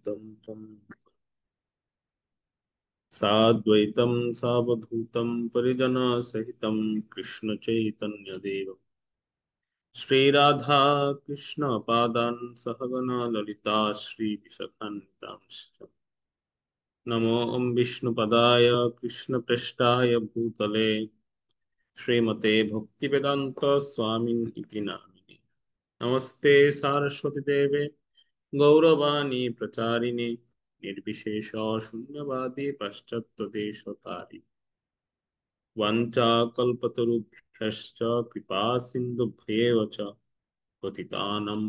साद्वैतं तं साद्वैतं सावधूतं परिजनसहितं कृष्णचैतन्यदेव श्रीराधा कृष्णपादान् सहगना ललिता श्रीविशाखान्वितांश्च नमो विष्णुपदाय कृष्णप्रेष्ठाय भूतले श्रीमते भक्तिवेदांत स्वामिन् इति नामिने नमस्ते सारस्वती देवे गौरवाणी प्रचारिणे निर्विशेष शून्यवादी पाश्चात्यदेशतारि वाञ्छाकल्पतरुभ्यश्च कृपा सिन्धुभ्येव च पतितानां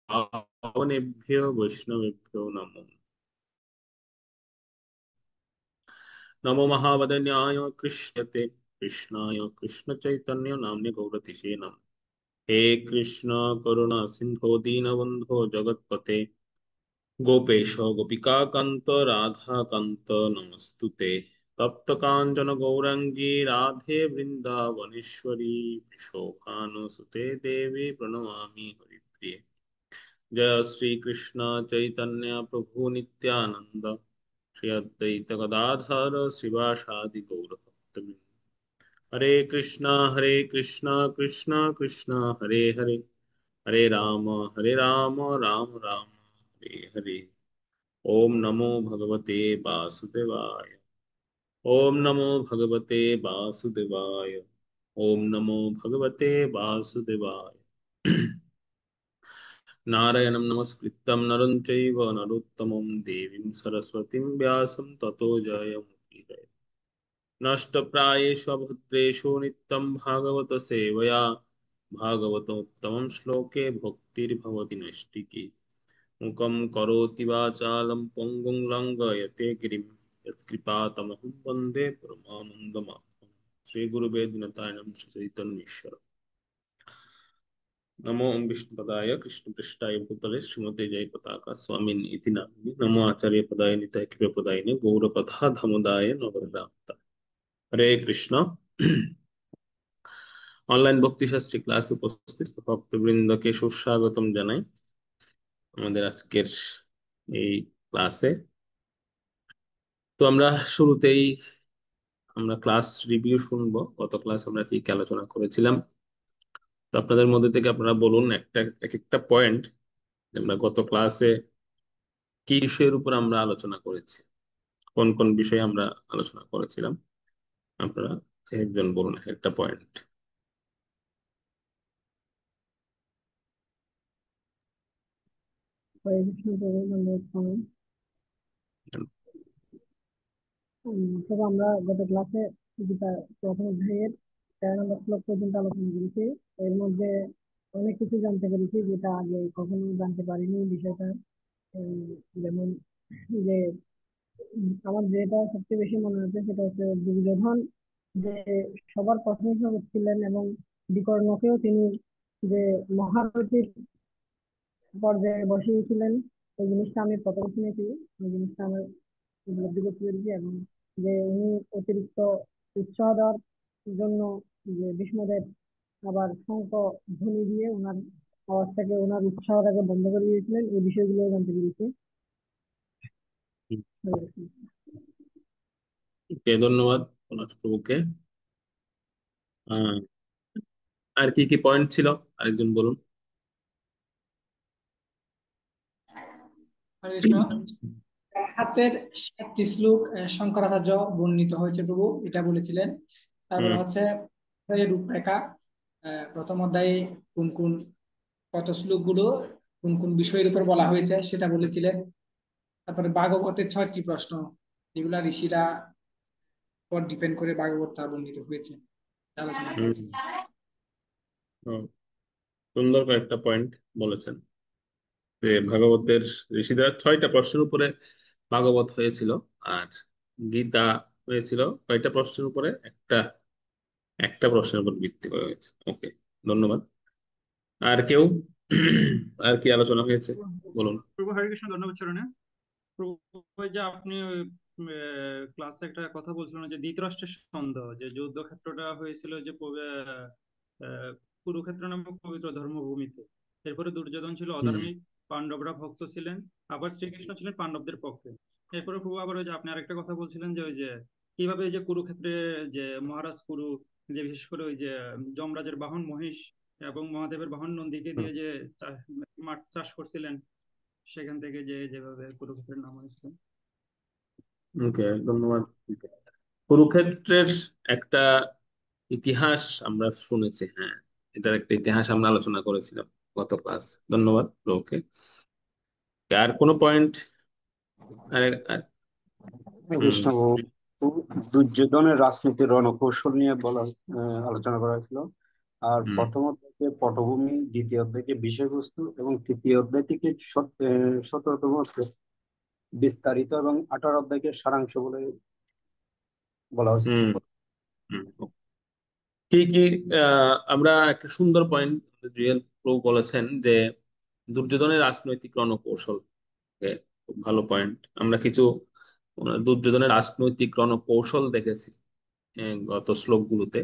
पावनेभ्यो वैष्णवेभ्यो नमो नमो महावदन्याय कृष्यते कृष्णाय कृष्ण चैतन्य नाम्ने गौरतिशे नमः हे कृष्ण करुणा सिंधो दीनबंधो जगत्पते गोपेश गोपिका कांत राधा कांत नमस्तुते तप्त कांचन गौरांगी राधे वृंदावनेश्वरी शोभानुसुते देवी प्रणमामि हरिप्रिये जय श्री कृष्ण चैतन्य प्रभु नित्यानंद श्री अद्वैत गदाधर शिवासादि गौर भक्तवृंद हरे कृष्णा कृष्णा कृष्णा हरे हरे हरे राम राम राम हरे हरे ओम नमो भगवते वासुदेवाय ओम नमो भगवते वासुदेवाय ओम नमो भगवते वासुदेवाय नारायणं नमस्कृत्यं नरं चैव नरोत्तमं देवीं सरस्वतीं व्यासं ततो जयमुदीरये नष्टप्रायेषु भद्रेषु नित्यं भागवत सेवया भागवतोत्तमं श्लोके भक्तिर्भवति नैष्टिकी मुखं करोति वाचालं पङ्गुं लङ्घयते गिरिं यत्कृपातमहं वन्दे परमानन्दमाधवं श्रीगुरुवे दिनतारिणं श्रीचैतन्येश्वर नमो विष्णुपदाय कृष्णपृष्ठाय भूतले श्रीमते जय पताका स्वामिन् इति नामिने नमो आचार्य पदाय निताय कृपदायिने गौरकथा धमदाय नवररामता हरे कृष्ण অনলাইন ভক্তি শাস্ত্রী ক্লাসে উপস্থিত ভক্তবৃন্দকে সুস্বাগতম জানাই আমাদের আজকের এই ক্লাসে। তো আমরা শুরুতেই আমরা ক্লাস রিভিউ শুনবো, গত ক্লাস আমরা কি কি আলোচনা করেছিলাম। তো আপনাদের মধ্যে থেকে আপনারা বলুন একটা এক একটা পয়েন্ট আমরা গত ক্লাসে কি বিষয়ের উপর আমরা আলোচনা করেছি, কোন কোন বিষয়ে আমরা আলোচনা করেছিলাম। আপনারা একজন বলুন একটা পয়েন্ট। হরে কৃষ্ণ প্রভু বন্ধু। তবে আমরা গত ক্লাসে গীতা প্রথম অধ্যায়ের 13 নম্বর শ্লোক পর্যন্ত আলোচনা করেছি। এর মধ্যে অনেক কিছু জানতে পেরেছি যেটা আগে কখনো জানতে পারিনি বিষয়টা। যেমন যে আমার যেটা সবচেয়ে বেশি মনে হচ্ছে সেটা হচ্ছে দুর্যোধন যে সবার প্রথম হিসেবে ছিলেন এবং বিকর্ণকেও তিনি যে মহারথীর পর্যায়ে বসিয়েছিলেন, এই জিনিসটা আমি প্রথম শুনেছি। এই জিনিসটা আমার উপলব্ধি করতে পেরেছি এবং যে উনি অতিরিক্ত উৎসাহ দেওয়ার জন্য যে ভীষ্মদেব আবার শঙ্খ ধ্বনি দিয়ে ওনার আওয়াজটাকে ওনার উৎসাহটাকে বন্ধ করে দিয়েছিলেন, এই বিষয়গুলো জানতে পেরেছি। ধন্যবাদ ওনার প্রভুকে। আর কি কি পয়েন্ট ছিল আরেকজন বলুন। হরে কৃষ্ণ। হাতের 7টি শ্লোক শঙ্করাচার্য বর্ণিত হয়েছে প্রভু, এটা বলেছিলেন। তারপরে হচ্ছে রূপরেখা, প্রথম অধ্যায়ে কোন কোন কত শ্লোকগুলো কোন কোন বিষয়ের উপর বলা হয়েছে সেটা বলেছিলেন। তারপরে ভাগবতের 6টি প্রশ্ন, যেগুলা ঋষিরা পর ডিপেন্ড করে ভাগবত বর্ণিত হয়েছে, আলোচনা করেছেন। সুন্দর কয়েকটা পয়েন্ট বলেছেন যে ভাগবতের ঋষিদের 6টা প্রশ্নের উপরে ভাগবত হয়েছিল, আর গীতা হয়েছিল কয়টা প্রশ্নের উপরে, একটা একটা প্রশ্নের উপর ভিত্তি করে হয়েছে। ওকে, ধন্যবাদ। আর কেউ আর কি আলোচনা হয়েছে বলুন। প্রভু হরে কৃষ্ণ, ধন্যবাদ চরণে। প্রভু ওই যে আপনি ক্লাসে একটা কথা বলছিলেন যে ধৃতরাষ্ট্রের সন্দেহ, যে যুদ্ধক্ষেত্রটা হয়েছিল যে কুরুক্ষেত্র নামক পবিত্র ধর্মভূমিতে। এরপরে দুর্যোধন ছিল অধার্মিক, পাণ্ডবরা ভক্ত ছিলেন, আবার শ্রীকৃষ্ণ ছিলেন পাণ্ডবদের পক্ষে। এরপরে প্রভু আবার ওই যে আপনি আরেকটা কথা বলছিলেন যে ওই যে কিভাবে ওই যে কুরুক্ষেত্রে যে মহারাজ কুরু, যে বিশেষ করে ওই যে যমরাজের বাহন মহিষ এবং মহাদেবের বাহন নন্দীকে দিয়ে যে মাঠ চাষ করছিলেন, সেখান থেকে যে যেভাবে কুরুক্ষেত্রের নাম হয়েছে। ওকে, ধন্যবাদ। কুরুক্ষেত্রের একটা ইতিহাস আমরা শুনেছি, হ্যাঁ, এটার একটা ইতিহাস আমরা আলোচনা করেছিলাম গত ক্লাস। ধন্যবাদ ওকে। আর কোনো পয়েন্ট? আরে হুম কৃষ্ণ দুর্যোধনের রাজনীতির রণকৌশল নিয়ে আলোচনা করা হয়েছিল। আর হুম প্রথম অধ্যায় থেকে পটভূমি, দ্বিতীয় অধ্যায় থেকে বিষয়বস্তু এবং তৃতীয় অধ্যায় থেকে 17তম অধ্যায় বিস্তারিত এবং 18 অধ্যায়কে সারাংশ বলে বলা হয়েছে। হুম হুম কি কি আমরা একটা সুন্দর পয়েন্ট রিয়েল প্রো বলেছেন যে দুর্যোধনের রাজনৈতিক রণকৌশল। Okay, খুব ভালো পয়েন্ট। আমরা কিছু দুর্যোধনের রাজনৈতিক রণকৌশল দেখেছি গত শ্লোকগুলোতে,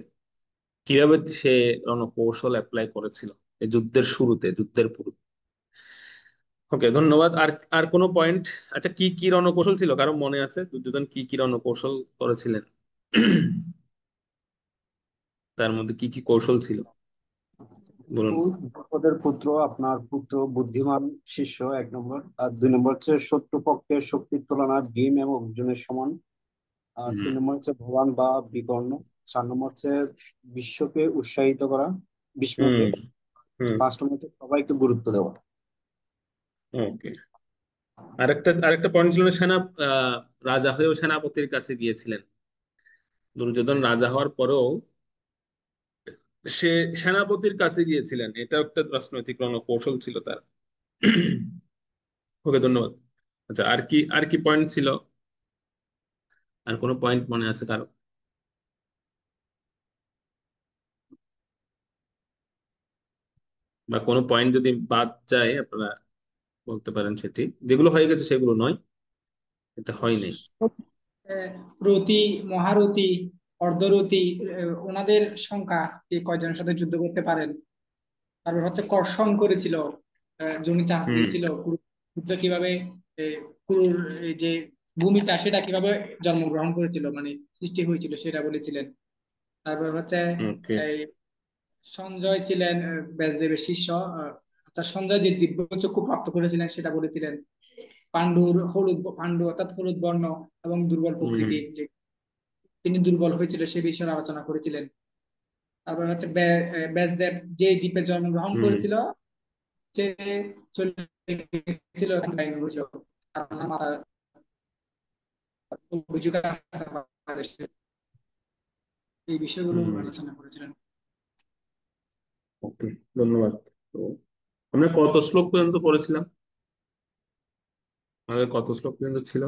কিভাবে সে রণকৌশল অ্যাপ্লাই করেছিল এই যুদ্ধের শুরুতে, যুদ্ধের পূর্বে। ওকে, ধন্যবাদ। আর আর কোনো পয়েন্ট? আচ্ছা, কি কি রণকৌশল ছিল, কারো মনে আছে দুর্যোধন কি কি রণকৌশল করেছিলেন? তার মধ্যে কি কি কৌশল ছিল বলুন। দ্রুপদের পুত্র, আপনার পুত্র বুদ্ধিমান শিষ্য 1 নম্বর। আর 2 নম্বর হচ্ছে শত্রুপক্ষের শক্তির তুলনায় ভীম এবং অর্জুনের সমান। আর হুম 3 নম্বর হচ্ছে ভগবান বা বিকর্ণ। 4 নম্বর হচ্ছে বিশ্বকে উৎসাহিত করা, হুম ভীষ্মকে। হুম 5 নম্বর হচ্ছে সবাইকে গুরুত্ব দেওয়া। ওকে। আরেকটা আরেকটা পয়েন্ট ছিল না, রাজা হয়েও সেনাপতির কাছে গিয়েছিলেন। দুর্যোধন রাজা হওয়ার পরেও সে সেনাপতির কাছে গিয়েছিলেন, এটা একটা রাজনৈতিক রণকৌশল ছিল তার। ওকে, ধন্যবাদ। আচ্ছা, আর কি পয়েন্ট ছিল? আর কোনো পয়েন্ট মনে আছে কারো? বা কোনো পয়েন্ট যদি বাদ যায় আপনারা বলতে পারেন, সেটি যেগুলো হয়ে গেছে সেগুলো নয়, এটা হয় নাই। রতি, মহারথী, অর্ধরথী, ওনাদের সংখ্যা কি, কয়জনের সাথে যুদ্ধ করতে পারেন। তারপর হচ্ছে কর্ষণ করেছিল, জমি চাষ হুম দিয়েছিল, যুদ্ধ কিভাবে কুরুর এই যে ভূমিটা সেটা কিভাবে জন্মগ্রহণ করেছিল, মানে সৃষ্টি হয়েছিল সেটা বলেছিলেন। তারপর হচ্ছে ওকে এই সঞ্জয় ছিলেন ব্যাসদেবের শিষ্য। আচ্ছা, সঞ্জয় যে দিব্য চক্ষু প্রাপ্ত করেছিলেন সেটা বলেছিলেন। পাণ্ডু অর্থাৎ হলুদ বর্ণ এবং দুর্বল হুম প্রকৃতির, যে তিনি দুর্বল হয়েছিল সে বিষয়ে আলোচনা করেছিলেন। তারপর হচ্ছে ব্যাসদেব যে দ্বীপে জন্মগ্রহণ হুম করেছিল, সে চলে গেছিল, ডাইনি হয়েছিল। আর ওনার মাথার অভিযোগ আসতে পারে, এই বিষয়গুলো হুম আলোচনা করেছিলেন। ওকে, ধন্যবাদ। তো আমরা কত শ্লোক পর্যন্ত পড়েছিলাম? আমাদের কত শ্লোক পর্যন্ত ছিল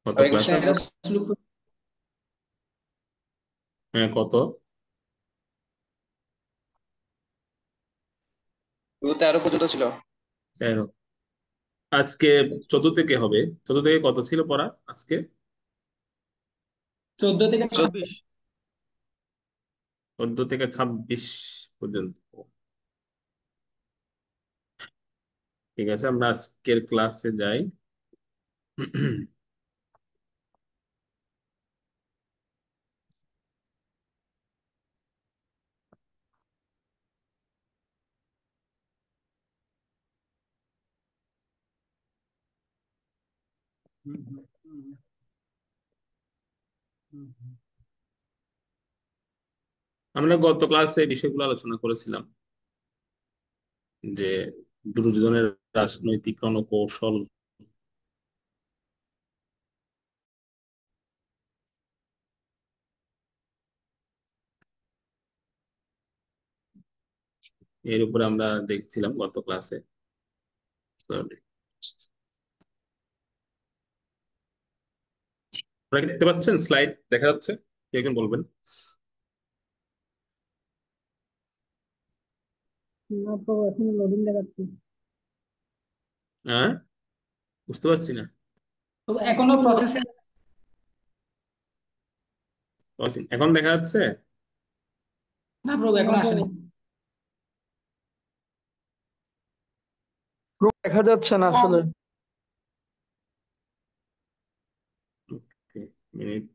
কত হয়ে গেছে। ক্লাসে? 13 শ্লোক। হ্যাঁ, কত? 13 পর্যন্ত ছিল। 13। আজকে 14 থেকে হবে। 14 থেকে কত ছিল পড়া আজকে? 14 থেকে 26। 14 থেকে 26 পর্যন্ত। ঠিক আছে, আমরা আজকের ক্লাসে যাই। হুম হুম হুম হুম হুম। আমরা গত ক্লাসে এই বিষয়গুলো আলোচনা করেছিলাম যে দুর্যোধনের রাজনৈতিক রণকৌশল। এর উপরে আমরা দেখছিলাম গত ক্লাসে। আপনারা কি দেখতে পাচ্ছেন? স্লাইড দেখা যাচ্ছে? কে একজন বলবেন। না তো, এখন লোডিং দেখাচ্ছে। হ্যাঁ, বুঝতে পারছি না। তো এখনো এখনো প্রসেসে। লোডিং। এখন দেখা যাচ্ছে? না প্রভু, না এখন তো। আসেনি। দেখা যাচ্ছে না আসলে। মিনিট।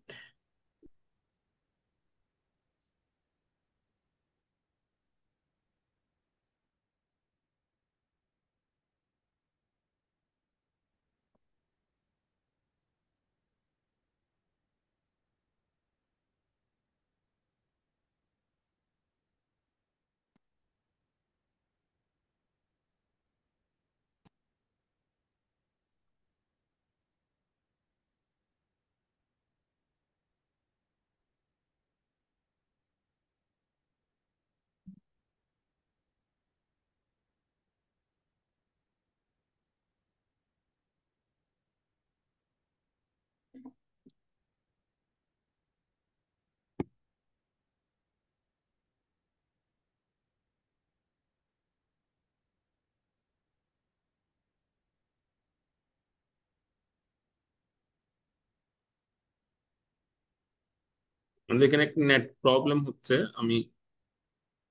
আমাদের এখানে একটা নেট প্রবলেম হচ্ছে, আমি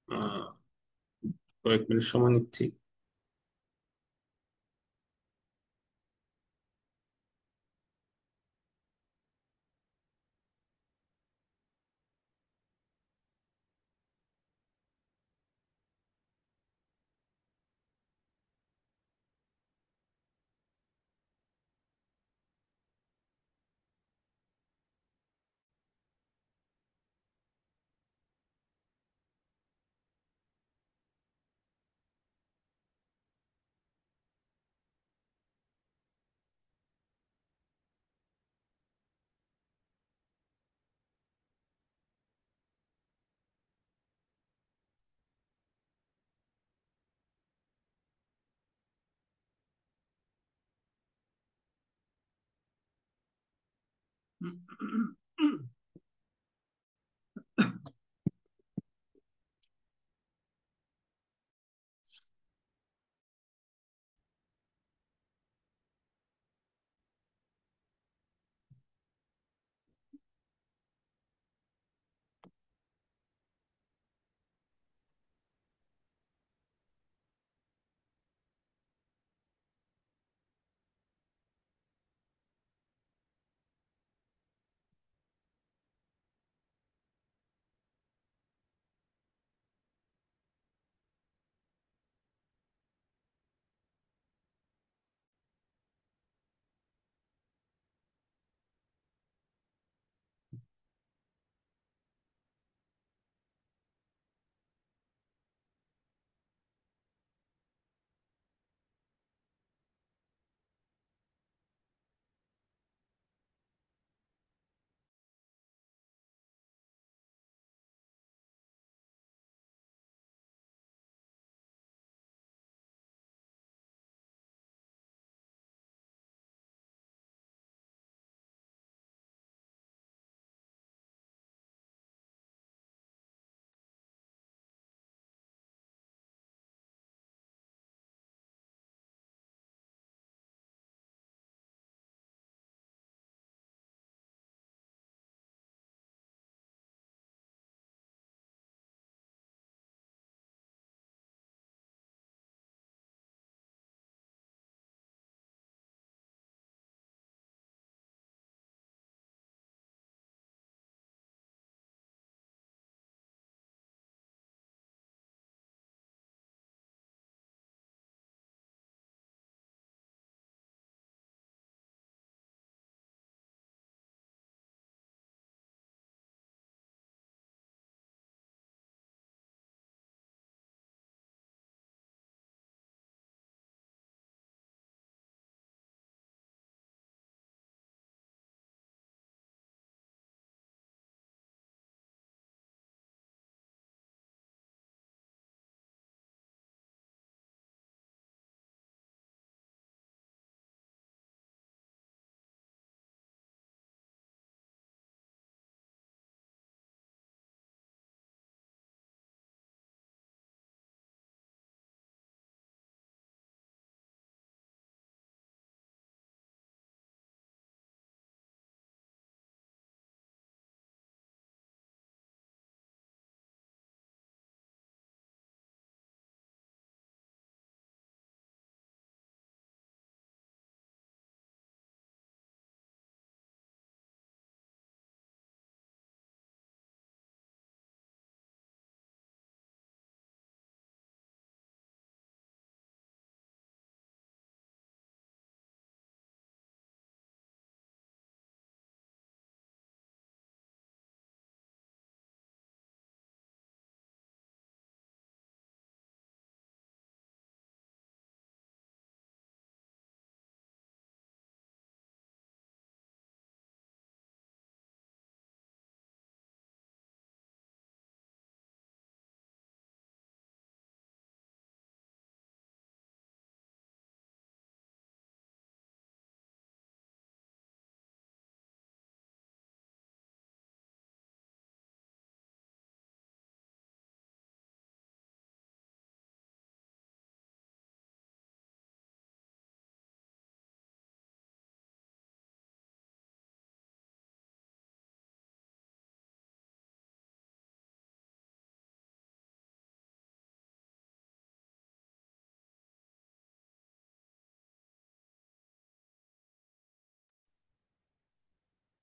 আহ, কয়েক মিনিট সময় নিচ্ছি।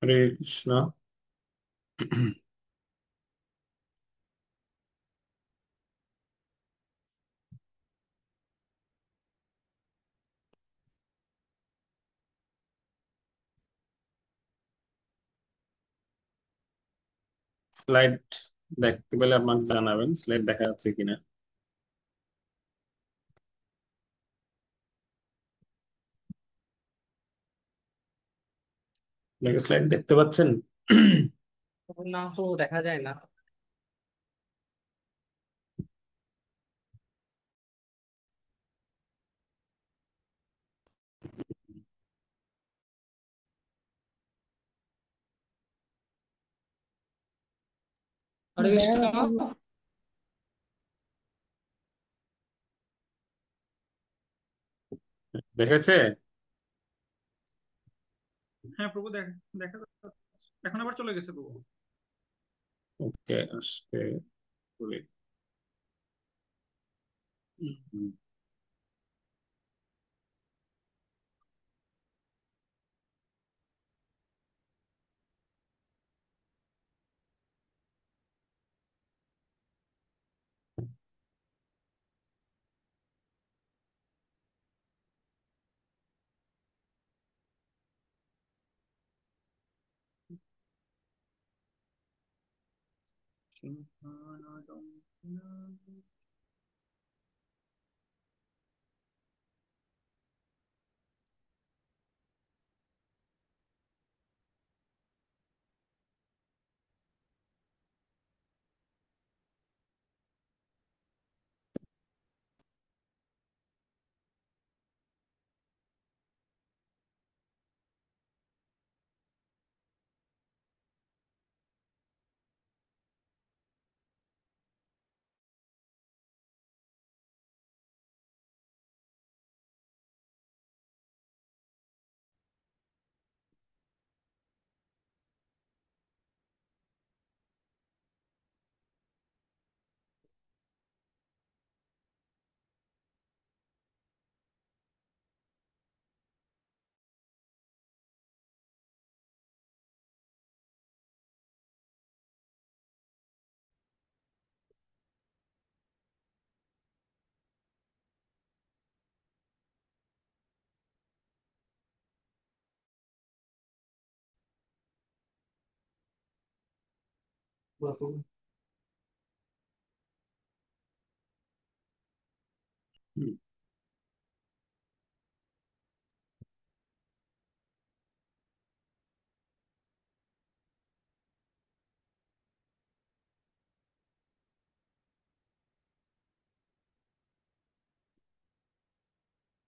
হরে কৃষ্ণ। স্লাইড দেখতে পেলে আমাকে জানাবেন, স্লাইড দেখা যাচ্ছে কিনা। স্লাইড দেখতে পাচ্ছেন? না তো, দেখা যায় না। হরে দেখা কৃষ্ণ। যাচ্ছে যে দেখেছে? হ্যাঁ প্রভু, দেখা দেখা যাচ্ছে। এখন আবার চলে গেছে প্রভু। ওকে, আজকে বলি। হুম, হুম,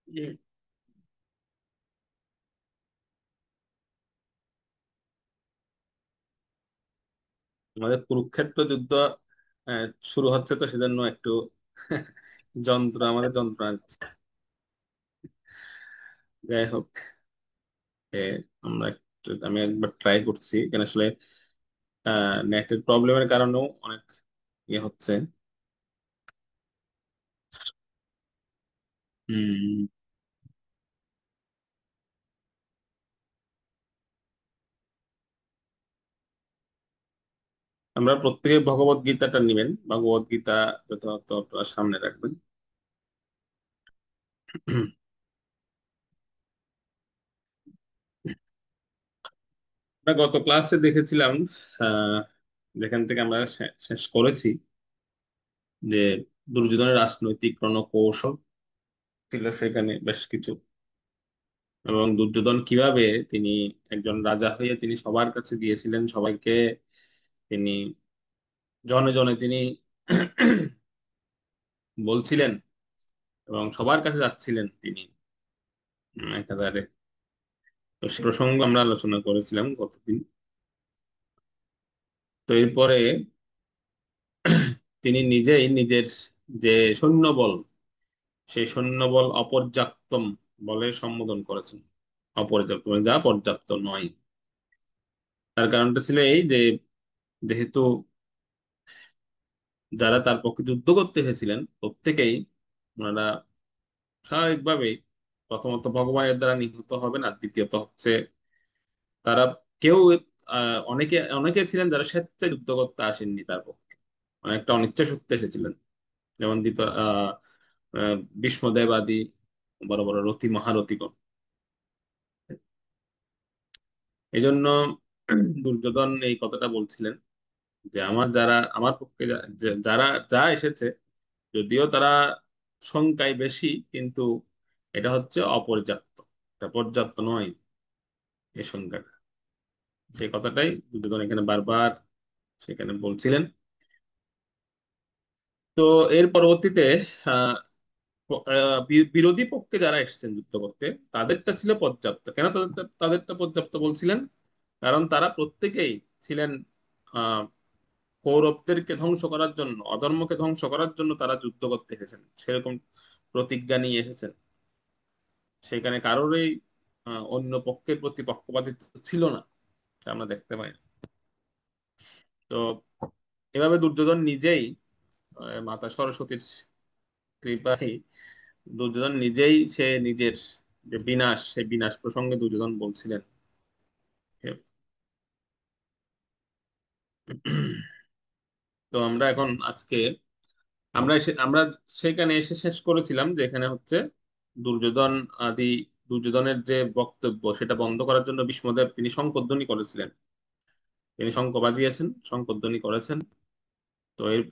হুম। আমাদের কুরুক্ষেত্র যুদ্ধ আহ, শুরু হচ্ছে, তো সেজন্য একটু আমাদের যন্ত্রণা দিচ্ছে। যাই হোক, এ, আমি একবার ট্রাই করছি, কেন আসলে নেটের প্রবলেমের কারণেও অনেক ইয়ে হচ্ছে। হম। আমরা প্রত্যেকে ভগবত গীতাটা নিবেন, ভগবত গীতা যথাযথ আপনারা সামনে রাখবেন। আমরা গত ক্লাসে দেখেছিলাম, আহ যেখান থেকে আমরা শেষ করেছি, যে দুর্যোধনের রাজনৈতিক রণকৌশল ছিল সেখানে বেশ কিছু, এবং দুর্যোধন কিভাবে তিনি একজন রাজা হয়ে তিনি সবার কাছে গিয়েছিলেন, সবাইকে তিনি জনে জনে তিনি বলছিলেন, এবং সবার কাছে যাচ্ছিলেন তিনি একেবারে। তো সে প্রসঙ্গ আমরা আলোচনা করেছিলাম গতদিন। তো এরপরে তিনি নিজেই নিজের যে সৈন্যবল, সেই সৈন্যবল অপর্যাপ্তম বলে সম্বোধন করেছেন। অপর্যাপ্ত মানে যা পর্যাপ্ত নয়। তার কারণটা ছিল এই যে, যেহেতু যারা তার পক্ষে যুদ্ধ করতে হয়েছিলেন প্রত্যেকেই ওনারা স্বাভাবিকভাবেই প্রথমত ভগবানের দ্বারা নিহত হবেন, আর দ্বিতীয়ত হচ্ছে তারা কেউ অনেকে অনেকে ছিলেন যারা স্বেচ্ছায় যুদ্ধ করতে আসেননি তার পক্ষে, অনেকটা অনিচ্ছা সূত্রে এসেছিলেন। যেমন ভীষ্মদেব আদি বড় বড় রথী মহারথীগণ। এই জন্য দুর্যোধন এই কথাটা বলছিলেন যে আমার পক্ষে যারা যা এসেছে, যদিও তারা সংখ্যায় বেশি, কিন্তু এটা হচ্ছে অপর্যাপ্ত, এটা পর্যাপ্ত নয় এই সংখ্যাটা। সেই কথাটাই দুর্যোধন এখানে বারবার সেখানে বলছিলেন। তো এর পরবর্তীতে আহ বিরোধী পক্ষে যারা এসেছেন যুদ্ধ করতে, তাদেরটা ছিল পর্যাপ্ত। কেন তাদেরটা পর্যাপ্ত বলছিলেন? কারণ তারা প্রত্যেকেই ছিলেন আহ কৌরবদেরকে ধ্বংস করার জন্য, অধর্মকে ধ্বংস করার জন্য তারা যুদ্ধ করতে এসেছেন, সেরকম প্রতিজ্ঞা নিয়ে এসেছেন। সেখানে কারোরই অন্য পক্ষের প্রতি পক্ষপাতিত্ব ছিল না, এটা আমরা দেখতে পাই। তো এভাবে দুর্যোধন নিজেই মাতা সরস্বতীর কৃপায় দুর্যোধন নিজেই সে নিজের যে বিনাশ, সেই বিনাশ প্রসঙ্গে দুর্যোধন বলছিলেন। তো আমরা এখন আজকে আমরা সেখানে এসে শেষ করেছিলাম, যেখানে হচ্ছে দুর্যোধন আদি দুর্যোধনের যে বক্তব্য সেটা বন্ধ করার জন্য ভীষ্মদেব তিনি শঙ্খধ্বনি করেছিলেন, তিনি শঙ্খ বাজিয়েছেন, শঙ্খধ্বনি করেছেন। তো এর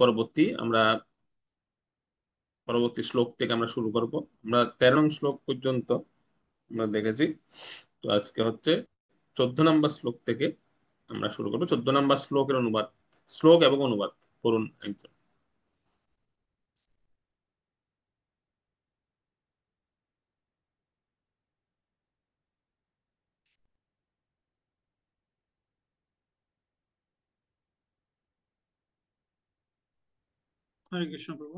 পরবর্তী শ্লোক থেকে আমরা শুরু করব। আমরা 13 নং শ্লোক পর্যন্ত আমরা দেখেছি। তো আজকে হচ্ছে 14 নম্বর শ্লোক থেকে আমরা শুরু করবো। 14 নম্বর শ্লোকের অনুবাদ, শ্লোক এবং অনুবাদ করুন একজন। হরে কৃষ্ণ প্রভু।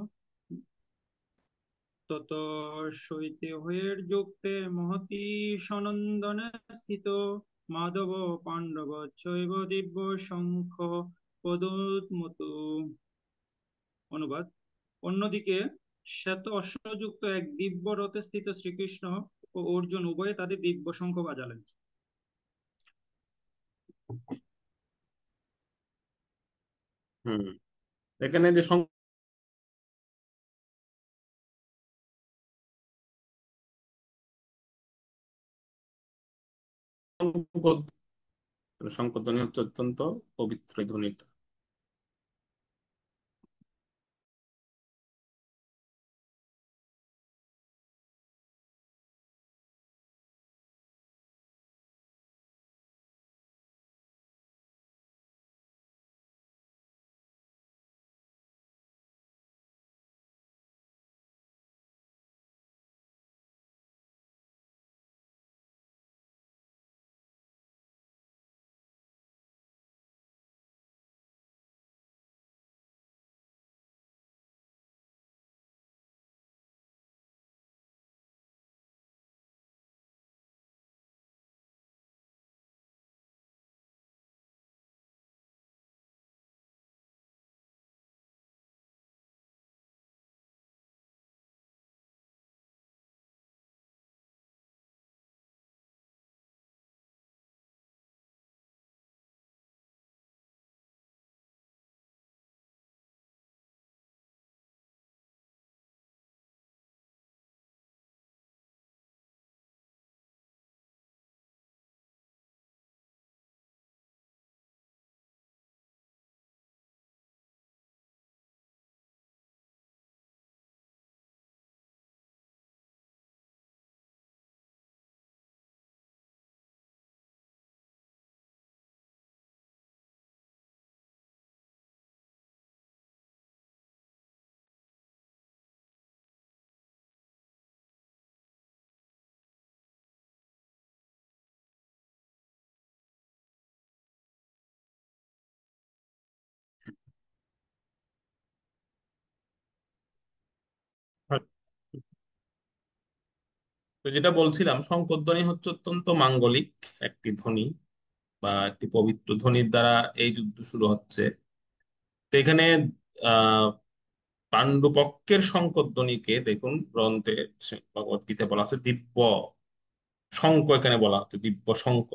তত শৈত্যহয়ের যুক্তে মহতি সনন্দনে স্থিত মাধব পাণ্ডব চৈব দিব্য শঙ্খ পদোন্মত্ত। অনুবাদ: অন্যদিকে শ্বেত অশ্বযুক্ত এক দিব্য রথে স্থিত শ্রীকৃষ্ণ ও অর্জুন উভয়ে তাদের দিব্য শঙ্খ বাজালেন। হুম, এখানে যে শঙ্করধ্বনি হচ্ছে অত্যন্ত পবিত্র এই ধ্বনিটা। তো যেটা বলছিলাম, শঙ্করধ্বনি হচ্ছে অত্যন্ত মাঙ্গলিক একটি ধ্বনি বা একটি পবিত্র ধ্বনির দ্বারা এই যুদ্ধ শুরু হচ্ছে। তো এখানে আহ পাণ্ডুপক্ষের শঙ্করধ্বনিকে দেখুন, গ্রন্থে ভগবত গীতায় বলা হচ্ছে দিব্য শঙ্খ, এখানে বলা হচ্ছে দিব্য শঙ্খ।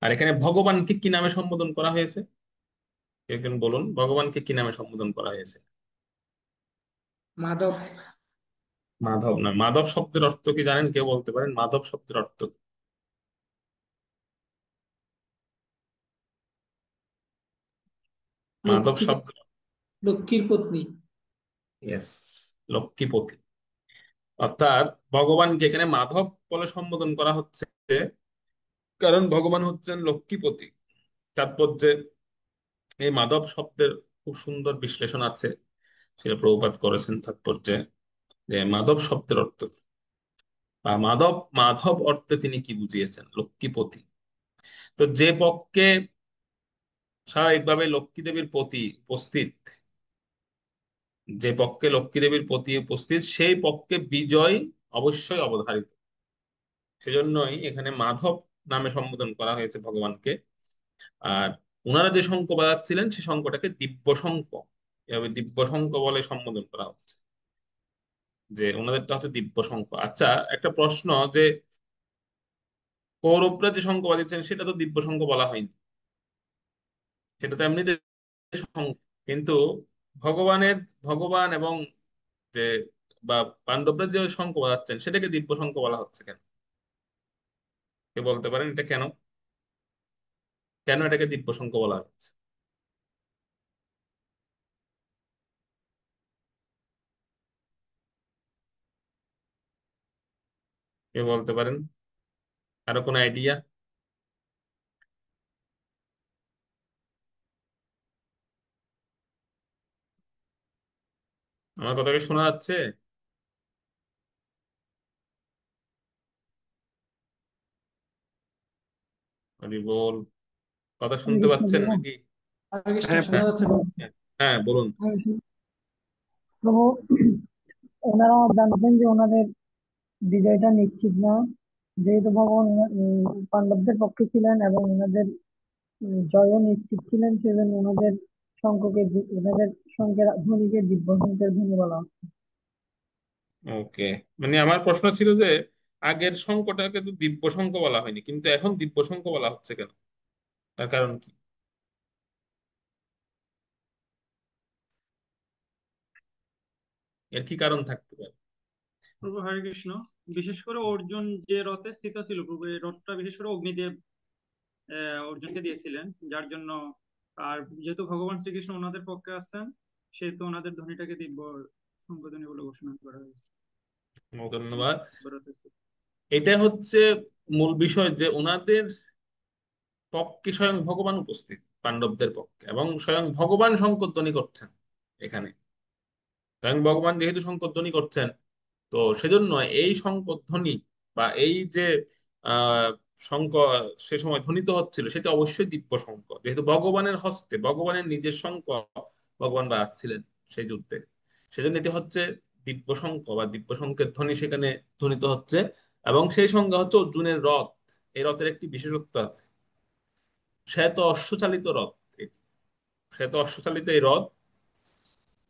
আর এখানে ভগবানকে কি নামে সম্বোধন করা হয়েছে? একজন বলুন, ভগবানকে কি নামে সম্বোধন করা হয়েছে? মাধব। মাধব না, মাধব শব্দের অর্থ কি জানেন? কেউ বলতে পারেন মাধব শব্দের অর্থ কি? মাধব লক্ষ্মী, শব্দ, লক্ষ্মীর পত্নী। ইয়েস, লক্ষ্মীপতি। অর্থাৎ ভগবানকে এখানে মাধব বলে সম্বোধন করা হচ্ছে কারণ ভগবান হচ্ছেন লক্ষ্মীপতি। তাৎপর্যে এই মাধব শব্দের খুব সুন্দর বিশ্লেষণ আছে, সেটা প্রভুপাত করেছেন তাৎপর্যে, যে মাধব শব্দের অর্থ কি? বা মাধব, মাধব অর্থে তিনি কি বুঝিয়েছেন? লক্ষ্মীপতি। তো যে পক্ষে স্বাভাবিকভাবে লক্ষ্মী দেবীর প্রতি উপস্থিত, যে পক্ষে লক্ষ্মী দেবীর প্রতি উপস্থিত, সেই পক্ষে বিজয় অবশ্যই অবধারিত। সেজন্যই এখানে মাধব নামে সম্বোধন করা হয়েছে ভগবানকে। আর ওনারা যে শঙ্খ বাজাচ্ছিলেন সেই শঙ্খটাকে দিব্য শঙ্খ, এভাবে দিব্য শঙ্খ বলে সম্বোধন করা হচ্ছে, যে ওনাদেরটা হচ্ছে দিব্য শঙ্খ। আচ্ছা, একটা প্রশ্ন, যে কৌরবরা যে শঙ্খ বাজিয়েছেন সেটা তো দিব্য শঙ্খ বলা হয়নি, সেটা তো এমনিতে শঙ্খ। কিন্তু ভগবানের, ভগবান এবং যে বা পাণ্ডবরা যে শঙ্খ বাজাচ্ছেন সেটাকে দিব্য শঙ্খ বলা হচ্ছে কেন? কে বলতে পারেন এটা কেন? কেন এটাকে দিব্য শঙ্খ বলা হচ্ছে? কে বলতে পারেন? আরো কোনো আইডিয়া? আমার কথা কি শোনা যাচ্ছে? হরি বল। কথা হরে শুনতে কৃষ্ণ পাচ্ছেন প্রভু। নাকি? হরে কৃষ্ণ, হ্যাঁ শোনা যাচ্ছে বাবু। হ্যাঁ, হ্যাঁ, বলুন। প্রভু, ওনারা জানতেন যে ওনাদের বিজয়টা নিশ্চিত না, যেহেতু ভগবান পাণ্ডবদের পক্ষে ছিলেন এবং ওনাদের জয়ও নিশ্চিত ছিলেন, সেজন্য ওনাদের শঙ্খকে ওনাদের শঙ্খের ধ্বনিকে দিব্য শঙ্খের ধ্বনি বলা হয়। ওকে, মানে আমার প্রশ্ন ছিল যে আগের শঙ্খটাকে তো দিব্য শঙ্খ বলা হয়নি, কিন্তু এখন দিব্য শঙ্খ বলা হচ্ছে কেন? তার কারণ কি? এর কি কারণ থাকতে পারে? প্রভু হরে কৃষ্ণ। বিশেষ করে অর্জুন যে রথে স্থিত ছিল প্রভু, এই রথটা বিশেষ করে অগ্নিদেব অর্জুনকে দিয়েছিলেন, যার জন্য। আর যেহেতু ভগবান শ্রীকৃষ্ণ ওনাদের পক্ষে আছেন, সেহেতু ওনাদের ধ্বনিটাকে দিব্য সংবোধনী বলে ঘোষণা করা হয়েছে। ধন্যবাদ। রথে স্থিত। এটা হচ্ছে মূল বিষয়, যে ওনাদের পক্ষে স্বয়ং ভগবান উপস্থিত, পাণ্ডবদের পক্ষে, এবং স্বয়ং ভগবান শঙ্করধ্বনি করছেন এখানে। স্বয়ং ভগবান যেহেতু শঙ্করধ্বনি করছেন, তো সেজন্য এই শঙ্করধ্বনি বা এই যে আহ শঙ্খ সে সময় ধ্বনিত হচ্ছিল, সেটা অবশ্যই দিব্য শঙ্খ, যেহেতু ভগবানের হস্তে, ভগবানের নিজের শঙ্খ ভগবান বাজাচ্ছিলেন সেই যুদ্ধে। সেজন্য এটি হচ্ছে দিব্য শঙ্খ বা দিব্য শঙ্খের ধ্বনি সেখানে ধ্বনিত হচ্ছে। এবং সেই সঙ্গে হচ্ছে অর্জুনের রথ। এই রথের একটি বিশেষত্ব আছে, সে তো অশ্বচালিত রথ এটি। সে তো অশ্বচালিত এই রথ,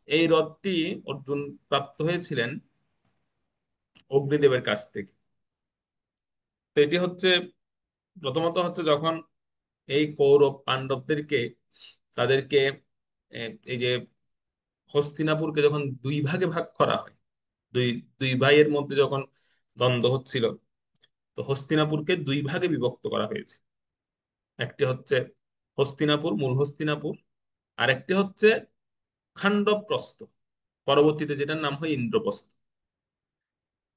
এই রথটি অর্জুন প্রাপ্ত হয়েছিলেন অগ্নিদেবের কাছ থেকে। তো এটি হচ্ছে প্রথমত হচ্ছে যখন এই কৌরব পাণ্ডবদেরকে, তাদেরকে এই যে হস্তিনাপুরকে যখন দুই ভাগে ভাগ করা হয়, দুই দুই ভাইয়ের মধ্যে যখন দ্বন্দ্ব হচ্ছিল, তো হস্তিনাপুরকে দুই ভাগে বিভক্ত করা হয়েছে। একটি হচ্ছে হস্তিনাপুর, মূল হস্তিনাপুর, আর একটি হচ্ছে খান্ডবপ্রস্থ, পরবর্তীতে যেটার নাম হয় ইন্দ্রপ্রস্থ।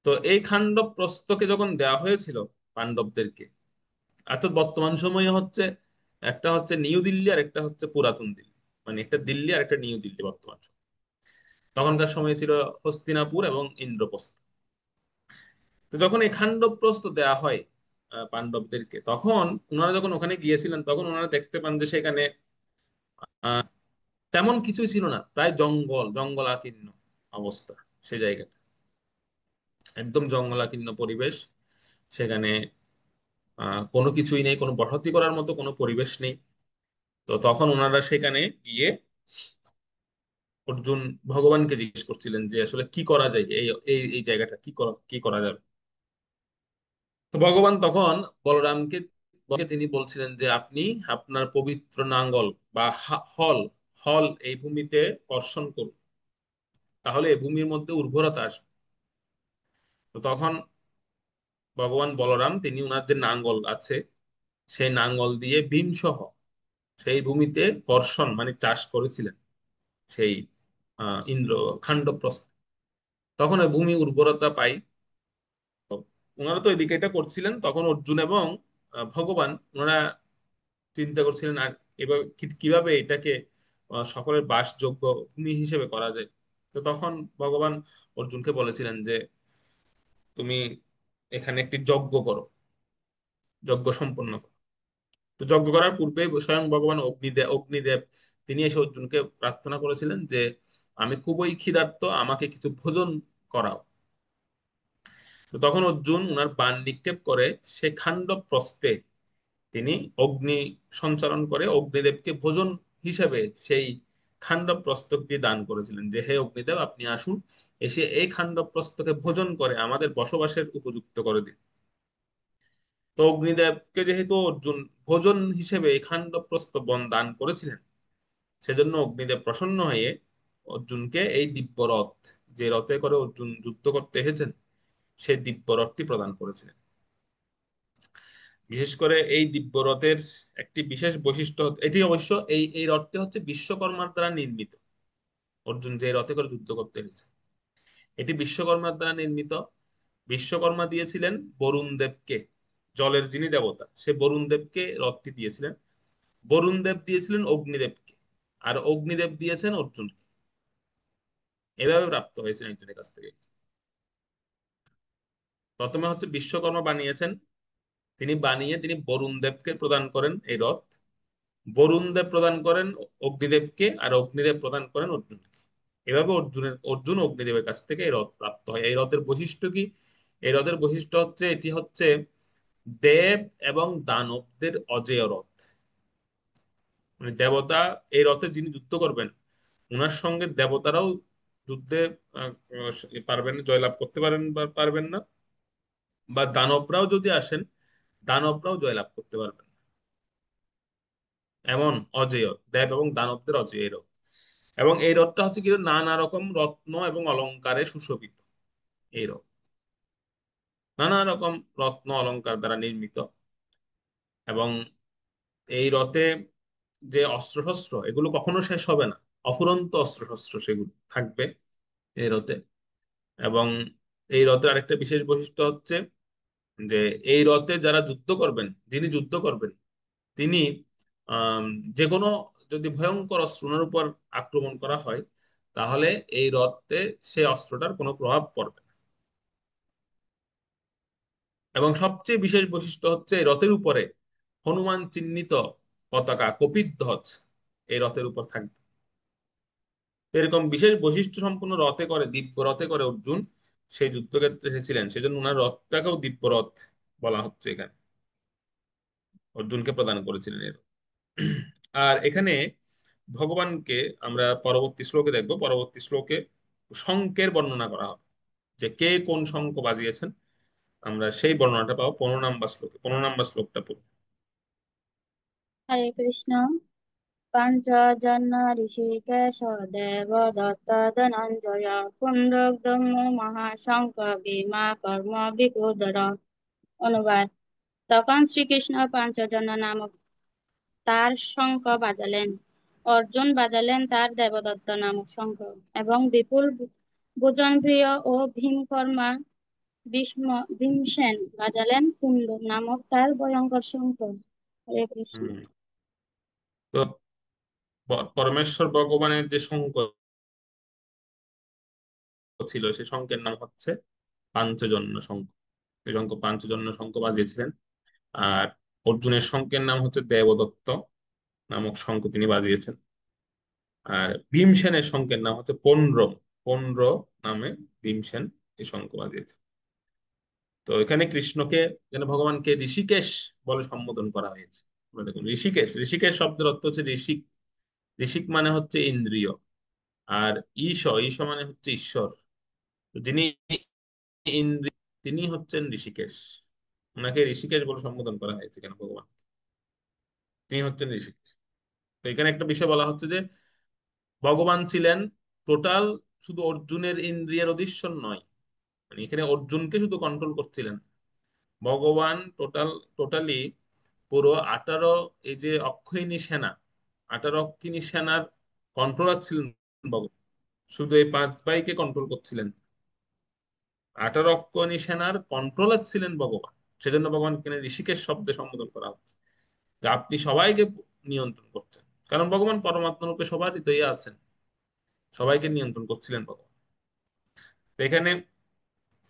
তো এই খান্ডবপ্রস্থকে যখন দেওয়া হয়েছিল পাণ্ডবদেরকে, অর্থাৎ বর্তমান সময়ে হচ্ছে একটা হচ্ছে নিউ দিল্লি আর একটা হচ্ছে পুরাতন দিল্লি, মানে একটা দিল্লি আর একটা নিউ দিল্লি বর্তমান সময়ে। তখনকার সময় ছিল হস্তিনাপুর এবং ইন্দ্রপ্রস্থ। তো যখন এই খান্ডবপ্রস্থ দেয়া হয় পাণ্ডবদেরকে, তখন ওনারা যখন ওখানে গিয়েছিলেন, তখন ওনারা দেখতে পান যে সেখানে আহ তেমন কিছুই ছিল না, প্রায় জঙ্গল, জঙ্গলাকীর্ণ অবস্থা সেই জায়গাটা, একদম জঙ্গলাকীর্ণ পরিবেশ সেখানে। কোনো কিছুই নেই, কোনো বসতি করার মতো কোনো পরিবেশ নেই। তো তখন ওনারা সেখানে গিয়ে অর্জুন ভগবানকে জিজ্ঞেস করছিলেন যে আসলে কি করা যায়, এই এই এই জায়গাটা কি করা যাবে। তো ভগবান তখন বলরামকে তিনি বলছিলেন যে আপনি আপনার পবিত্র নাঙ্গল বা হল হল এই ভূমিতে কর্ষণ করুন, তাহলে এই ভূমির মধ্যে উর্বরতা আসবে। তো তখন ভগবান বলরাম তিনি উনার যে নাঙ্গল আছে সেই নাঙ্গল দিয়ে ভীম সহ সেই ভূমিতে বর্ষণ মানে চাষ করেছিলেন সেই ইন্দ্র খান্ডপ্রস্থ। তখন ওই ভূমি উর্বরতা পাই। তো ওনারা তো এদিকে এটা করছিলেন, তখন অর্জুন এবং ভগবান ওনারা চিন্তা করছিলেন আর এভাবে কিভাবে এটাকে সকলের বাসযোগ্য ভূমি হিসেবে করা যায়। তো তখন ভগবান অর্জুনকে বলেছিলেন যে তুমি এখানে একটি যজ্ঞ করো, যজ্ঞ সম্পন্ন করো। তো যজ্ঞ করার পূর্বে স্বয়ং ভগবান অগ্নিদেব তিনি এসে অর্জুনকে প্রার্থনা করেছিলেন যে আমি খুবই ক্ষুধার্ত, আমাকে কিছু ভোজন করাও। তো তখন অর্জুন উনার বাণ নিক্ষেপ করে সে খান্ডব প্রস্থে তিনি অগ্নি সঞ্চালন করে অগ্নিদেবকে ভোজন হিসেবে সেই খান্ডব প্রস্তকটি দান করেছিলেন যে হে অগ্নিদেব আপনি আসুন, এসে এই খান্ডব প্রস্তকে ভোজন করে আমাদের বসবাসের উপযুক্ত করে দিন। তো অগ্নিদেবকে যেহেতু অর্জুন ভোজন হিসেবে এই খান্ডব প্রস্ত বন দান করেছিলেন, সেজন্য অগ্নিদেব প্রসন্ন হয়ে অর্জুনকে এই দিব্য রথ, যে রথে করে অর্জুন যুদ্ধ করতে এসেছেন, সেই দিব্য রথটি প্রদান করেছিলেন। বিশেষ করে এই দিব্য রথের একটি বিশেষ বৈশিষ্ট্য এটি অবশ্য এই এই রথটি হচ্ছে বিশ্বকর্মার দ্বারা নির্মিত। অর্জুন যে রথে করে যুদ্ধ করতে এসেছে এটি বিশ্বকর্মার দ্বারা নির্মিত। বিশ্বকর্মা দিয়েছিলেন বরুণ দেবকে, জলের যিনি দেবতা সে বরুণ দেবকে রথটি দিয়েছিলেন। বরুণ দেব দিয়েছিলেন অগ্নিদেবকে, আর অগ্নিদেব দিয়েছেন অর্জুনকে। এভাবে প্রাপ্ত হয়েছেন একজনের কাছ থেকে। প্রথমে হচ্ছে বিশ্বকর্মা বানিয়েছেন, তিনি বানিয়ে তিনি বরুণ দেবকে প্রদান করেন এই রথ। বরুণ দেব প্রদান করেন অগ্নিদেবকে, আর অগ্নিদেব প্রদান করেন অর্জুনকে। এভাবে অর্জুন অগ্নিদেবের কাছ থেকে এই রথ প্রাপ্ত হয়। এই রথের বৈশিষ্ট্য কি? এই রথের বৈশিষ্ট্য হচ্ছে এটি হচ্ছে দেব এবং দানবদের অজেয় রথ। মানে দেবতা এই রথে যিনি যুদ্ধ করবেন ওনার সঙ্গে দেবতারাও যুদ্ধে আহ, পারবেন, জয়লাভ করতে পারেন বা পারবেন না, বা দানবরাও যদি আসেন দানবরাও জয়লাভ করতে পারবেন না। এমন অজেয়, দেব এবং দানবদের অজেয় এই রথ। এবং এই রথটা হচ্ছে কি নানা রকম রত্ন এবং অলংকারে সুশোভিত। এই রথ নানা রকম রত্ন অলংকার দ্বারা নির্মিত। এবং এই রথে যে অস্ত্রশস্ত্র এগুলো কখনো শেষ হবে না, অফুরন্ত অস্ত্রশস্ত্র সেগুলো থাকবে এই রথে। এবং এই রথের আরেকটা বিশেষ বৈশিষ্ট্য হচ্ছে যে এই রথে যারা যুদ্ধ করবেন, যিনি যুদ্ধ করবেন তিনি আহ যে কোনো যদি ভয়ঙ্কর অস্ত্র ওনার উপর আক্রমণ করা হয় তাহলে এই রথে সেই অস্ত্রটার কোনো প্রভাব পড়বে না। এবং সবচেয়ে বিশেষ বৈশিষ্ট্য হচ্ছে এই রথের উপরে হনুমান চিহ্নিত পতাকা কপিধ্বজ এই রথের উপর থাকবে। এরকম বিশেষ বৈশিষ্ট্য সম্পন্ন রথে করে দিব্য রথে করে অর্জুন সেই যুদ্ধক্ষেত্রে এসেছিলেন, সেজন্য ওনার রথটাকেও দিব্য রথ বলা হচ্ছে এখানে। অর্জুনকে প্রদান করেছিলেন এর। আর এখানে ভগবানকে আমরা পরবর্তী শ্লোকে দেখব, পরবর্তী শ্লোকে শঙ্কের বর্ণনা করা হবে যে কে কোন শঙ্খ বাজিয়েছেন। আমরা সেই বর্ণনাটা পাবো 15 নম্বর শ্লোকে। 15 নম্বর শ্লোকটা পড়ি। হরে কৃষ্ণ। পঞ্চজন্য ঋষিকেশ দেব দত্ত ধনঞ্জয় পুণ্ড্রদম মহাশঙ্খ ভীমা কর্ম বিকুদর। অনুবাদ। তখন শ্রীকৃষ্ণ পঞ্চজন্য নামক তার শঙ্খ বাজালেন। অর্জুন বাজালেন তার দেবদত্ত নামক শঙ্খ, এবং বিপুল ভোজনপ্রিয় ও ভীমকর্মা ভীমসেন বাজালেন কুন্দ নামক তার ভয়ঙ্কর শঙ্খ। হরে কৃষ্ণ। হুম। তো পরমেশ্বর ভগবানের যে শঙ্খ ছিল সে শঙ্খের নাম হচ্ছে পাঞ্চজন্য শঙ্খ। এই শঙ্খ পাঞ্চজন্য শঙ্খ বাজিয়েছিলেন। আর অর্জুনের শঙ্খের নাম হচ্ছে দেবদত্ত নামক শঙ্খ তিনি বাজিয়েছেন। আর ভীমসেনের শঙ্খের নাম হচ্ছে পৌণ্ড্র, পৌণ্ড্র নামে ভীমসেন এই শঙ্খ বাজিয়েছেন। তো এখানে কৃষ্ণকে যেন ভগবানকে ঋষিকেশ বলে সম্বোধন করা হয়েছে। আমরা দেখুন ঋষিকেশ, ঋষিকেশ শব্দের অর্থ হচ্ছে ঋষিক। ঋষিক মানে হচ্ছে ইন্দ্রিয়। আর ঈশ মানে হচ্ছে ঈশ্বর। তো যিনি ইন্দ্রিয় তিনি হচ্ছেন ঋষিকেশ। ওনাকে ঋষিকেশ বলে সম্বোধন করা হয়েছে কেন ভগবান? তিনি হচ্ছেন ঋষিকেশ। তো এখানে একটা বিষয় বলা হচ্ছে যে ভগবান ছিলেন টোটাল, শুধু অর্জুনের ইন্দ্রিয়ের অধীশ্বর নয়, মানে এখানে অর্জুনকে শুধু কন্ট্রোল করছিলেন ভগবান, টোটালি পুরো 18, এই যে অক্ষৌহিনী সেনা, 18 অক্ষিনী সেনার কন্ট্রোলার ছিলেন ভগবান। শুধু এই 5 ভাইকে কন্ট্রোল করছিলেন, 18 অক্ষৌহিনী সেনার কন্ট্রোলার ছিলেন ভগবান। সেজন্য ভগবান এখানে ঋষিকেশ শব্দে সম্বোধন করা হচ্ছে যে আপনি সবাইকে নিয়ন্ত্রণ করছেন, কারণ ভগবান পরমাত্মা রূপে সবার হৃদয়ে আছেন, সবাইকে নিয়ন্ত্রণ করছিলেন ভগবান। তো এখানে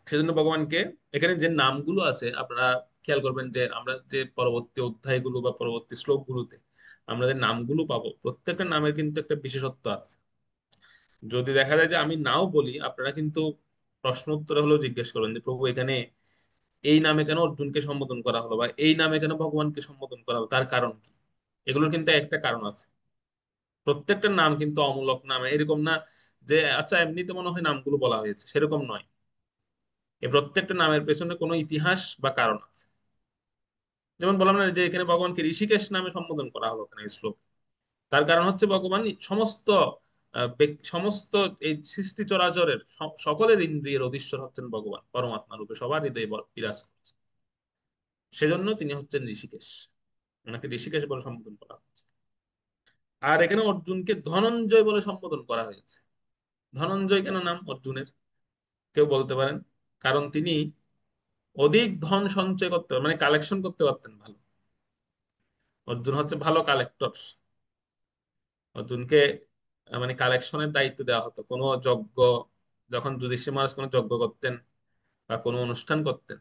সেজন্য ভগবানকে, এখানে যে নামগুলো আছে আপনারা খেয়াল করবেন যে আমরা যে পরবর্তী অধ্যায়গুলো বা পরবর্তী শ্লোকগুলোতে আমরা যে নামগুলো পাবো, প্রত্যেকটা নামের কিন্তু একটা বিশেষত্ব আছে। যদি দেখা যায় যে আমি নাও বলি, আপনারা কিন্তু প্রশ্ন উত্তরে হলেও জিজ্ঞেস করবেন যে প্রভু এখানে এই নামে কেন অর্জুনকে সম্বোধন করা হলো, বা এই নামে কেন ভগবানকে সম্বোধন করা হলো, তার কারণ কি? এগুলোর কিন্তু একটা কারণ আছে। প্রত্যেকটা নাম কিন্তু অমূলক নাম, এরকম না যে আচ্ছা এমনিতে মনে হয় নামগুলো বলা হয়েছে, সেরকম নয়। এই প্রত্যেকটা নামের পেছনে কোনো ইতিহাস বা কারণ আছে। যেমন বললাম না যে এখানে ভগবানকে ঋষিকেশ নামে সম্বোধন করা হলো এখানে এই শ্লোক, তার কারণ হচ্ছে ভগবান সমস্ত সমস্ত এই সৃষ্টি চরাচরের সকলের ইন্দ্রিয়ের অধীশ্বর হচ্ছেন ভগবান, পরমাত্মা রূপে সবার হৃদয়ে বিরাজ করছে। সেজন্য তিনি হচ্ছেন ঋষিকেশ, ওনাকে ঋষিকেশ বলে সম্বোধন করা হচ্ছে। আর এখানে অর্জুনকে ধনঞ্জয় বলে সম্বোধন করা হয়েছে। ধনঞ্জয় কেন নাম অর্জুনের, কেউ বলতে পারেন? কারণ তিনি অধিক ধন সঞ্চয় করতে, মানে কালেকশন করতে পারতেন ভালো। অর্জুন হচ্ছে ভালো কালেক্টর। অর্জুনকে মানে কালেকশনের দায়িত্ব দেওয়া হতো কোনো যজ্ঞ, যখন যুধিষ্ঠির মহারাজ কোনো যজ্ঞ করতেন বা কোনো অনুষ্ঠান করতেন,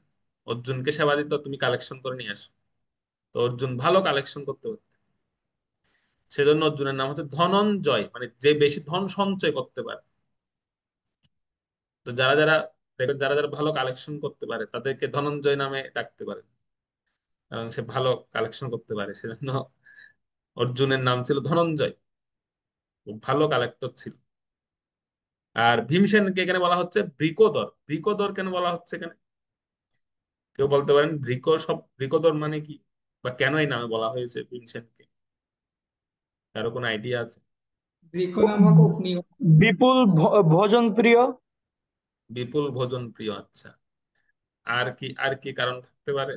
অর্জুনকে সেবা দিত, তুমি কালেকশন করে নিয়ে আসো। তো অর্জুন ভালো কালেকশন করতে পারতেন, সেজন্য অর্জুনের নাম হচ্ছে ধনঞ্জয়, মানে যে বেশি ধন সঞ্চয় করতে পারে। তো যারা যারা দেখবেন, যারা যারা ভালো কালেকশন করতে পারে তাদেরকে ধনঞ্জয় নামে ডাকতে পারে, কারণ সে ভালো কালেকশন করতে পারে। সেজন্য অর্জুনের নাম ছিল ধনঞ্জয়, ও ভালো কালেক্টর ছিল। আর ভীমসেনকে এখানে বলা হচ্ছে বৃকোদর। বৃকোদর কেন বলা হচ্ছে এখানে, কেউ বলতে পারেন? বৃকোদর মানে কি, বা কেন এই নামে বলা হয়েছে ভীমসেনকে? কারো কোনো আইডিয়া আছে? বৃক্ষ নামক অগ্নি বিপুল ভোজন প্রিয়। বিপুল ভোজন প্রিয়, আচ্ছা। আর কি কারণ থাকতে পারে?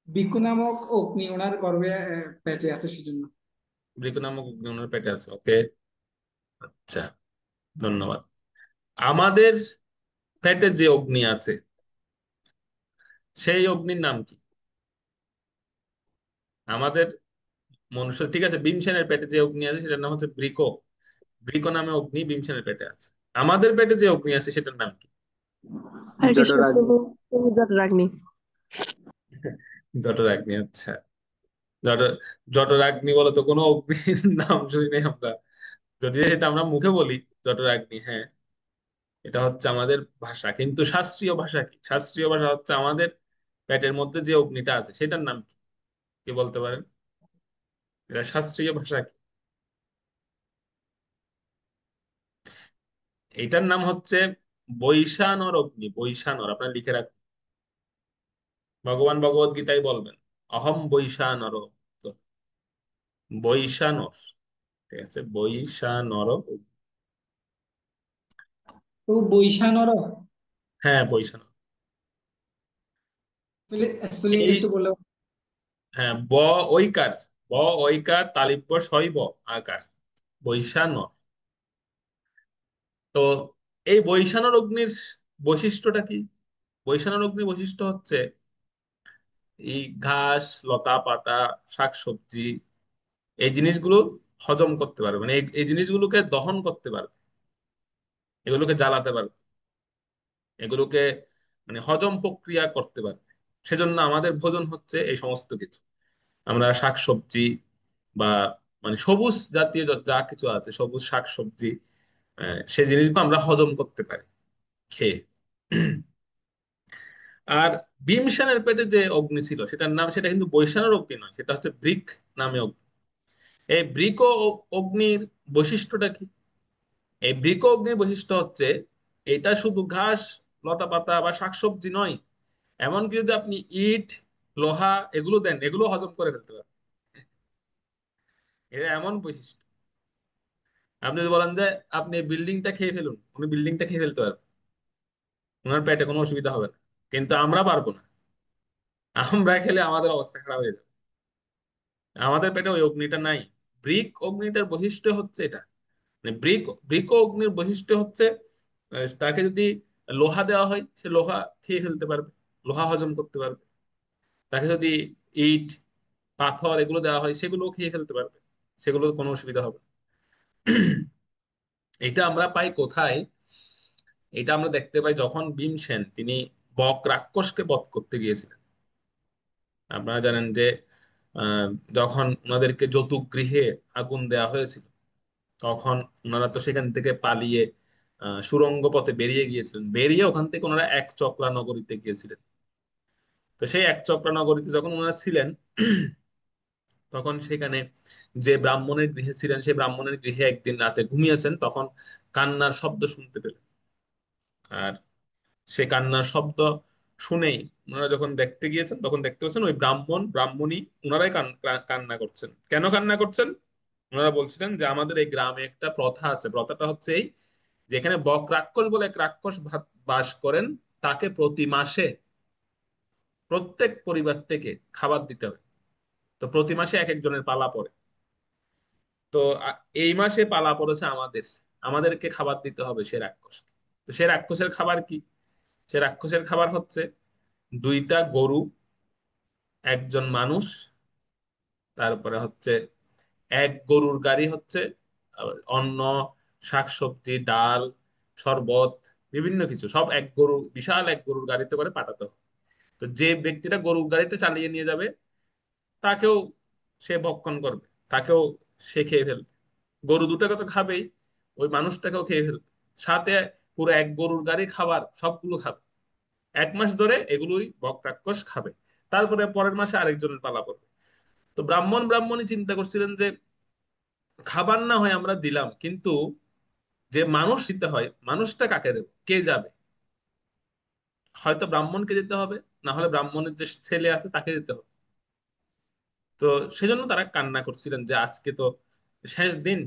বৃক্ষ নামক অগ্নি ওনার গর্ভে পেটে আছে সেজন্য। বৃক নামক অগ্নি ওনার পেটে আছে, ওকে, আচ্ছা, ধন্যবাদ। আমাদের পেটে যে অগ্নি আছে, সেই অগ্নির নাম কি? আমাদের মনুষ্য, ঠিক আছে, ভীমসেনের পেটে যে অগ্নি আছে সেটার নাম হচ্ছে বৃক। বৃক নামে অগ্নি ভীমসেনের পেটে আছে। আমাদের পেটে যে অগ্নি আছে সেটার নাম কি? হরে কৃষ্ণ জঠরাগ্নি। প্রভু, প্রভু জঠরাগ্নি। জঠরাগ্নি, আচ্ছা। জট জঠরাগ্নি বলে তো কোনো অগ্নির নাম শুনি নাই আমরা, যদি এটা আমরা মুখে বলি জঠরাগ্নি, হ্যাঁ, এটা হচ্ছে আমাদের ভাষা। কিন্তু শাস্ত্রীয় ভাষা কি? শাস্ত্রীয় ভাষা হচ্ছে আমাদের পেটের মধ্যে যে অগ্নিটা আছে সেটার নাম কি? কি বলতে পারেন? এটা শাস্ত্রীয় ভাষা কি? এটার নাম হচ্ছে বৈশানর অগ্নি। বৈশানর আপনারা লিখে রাখুন, ভগবান ভগবত গীতায় বলবেন অহম বৈশানর। তো বৈশানর, ঠিক আছে, বৈশানর অগ্নি। তো বৈশানর হ্যাঁ, বৈশানর। স্পেলিংটা এই, একটু বললে। হ্যাঁ, ঐকার, ঐকার তালিব্য শৈব আকার, বৈশানর। তো এই বৈশানর অগ্নির বৈশিষ্ট্যটা কি? বৈশানর অগ্নির বৈশিষ্ট্য হচ্ছে এই ঘাস, লতা পাতা, শাকসবজি, এই জিনিসগুলো হজম করতে পারবে, মানে এই জিনিসগুলোকে দহন করতে পারবে, এগুলোকে জ্বালাতে পারবে, এগুলোকে মানে হজম প্রক্রিয়া করতে পারবে। সেজন্য আমাদের ভোজন হচ্ছে এই সমস্ত কিছু। আমরা শাকসবজি বা মানে সবুজ জাতীয় যা কিছু আছে, সবুজ শাকসবজি, সেই জিনিসগুলো আমরা হজম করতে পারি খেয়ে। আর ভীমসেনের পেটে যে অগ্নি ছিল সেটার নাম, সেটা কিন্তু বৈশানের অগ্নি নয়, সেটা হচ্ছে বৃক নামে অগ্নি। এই বৃক অগ্নির বৈশিষ্ট্যটা কি? এই বৃক অগ্নির বৈশিষ্ট্য হচ্ছে এটা শুধু ঘাস, লতা পাতা বা শাকসবজি নয়, এমনকি যদি আপনি ইট, লোহা এগুলো দেন, এগুলো হজম করে ফেলতে পারবে। এটা এমন বৈশিষ্ট্য। আপনি যদি বলেন যে আপনি বিল্ডিংটা খেয়ে ফেলুন, উনি বিল্ডিংটা খেয়ে ফেলতে পারবেন, ওনার পেটে কোনো অসুবিধা হবে না। কিন্তু আমরা পারবো না। আমরা খেলে আমাদের অবস্থা খারাপ হয়ে যাবে। আমাদের পেটে ওই অগ্নিটা নাই। ব্রিক অগ্নিটার বৈশিষ্ট্য হচ্ছে এটা। মানে ব্রিক অগ্নির বৈশিষ্ট্য হচ্ছে তাকে যদি লোহা দেওয়া হয়, সে লোহা খেয়ে ফেলতে পারবে, লোহা হজম করতে পারবে। তাকে যদি ইট, পাথর এগুলো দেওয়া হয়, সেগুলো খেয়ে ফেলতে পারবে, সেগুলো কোনো অসুবিধা হবে না। এটা আমরা পাই কোথায়? এটা আমরা দেখতে পাই যখন ভীমসেন তিনি বক রাক্ষসকে বধ করতে গিয়েছিলেন। আপনারা জানেন যে আহ, যখন ওনাদেরকে যৌতুক গৃহে আগুন দেওয়া হয়েছিল, তখন ওনারা তো সেখান থেকে পালিয়ে সুড়ঙ্গ পথে বেরিয়ে গিয়েছিলেন। বেরিয়ে ওখান থেকে ওনারা এক চক্রা নগরীতে গিয়েছিলেন। তো সেই এক চক্রা নগরীতে যখন ওনারা ছিলেন, তখন সেখানে যে ব্রাহ্মণের গৃহে ছিলেন, সেই ব্রাহ্মণের গৃহে একদিন রাতে ঘুমিয়েছেন, তখন কান্নার শব্দ শুনতে পেলেন। আর সে কান্নার শব্দ শুনেই ওনারা যখন দেখতে গিয়েছেন, তখন দেখতে পাচ্ছেন ওই ব্রাহ্মণী ওনারাই কান্না করছেন। কেন কান্না করছেন? ওনারা বলছিলেন যে আমাদের এই গ্রামে একটা প্রথা আছে। প্রথাটা হচ্ছে এই, যেখানে বক রাক্ষস বলে এক রাক্ষস বাস করেন, তাকে প্রতি মাসে প্রত্যেক পরিবার থেকে খাবার দিতে হয়। তো প্রতি মাসে এক একজনের পালা পড়ে। তো এই মাসে পালা পড়েছে আমাদের, আমাদেরকে খাবার দিতে হবে সে রাক্ষসকে। তো সে রাক্ষসের খাবার কি? সে রাক্ষসের খাবার হচ্ছে দুইটা গরু, একজন মানুষ, তারপরে হচ্ছে এক গরুর গাড়ি হচ্ছে অন্ন, শাকসবজি, ডাল, শরবত, বিভিন্ন কিছু সব এক গরু, বিশাল এক গরুর গাড়িতে করে পাঠাতে হবে। তো যে ব্যক্তিটা গরুর গাড়িটা চালিয়ে নিয়ে যাবে, তাকেও সে ভক্ষণ করবে, তাকেও সে খেয়ে ফেলবে। গরু দুটাকে তো খাবেই, ওই মানুষটাকেও খেয়ে ফেলবে। সাথে পুরো এক গরুর গাড়ি খাবার সবগুলো খাবে। 1 মাস ধরে এগুলোই বক রাক্ষস খাবে। তারপরে পরের মাসে আরেকজনের পালা পড়বে। তো ব্রাহ্মণী চিন্তা করছিলেন যে খাবার না হয় আমরা দিলাম, কিন্তু যে মানুষ দিতে হয়, মানুষটা কাকে দেব, কে যাবে? হয়তো ব্রাহ্মণকে দিতে হবে, না হলে ব্রাহ্মণের যে ছেলে আছে তাকে দিতে হবে। তো সেজন্য তারা কান্না করছিলেন যে আজকে তো শেষ দিন,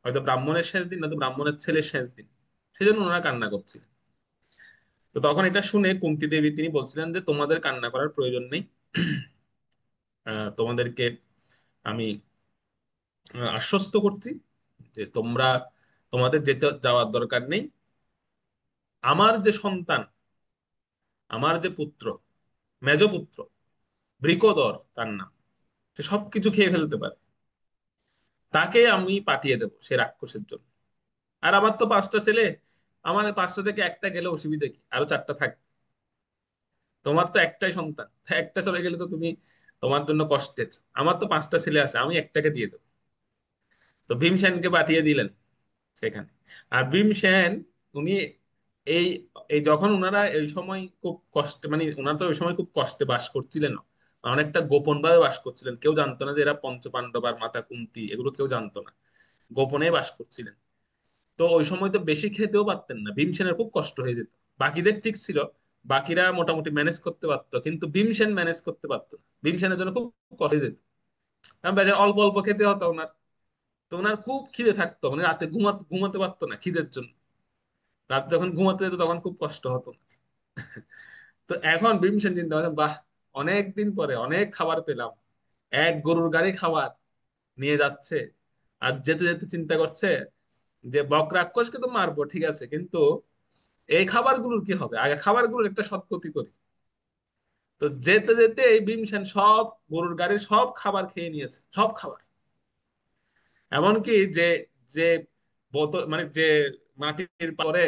হয়তো ব্রাহ্মণের শেষ দিন, নয়তো ব্রাহ্মণের ছেলের শেষ দিন। সেজন্য ওনারা কান্না করছিলেন। তো তখন এটা শুনে কুন্তী দেবী তিনি বলছিলেন যে তোমাদের কান্না করার প্রয়োজন নেই। তোমাদেরকে আমি আশ্বস্ত করছি যে তোমাদের যেতে যাওয়ার দরকার নেই। আমার যে সন্তান, আমার যে পুত্র, মেজ পুত্র বৃকোদর তার নাম, সে সবকিছু খেয়ে ফেলতে পারে, তাকে আমি পাঠিয়ে দেবো সে রাক্ষসের জন্য। আর আমার তো 5টা ছেলে, আমার 5টা থেকে একটা গেলে অসুবিধা কি, আরো 4টা থাকবে। তোমার তো একটাই সন্তান, তা একটা চলে গেলে তো তুমি, তোমার জন্য কষ্টের। আমার তো 5টা ছেলে আছে, আমি একটাকে দিয়ে দেবো। তো ভীমসেনকে পাঠিয়ে দিলেন সেখানে। আর ভীমসেন উনি এই এই যখন ওনারা এই সময় খুব কষ্টে, মানে ওনারা তো ওই সময় খুব কষ্টে বাস করছিলেন, অনেকটা গোপন ভাবে বাস করছিলেন। কেউ জানতো না যে এরা পঞ্চপাণ্ডব আর মাতা কুন্তী, এগুলো কেউ জানতো না, গোপনে বাস করছিলেন। তো ওই সময় তো বেশি খেতেও পারতেন না, ভীমসেনের খুব কষ্ট হয়ে যেত। বাকিদের ঠিক ছিল, বাকিরা মোটামুটি ম্যানেজ করতে পারতো, কিন্তু ভীমসেন ম্যানেজ করতে পারতো না। ভীমসেনের জন্য খুব কষ্ট হয়ে যেত, কারণ বেচারা অল্প অল্প খেতে হতো ওনার। তো ওনার খুব খিদে থাকতো, মানে রাতে ঘুমাতে পারতো না খিদের জন্য। রাত যখন ঘুমাতে যেত তখন খুব কষ্ট হতো। তো এখন ভীমসেন চিন্তা করছেন, বাহ, অনেক দিন পরে অনেক খাবার পেলাম, এক গরুর গাড়ি খাবার নিয়ে যাচ্ছে। আর যেতে যেতে চিন্তা করছে যে বক রাক্ষসকে তো মারবো ঠিক আছে, কিন্তু এই খাবারগুলোর কি হবে, আগে খাবারগুলোর একটা সৎগতি করি। তো যেতে যেতে এই ভীমসেন সব গরুর গাড়ির সব খাবার খেয়ে নিয়েছে, সব খাবার। এমনকি যে যে বোতল, মানে যে মাটির পরে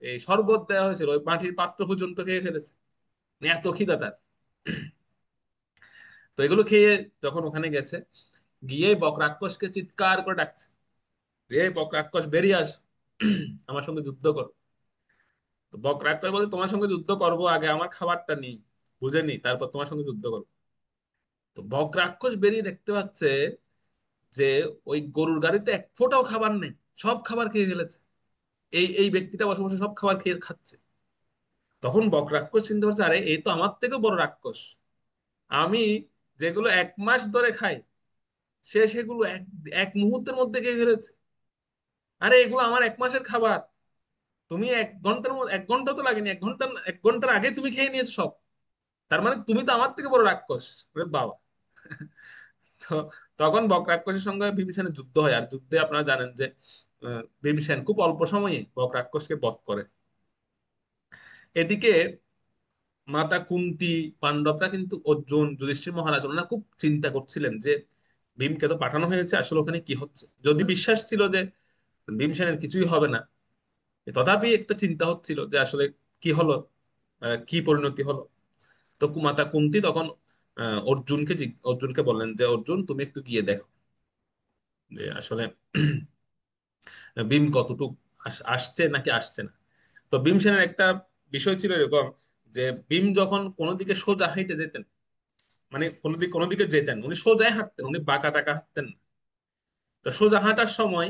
এই শরবত দেওয়া হয়েছিল, ওই মাটির পাত্র পর্যন্ত খেয়ে ফেলেছে, মানে এত খিদা তার। তো এগুলো খেয়ে যখন ওখানে গেছে, গিয়ে বক রাক্ষসকে চিৎকার করে ডাকছে, রে বক রাক্ষস বেরিয়ে আস, আমার সঙ্গে যুদ্ধ করো। তো বক রাক্ষস বলে তোমার সঙ্গে যুদ্ধ করবো, আগে আমার খাবারটা নিই, বুঝে নি, তারপর তোমার সঙ্গে যুদ্ধ করবো। তো বক রাক্ষস বেরিয়ে দেখতে পাচ্ছে যে ওই গরুর গাড়িতে এক ফোঁটাও খাবার নেই, সব খাবার খেয়ে ফেলেছে। এই এই ব্যক্তিটা বসে বসে সব খাবার খেয়ে খাচ্ছে। তখন বক রাক্ষস চিন্তা করছে, আরে এই তো আমার থেকে বড় রাক্ষস, আমি যেগুলো 1 মাস ধরে খাই সে সেগুলো এক এক মুহূর্তের মধ্যে খেয়ে ফেলেছে। আরে এগুলো আমার 1 মাসের খাবার, তুমি 1 ঘন্টার মধ্যে, 1 ঘন্টা তো লাগেনি, 1 ঘন্টার আগে তুমি খেয়ে নিয়েছো সব, তার মানে তুমি তো আমার থেকে বড় রাক্ষস। ওরে বাবা! তো তখন বক রাক্ষসের সঙ্গে বিভীষণের যুদ্ধ হয়, আর যুদ্ধে আপনারা জানেন যে বিভীষণ খুব অল্প সময়ে বক রাক্ষসকে বধ করে। এদিকে মাতা কুন্তি, পাণ্ডবরা কিন্তু অর্জুন, যুধিষ্ঠির মহারাজ ওনারা খুব চিন্তা করছিলেন যে ভীমকে তো পাঠানো হয়েছে, আসলে ওখানে কি হচ্ছে। যদি বিশ্বাস ছিল যে ভীমসেনের কিছুই হবে না, তথাপি একটা চিন্তা হচ্ছিল যে আসলে কি হলো, কি পরিণতি হলো। তো মাতা কুন্তি তখন অর্জুনকে বললেন যে অর্জুন তুমি একটু গিয়ে দেখো যে আসলে ভীম কতটুক আসছে নাকি আসছে না। তো ভীমসেনের একটা বিষয় ছিল এরকম যে ভীম যখন কোনো দিকে সোজা হেঁটে যেতেন, মানে কোনো দিকে যেতেন, উনি সোজাই হাঁটতেন, উনি বাঁকা টাকা হাঁটতেন না। তো সোজা হাঁটার সময়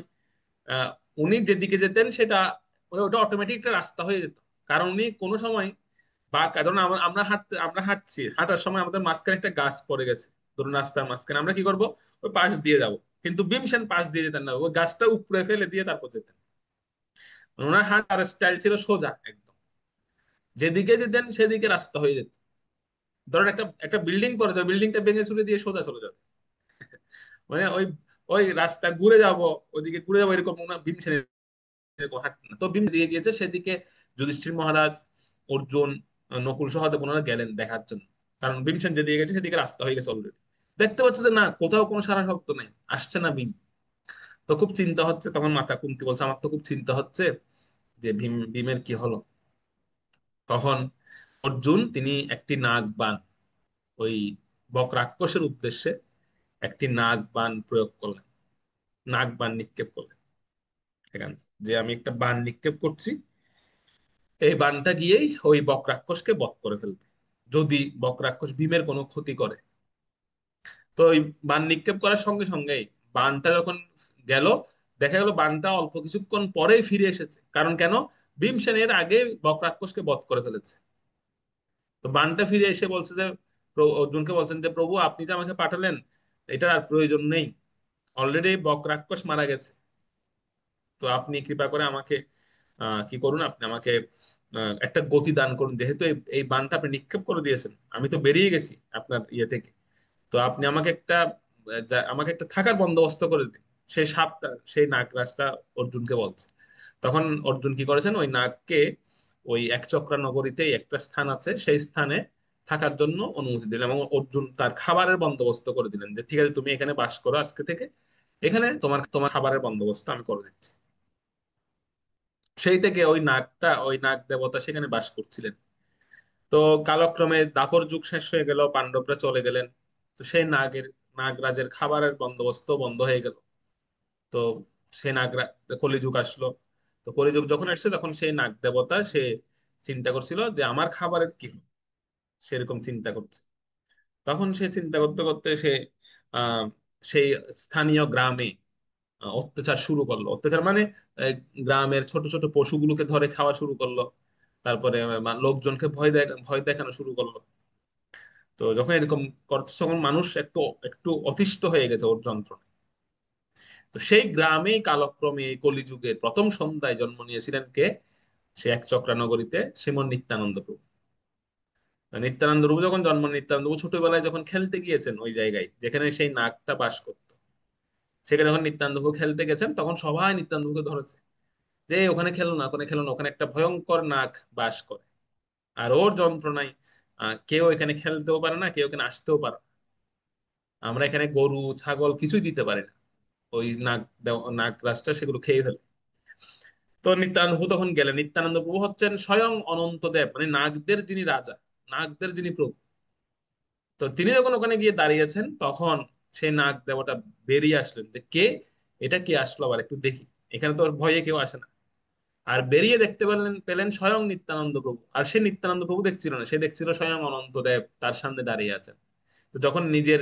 আহ, উনি যেদিকে যেতেন সেটা ওটা অটোমেটিক একটা রাস্তা হয়ে যেত। কারণ উনি কোনো সময় বাঁকা, ধরুন আমরা হাঁটছি, হাঁটার সময় আমাদের মাঝখানে একটা গাছ পড়ে গেছে, ধরুন রাস্তার মাঝখানে, আমরা কি করব, ওই পাশ দিয়ে যাব। কিন্তু ভীমসেন পাশ দিয়ে যেতেন না, ওই গাছটা উপড়ে ফেলে দিয়ে তারপর যেতেন। ওনার হাঁটার স্টাইল ছিল সোজা একদম, যেদিকে যেতেন সেদিকে রাস্তা হয়ে যেত। ধরুন একটা একটা বিল্ডিং পড়েছে, বিল্ডিংটা ভেঙে চুরে দিয়ে সোজা চলে যাবে, মানে ওই ওই রাস্তা ঘুরে যাব, ওইদিকে ঘুরে যাবো, এরকম ভীমসেন এরকম হাঁটতেন না। তো ভীম দিয়ে গিয়েছে সেদিকে, যুধিষ্ঠির মহারাজ, অর্জুন, নকুল সহদেব ওনারা গেলেন দেখার জন্য, কারণ ভীমসেন যেদিকে গেছে সেদিকে রাস্তা হয়ে গেছে অলরেডি। দেখতে পাচ্ছে যে না, কোথাও কোনো সারা শব্দ নেই, আসছে না ভীম। তো খুব চিন্তা হচ্ছে, তখন মাতা কুন্তি বলছে আমার তো খুব চিন্তা হচ্ছে যে ভীমের কি হলো। তখন অর্জুন তিনি একটি নাগ বাণ, ওই বক রাক্ষসের উদ্দেশ্যে একটি নাগ বাণ প্রয়োগ করলেন, নাগ বাণ নিক্ষেপ করলেন এখান থেকে। যে আমি একটা বাণ নিক্ষেপ করছি, এই বাণটা গিয়েই ওই বক রাক্ষসকে বধ করে ফেলবে, যদি বক রাক্ষস ভীমের কোনো ক্ষতি করে। তো ওই বাণ নিক্ষেপ করার সঙ্গে সঙ্গেই বাণটা যখন গেল, দেখা গেল বাণটা অল্প কিছুক্ষণ পরেই ফিরে এসেছে। কারণ কেন, ভীমসেনের আগে বক রাক্ষসকে বধ করে ফেলেছে। তো বাণটা ফিরে এসে বলছে যে অর্জুনকে বলছেন যে প্রভু আপনি তো আমাকে পাঠালেন, এটার আর প্রয়োজন নেই, অলরেডি বক রাক্ষস মারা গেছে। তো আপনি কৃপা করে আমাকে কি করুন, আপনি আমাকে একটা গতি দান করুন, যেহেতু এই বাণটা আপনি নিক্ষেপ করে দিয়েছেন, আমি তো বেরিয়ে গেছি আপনার ইয়ে থেকে। তো আপনি আমাকে একটা থাকার বন্দোবস্ত করে দিন। সেই নাগরাজটা অর্জুনকে বলছে। তখন অর্জুন কি করেছেন, ওই নাগকে ওই একচক্রা নগরীতেই একটা স্থান আছে, সেই স্থানে থাকার জন্য অনুমতি দিলেন, এবং অর্জুন তার খাবারের বন্দোবস্ত করে দিলেন যে ঠিক আছে তুমি এখানে বাস করো আজকে থেকে, এখানে তোমার তোমার খাবারের বন্দোবস্ত আমি করে দিচ্ছি। সেই থেকে ওই নাগ দেবতা সেখানে বাস করছিলেন। তো কালক্রমে দাপর যুগ শেষ হয়ে গেল, পাণ্ডবরা চলে গেলেন। তো সেই নাগরাজের খাবারের বন্দোবস্ত বন্ধ হয়ে গেল। তো সেই কলিযুগ আসলো। তো কলিযুগ যখন আসছে তখন সেই নাগ দেবতা সে চিন্তা করছিল যে আমার খাবারের কি হবে? সেরকম চিন্তা করছে। তখন সে চিন্তা করতে করতে সে আহ সেই স্থানীয় গ্রামে অত্যাচার শুরু করলো। অত্যাচার মানে আহ, গ্রামের ছোট ছোট পশুগুলোকে ধরে খাওয়া শুরু করলো। তারপরে লোকজনকে ভয় দেখানো শুরু করলো। তো যখন এরকম করছে তখন মানুষ একটু একটু অতিষ্ঠ হয়ে গেছে ওর যন্ত্রণায়। তো সেই গ্রামেই কালক্রমে এই কলিযুগের প্রথম সন্ধ্যায় জন্ম নিয়েছিলেন কে, সে একচক্রা নগরীতে শ্রীমন নিত্যানন্দ প্রভু। নিত্যানন্দ প্রভু যখন জন্ম, নিত্যানন্দ প্রভু ছোটবেলায় যখন খেলতে গিয়েছেন ওই জায়গায় যেখানে সেই নাগটা বাস করতো, সেখানে যখন নিত্যানন্দ প্রভু খেলতে গেছেন তখন সবাই নিত্যানন্দ প্রভুকে ধরেছে যে ওখানে খেলো না, ওখানে খেলো না, ওখানে একটা ভয়ঙ্কর নাগ বাস করে। আর ওর যন্ত্রণায় কেউ এখানে খেলতেও পারে না, কেউ এখানে আসতেও পারে না। আমরা এখানে গরু ছাগল কিছুই দিতে পারি না, ওই নাগ রাজটা সেগুলো খেয়ে ফেলে। তো নিত্যানন্দ প্রভু তখন গেলেন। নিত্যানন্দ প্রভু হচ্ছেন স্বয়ং অনন্ত দেব, মানে নাগদের যিনি রাজা, নাগদের যিনি প্রভু। তো তিনি যখন ওখানে গিয়ে দাঁড়িয়েছেন তখন সেই নাগ দেবতা বেরিয়ে আসলেন যে কে, এটা কে আসলো আবার একটু দেখি, এখানে তো ভয়ে কেউ আসে না। আর বেরিয়ে দেখতে পেলেন স্বয়ং নিত্যানন্দ প্রভু। আর সে নিত্যানন্দ প্রভু দেখছিল না, সে দেখছিল স্বয়ং অনন্ত দেব তার সামনে দাঁড়িয়ে আছেন। তো যখন নিজের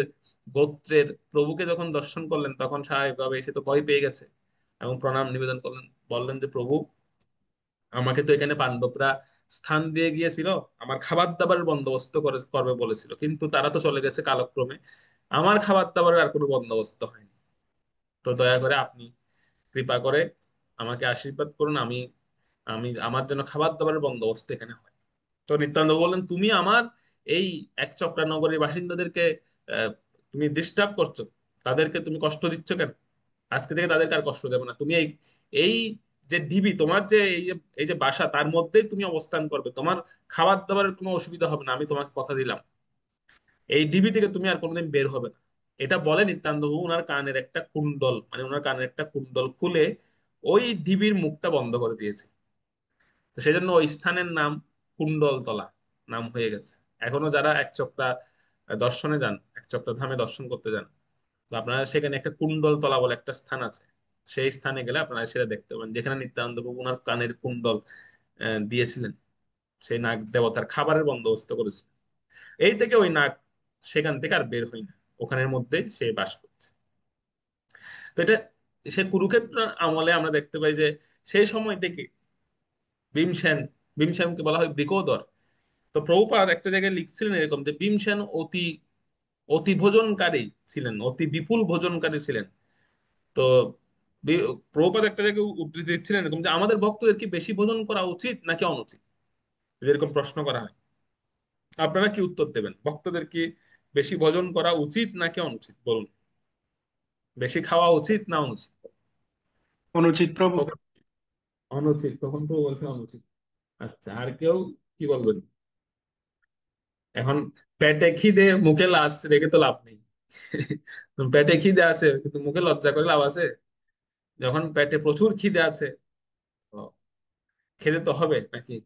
গোত্রের প্রভুকে যখন দর্শন করলেন তখন স্বাভাবিকভাবে সে তো ভয় পেয়ে গেছে, এবং প্রণাম নিবেদন করলেন, বললেন যে প্রভু আমাকে তো এখানে পাণ্ডবরা স্থান দিয়ে গিয়েছিল, আমার খাবার দাবারের বন্দোবস্ত করবে বলেছিল, কিন্তু তারা তো চলে গেছে কালক্রমে, আমার খাবার দাবারের আর কোনো বন্দোবস্ত হয়নি। তো দয়া করে আপনি কৃপা করে আমাকে আশীর্বাদ করুন, আমি আমি আমার জন্য খাবার দাবারের বন্দোবস্ত এখানে হয়। তো নিত্যানন্দ বললেন, তুমি আমার এই একচক্রা নগরীর বাসিন্দাদেরকে আহ, তুমি ডিস্টার্ব করছো, তাদেরকে তুমি কষ্ট দিচ্ছ কেন? আজকে থেকে তাদেরকে আর কষ্ট দেবে না। তুমি এই এই যে ঢিবি, তোমার যে এই যে বাসা, তার মধ্যেই তুমি অবস্থান করবে, তোমার খাবার দাবারের কোনো অসুবিধা হবে না, আমি তোমাকে কথা দিলাম। এই ঢিবি থেকে তুমি আর কোনোদিন বের হবে না। এটা বলে নিত্যানন্দ বাবু ওনার কানের একটা কুণ্ডল, মানে ওনার কানের একটা কুণ্ডল খুলে ওই ঢিবির মুখটা বন্ধ করে দিয়েছে। তো সেই জন্য ওই স্থানের নাম কুণ্ডলতলা নাম হয়ে গেছে। এখনো যারা একচক্রা দর্শনে যান, একচক্রা ধামে দর্শন করতে যান, তো আপনারা সেখানে একটা কুণ্ডলতলা বলে একটা স্থান আছে, সেই স্থানে গেলে আপনারা সেটা দেখতে পাবেন, যেখানে নিত্যানন্দ প্রভু ওনার কানের কুণ্ডল দিয়েছিলেন, সেই নাগ দেবতার খাবারের বন্দোবস্ত করেছিল। এই থেকে ওই নাগ সেখান থেকে আর বের হয় না, ওখানের মধ্যে সে বাস করছে। তো এটা সে কুরুক্ষেত্র আমলে আমরা দেখতে পাই যে সেই সময় থেকে ভীমসেন, ভীমসেনকে বলা হয় বৃকোদর। তো প্রভুপাদ একটা জায়গায় লিখছিলেন এরকম যে ভীমসেন অতি অতি ভোজনকারী ছিলেন, অতি বিপুল ভোজনকারী ছিলেন। তো প্রভুপাদ একটা জায়গায় উদ্ধৃতি দিচ্ছিলেন এরকম যে আমাদের ভক্তদের কি বেশি ভোজন করা উচিত নাকি অনুচিত, যদি এরকম প্রশ্ন করা হয়, আপনারা কি উত্তর দেবেন? ভক্তদের কি বেশি ভোজন করা উচিত নাকি অনুচিত, বলুন। বেশি খাওয়া উচিত না অনুচিত? অনুচিত প্রভু। তখন অনুচিত, তখন তো বলছে অনুচিত। আচ্ছা, আর কেউ কি বলবেন? এখন পেটে খিদে মুখে লাজ রেখে তো লাভ নেই। পেটে খিদে আছে কিন্তু মুখে লজ্জা করে লাভ আছে? যখন পেটে প্রচুর খিদে আছে, তো খেতে তো হবে নাকি?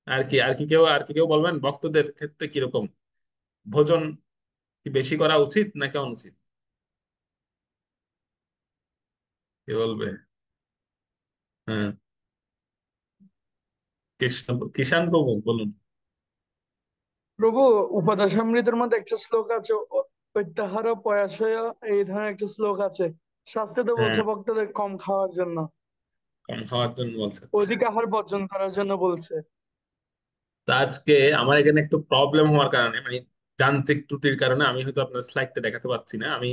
আর কি কেউ বলবেন ভক্তদের ক্ষেত্রে কিরকম ভোজন, কি বেশি করা উচিত নাকি অনুচিত? কি বলবে? হ্যাঁ, কৃষ্ণ কিষান প্রভু বলুন। প্রভু, উপাদাসামৃতের মধ্যে একটা শ্লোক আছে, প্রত্যাহার পয়াশয়, এই ধরনের একটা শ্লোক আছে। শাস্ত্রে তো হ্যাঁ, বলছে ভক্তদের কম খাওয়ার জন্য, কম খাওয়ার জন্য বলছে। অধিক আহার বর্জন করার জন্য বলছে। তা আজকে আমার এখানে একটু প্রবলেম হওয়ার কারণে, মানে যান্ত্রিক ত্রুটির কারণে আমি হয়তো আপনার স্লাইডটা দেখাতে পাচ্ছি না। আমি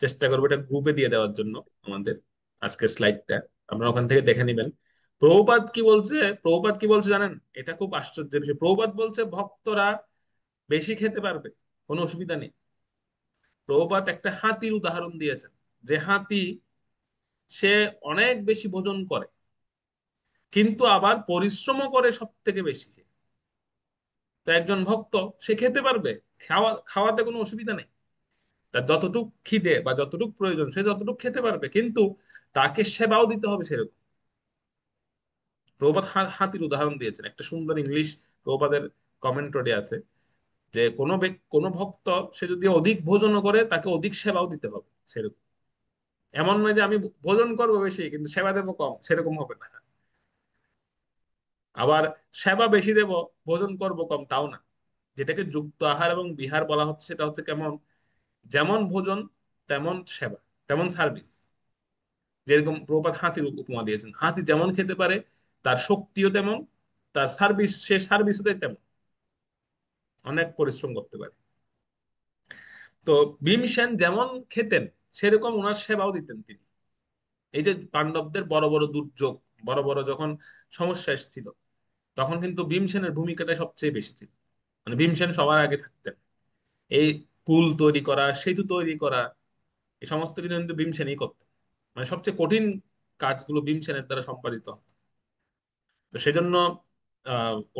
চেষ্টা করবো এটা গ্রুপে দিয়ে দেওয়ার জন্য, আমাদের আজকের স্লাইডটা আপনারা ওখান থেকে দেখে নেবেন। প্রভুপাদ কি বলছে, প্রভুপাদ কি বলছে জানেন? এটা খুব আশ্চর্যের বিষয়। প্রভুপাদ বলছে ভক্তরা বেশি খেতে পারবে, কোনো অসুবিধা নেই। প্রভুপাদ একটা হাতির উদাহরণ দিয়েছেন, যে হাতি সে অনেক বেশি ভোজন করে, কিন্তু আবার পরিশ্রমও করে সব থেকে বেশি। তো একজন ভক্ত সে খেতে পারবে, খাওয়াতে কোনো অসুবিধা নেই, তার যতটুক খিদে বা যতটুক প্রয়োজন সে যতটুক খেতে পারবে, কিন্তু তাকে সেবাও দিতে হবে সেরকম। প্রভুপাদ হাতির উদাহরণ দিয়েছেন, একটা সুন্দর ইংলিশ প্রভুপাদের কমেন্টরি আছে, যে কোনো ভক্ত সে যদি অধিক ভোজনও করে তাকে অধিক সেবাও দিতে হবে সেরকম। এমন নয় যে আমি ভোজন করবো বেশি কিন্তু সেবা দেবো কম, সেরকম হবে না। আবার সেবা বেশি দেব, ভোজন করব কম, তাও না। যেটাকে যুক্ত আহার এবং বিহার বলা হচ্ছে, সেটা হচ্ছে কেমন, যেমন ভোজন তেমন সেবা, তেমন সার্ভিস। যেরকম প্রপাত হাতির উপমা দিয়েছেন, হাতি যেমন খেতে পারে তার শক্তিও তেমন, তার সার্ভিস, সে সার্ভিসও তেমন, অনেক পরিশ্রম করতে পারে। তো ভীমসেন যেমন খেতেন সেরকম ওনার সেবাও দিতেন তিনি। এই যে পাণ্ডবদের বড় বড় দুর্যোগ, বড় বড় যখন সমস্যা এসেছিল, তখন কিন্তু ভীমসেনের ভূমিকাটা সবচেয়ে বেশি ছিল। মানে ভীমসেন সবার আগে থাকতেন। এই পুল তৈরি করা, সেতু তৈরি করা, এই সমস্ত কিছু কিন্তু ভীমসেনই করতেন। মানে সবচেয়ে কঠিন কাজগুলো ভীমসেনের দ্বারা সম্পাদিত হতো। তো সেজন্য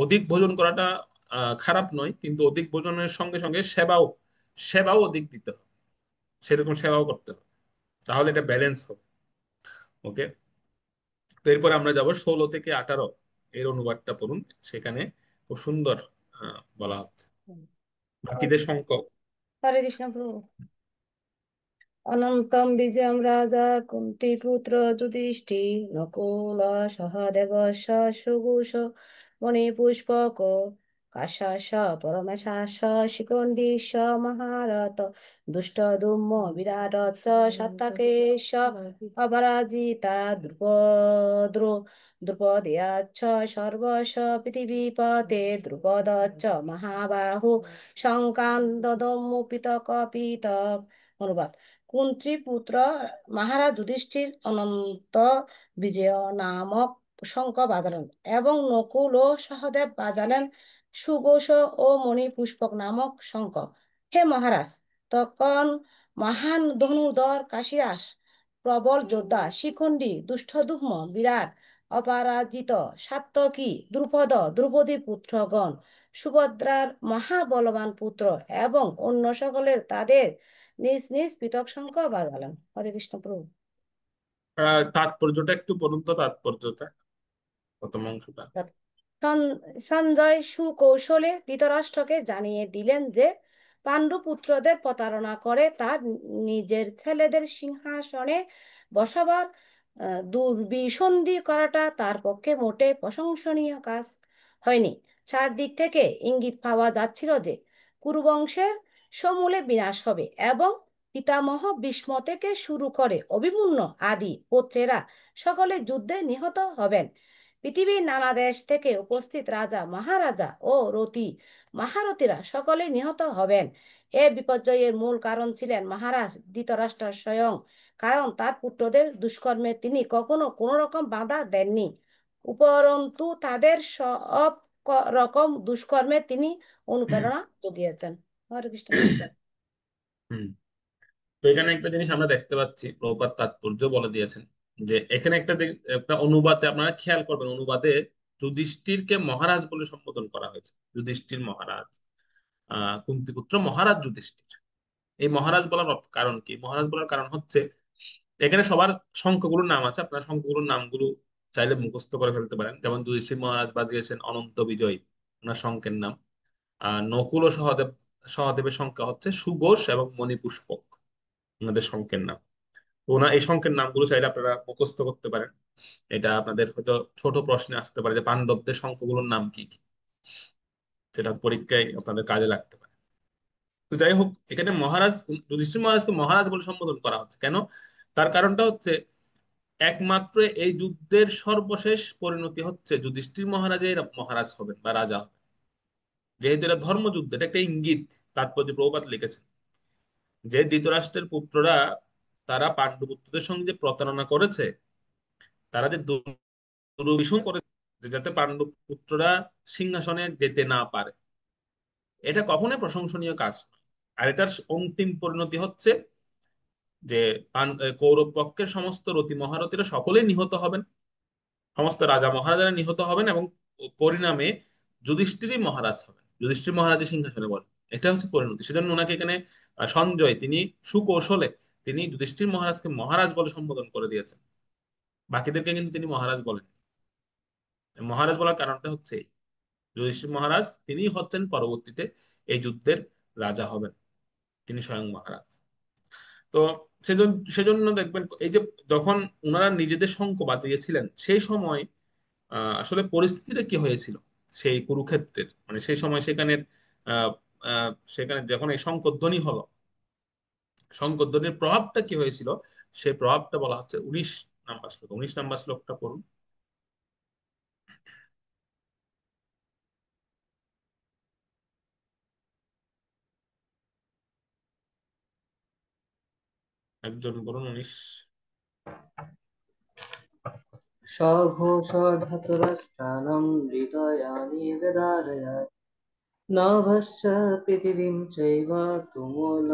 অধিক ভোজন করাটা খারাপ নয়, কিন্তু অধিক ভোজনের সঙ্গে সঙ্গে সেবাও, সেবাও অধিক দিতে হবে, সেরকম সেবাও করতে হবে, তাহলে এটা ব্যালেন্স হবে। ওকে, তো এরপর আমরা যাব 16 থেকে 18 এর অনুবাদটা পড়ুন। সেখানে খুব সুন্দর বলা হচ্ছে বাকিদের সংখ্যক। হরে কৃষ্ণ প্রভু। অনন্তম বিজয়ম রাজা কুন্তিপুত্র যুধিষ্ঠি নকুল সহদেব সুঘোষ মণিপুষ্পক কাশ্য পরমেশাস শিখণ্ডী মহারত দুষ্টদুম্ন বিরাট সাত্তাকেশ অপরাজিতা দ্রুপদেয়াচ্ছ সর্বস্ব পৃথিবীপতে দ্রুপদচ্চ মহাবাহু সংকান্দদমুপিতক পিতক। অনুবাদ: কুন্তি পুত্র মহারাজ যুধিষ্ঠির অনন্ত বিজয় নামক শঙ্খ বাজালেন এবং নকুল ও সহদেব বাজালেন সুঘোষ ও মণিপুষ্পক নামক শঙ্খ। হে মহারাজ, তখন মহান ধনুর্ধর কাশিরাজ, প্রবল যোদ্ধা শিখণ্ডী, দুষ্টদুম্ন বিরাট, অপরাজিত সাত্তকী, দ্রুপদ, দ্রৌপদী পুত্রগণ, সুভদ্রার মহাবলবান পুত্র এবং অন্য সকলের তাদের নিজ নিজ পৃথক শঙ্খ বাজালেন। হরে কৃষ্ণ প্রভু। তাৎপর্যটা একটু বলুন তো, তাৎপর্যটা প্রথম অংশটা। সঞ্জয় সুকৌশলে ধৃতরাষ্ট্রকে জানিয়ে দিলেন যে পাণ্ডুপুত্রদের প্রতারণা করে তার নিজের ছেলেদের সিংহাসনে বসাবার দুর্বিসন্ধি করাটা তার পক্ষে মোটে প্রশংসনীয় কাজ হয়নি। চারদিক থেকে ইঙ্গিত পাওয়া যাচ্ছিল যে কুরুবংশের সমূলে বিনাশ হবে এবং পিতামহ ভীষ্ম থেকে শুরু করে অভিমন্যু আদি পুত্রেরা সকলে যুদ্ধে নিহত হবেন। পৃথিবীর নানা দেশ থেকে উপস্থিত রাজা মহারাজা ও রতি মহারথীরা সকলে নিহত হবেন। এ বিপর্যয়ের মূল কারণ ছিলেন মহারাজ ধৃতরাষ্ট্র স্বয়ং, কারণ তার পুত্রদের দুষ্কর্মে তিনি কখনো কোনো রকম বাধা দেননি, উপরন্তু তাদের সব রকম দুষ্কর্মে তিনি অনুপ্রেরণা জুগিয়েছেন। হরে কৃষ্ণ। হুম। তো এখানে একটা জিনিস আমরা দেখতে পাচ্ছি, প্রভুপাদ তাৎপর্য বলে দিয়েছেন যে এখানে একটা অনুবাদে আপনারা খেয়াল করবেন, অনুবাদে যুধিষ্ঠিরকে মহারাজ বলে সম্বোধন করা হয়েছে। যুধিষ্ঠির মহারাজ, কুন্তিপুত্র মহারাজ যুধিষ্ঠির। এই মহারাজ বলার কারণ কি? মহারাজ বলার কারণ হচ্ছে এখানে সবার সংখ্যাগুলোর নাম আছে, আপনার সংখ্যাগুলোর নামগুলো চাইলে মুখস্থ করে ফেলতে পারেন। যেমন যুধিষ্ঠির মহারাজ বাজিয়েছেন অনন্ত বিজয়, ওনার সংখ্যের নাম। নকুল ও সহদেবের সংখ্যা হচ্ছে সুঘোষ এবং মণিপুষ্পক, ওনাদের সংখ্যের নাম। তো এই সংখ্যের নামগুলো চাইলে আপনারা মুখস্থ করতে পারেন। এটা আপনাদের হয়তো ছোট প্রশ্নে আসতে পারে যে পাণ্ডবদের সংখ্যাগুলোর নাম কি কি, সেটা পরীক্ষায় আপনাদের কাজে লাগতে পারে। তো যাই হোক, এখানে মহারাজ যুধিষ্ঠির মহারাজকে মহারাজ বলে সম্বোধন করা হচ্ছে কেন? তার কারণটা হচ্ছে একমাত্র এই যুদ্ধের সর্বশেষ পরিণতি হচ্ছে যুধিষ্ঠির মহারাজের মহারাজ হবেন বা রাজা হবেন। যেহেতু এটা ধর্মযুদ্ধ, এটা একটা ইঙ্গিত, তাৎপর্য প্রভুপাত লিখেছেন যে ধৃতরাষ্ট্রের পুত্ররা তারা পাণ্ডুপুত্রদের সঙ্গে যে প্রতারণা করেছে, তারা যে দুর্বিষহ করেছে, যে যাতে পাণ্ডুপুত্ররা সিংহাসনে যেতে না পারে, এটা কখনোই প্রশংসনীয় কাজ নয়। আর এটার অন্তিম পরিণতি হচ্ছে যে কৌরব পক্ষের সমস্ত রতি মহারথীরা সকলেই নিহত হবেন, সমস্ত রাজা মহারাজারা নিহত হবেন এবং পরিণামে যুধিষ্ঠিরই মহারাজ হবেন, যুধিষ্ঠির মহারাজের সিংহাসনে বলেন। এটা হচ্ছে পরিণতি। সেজন্য ওনাকে এখানে সঞ্জয় তিনি সুকৌশলে তিনি যুধিষ্ঠির মহারাজকে মহারাজ বলে সম্বোধন করে দিয়েছেন, বাকিদেরকে কিন্তু তিনি মহারাজ বলেন। মহারাজ বলার কারণটা হচ্ছে যুধিষ্ঠির মহারাজ তিনি হচ্ছেন পরবর্তীতে এই যুদ্ধের রাজা হবেন, তিনি স্বয়ং মহারাজ। তো সেজন্য দেখবেন এই যে যখন ওনারা নিজেদের শঙ্খ বাজিয়েছিলেন, সেই সময় আসলে পরিস্থিতিটা কি হয়েছিল সেই কুরুক্ষেত্রের, মানে সেই সময় সেখানের আহ সেখানে যখন এই শঙ্খধ্বনি হলো, শঙ্খধ্বনির প্রভাবটা কি হয়েছিল, সেই প্রভাবটা বলা হচ্ছে 19 নম্বর শ্লোক। 19 নম্বর শ্লোকটা পড়ুন। একজন বলুন 19। সঘোষধাতুরাষ্ট্রাণं হৃদয়ানি বেদারয়াৎ নভশ্চ পৃথিবীं চৈব তুমুল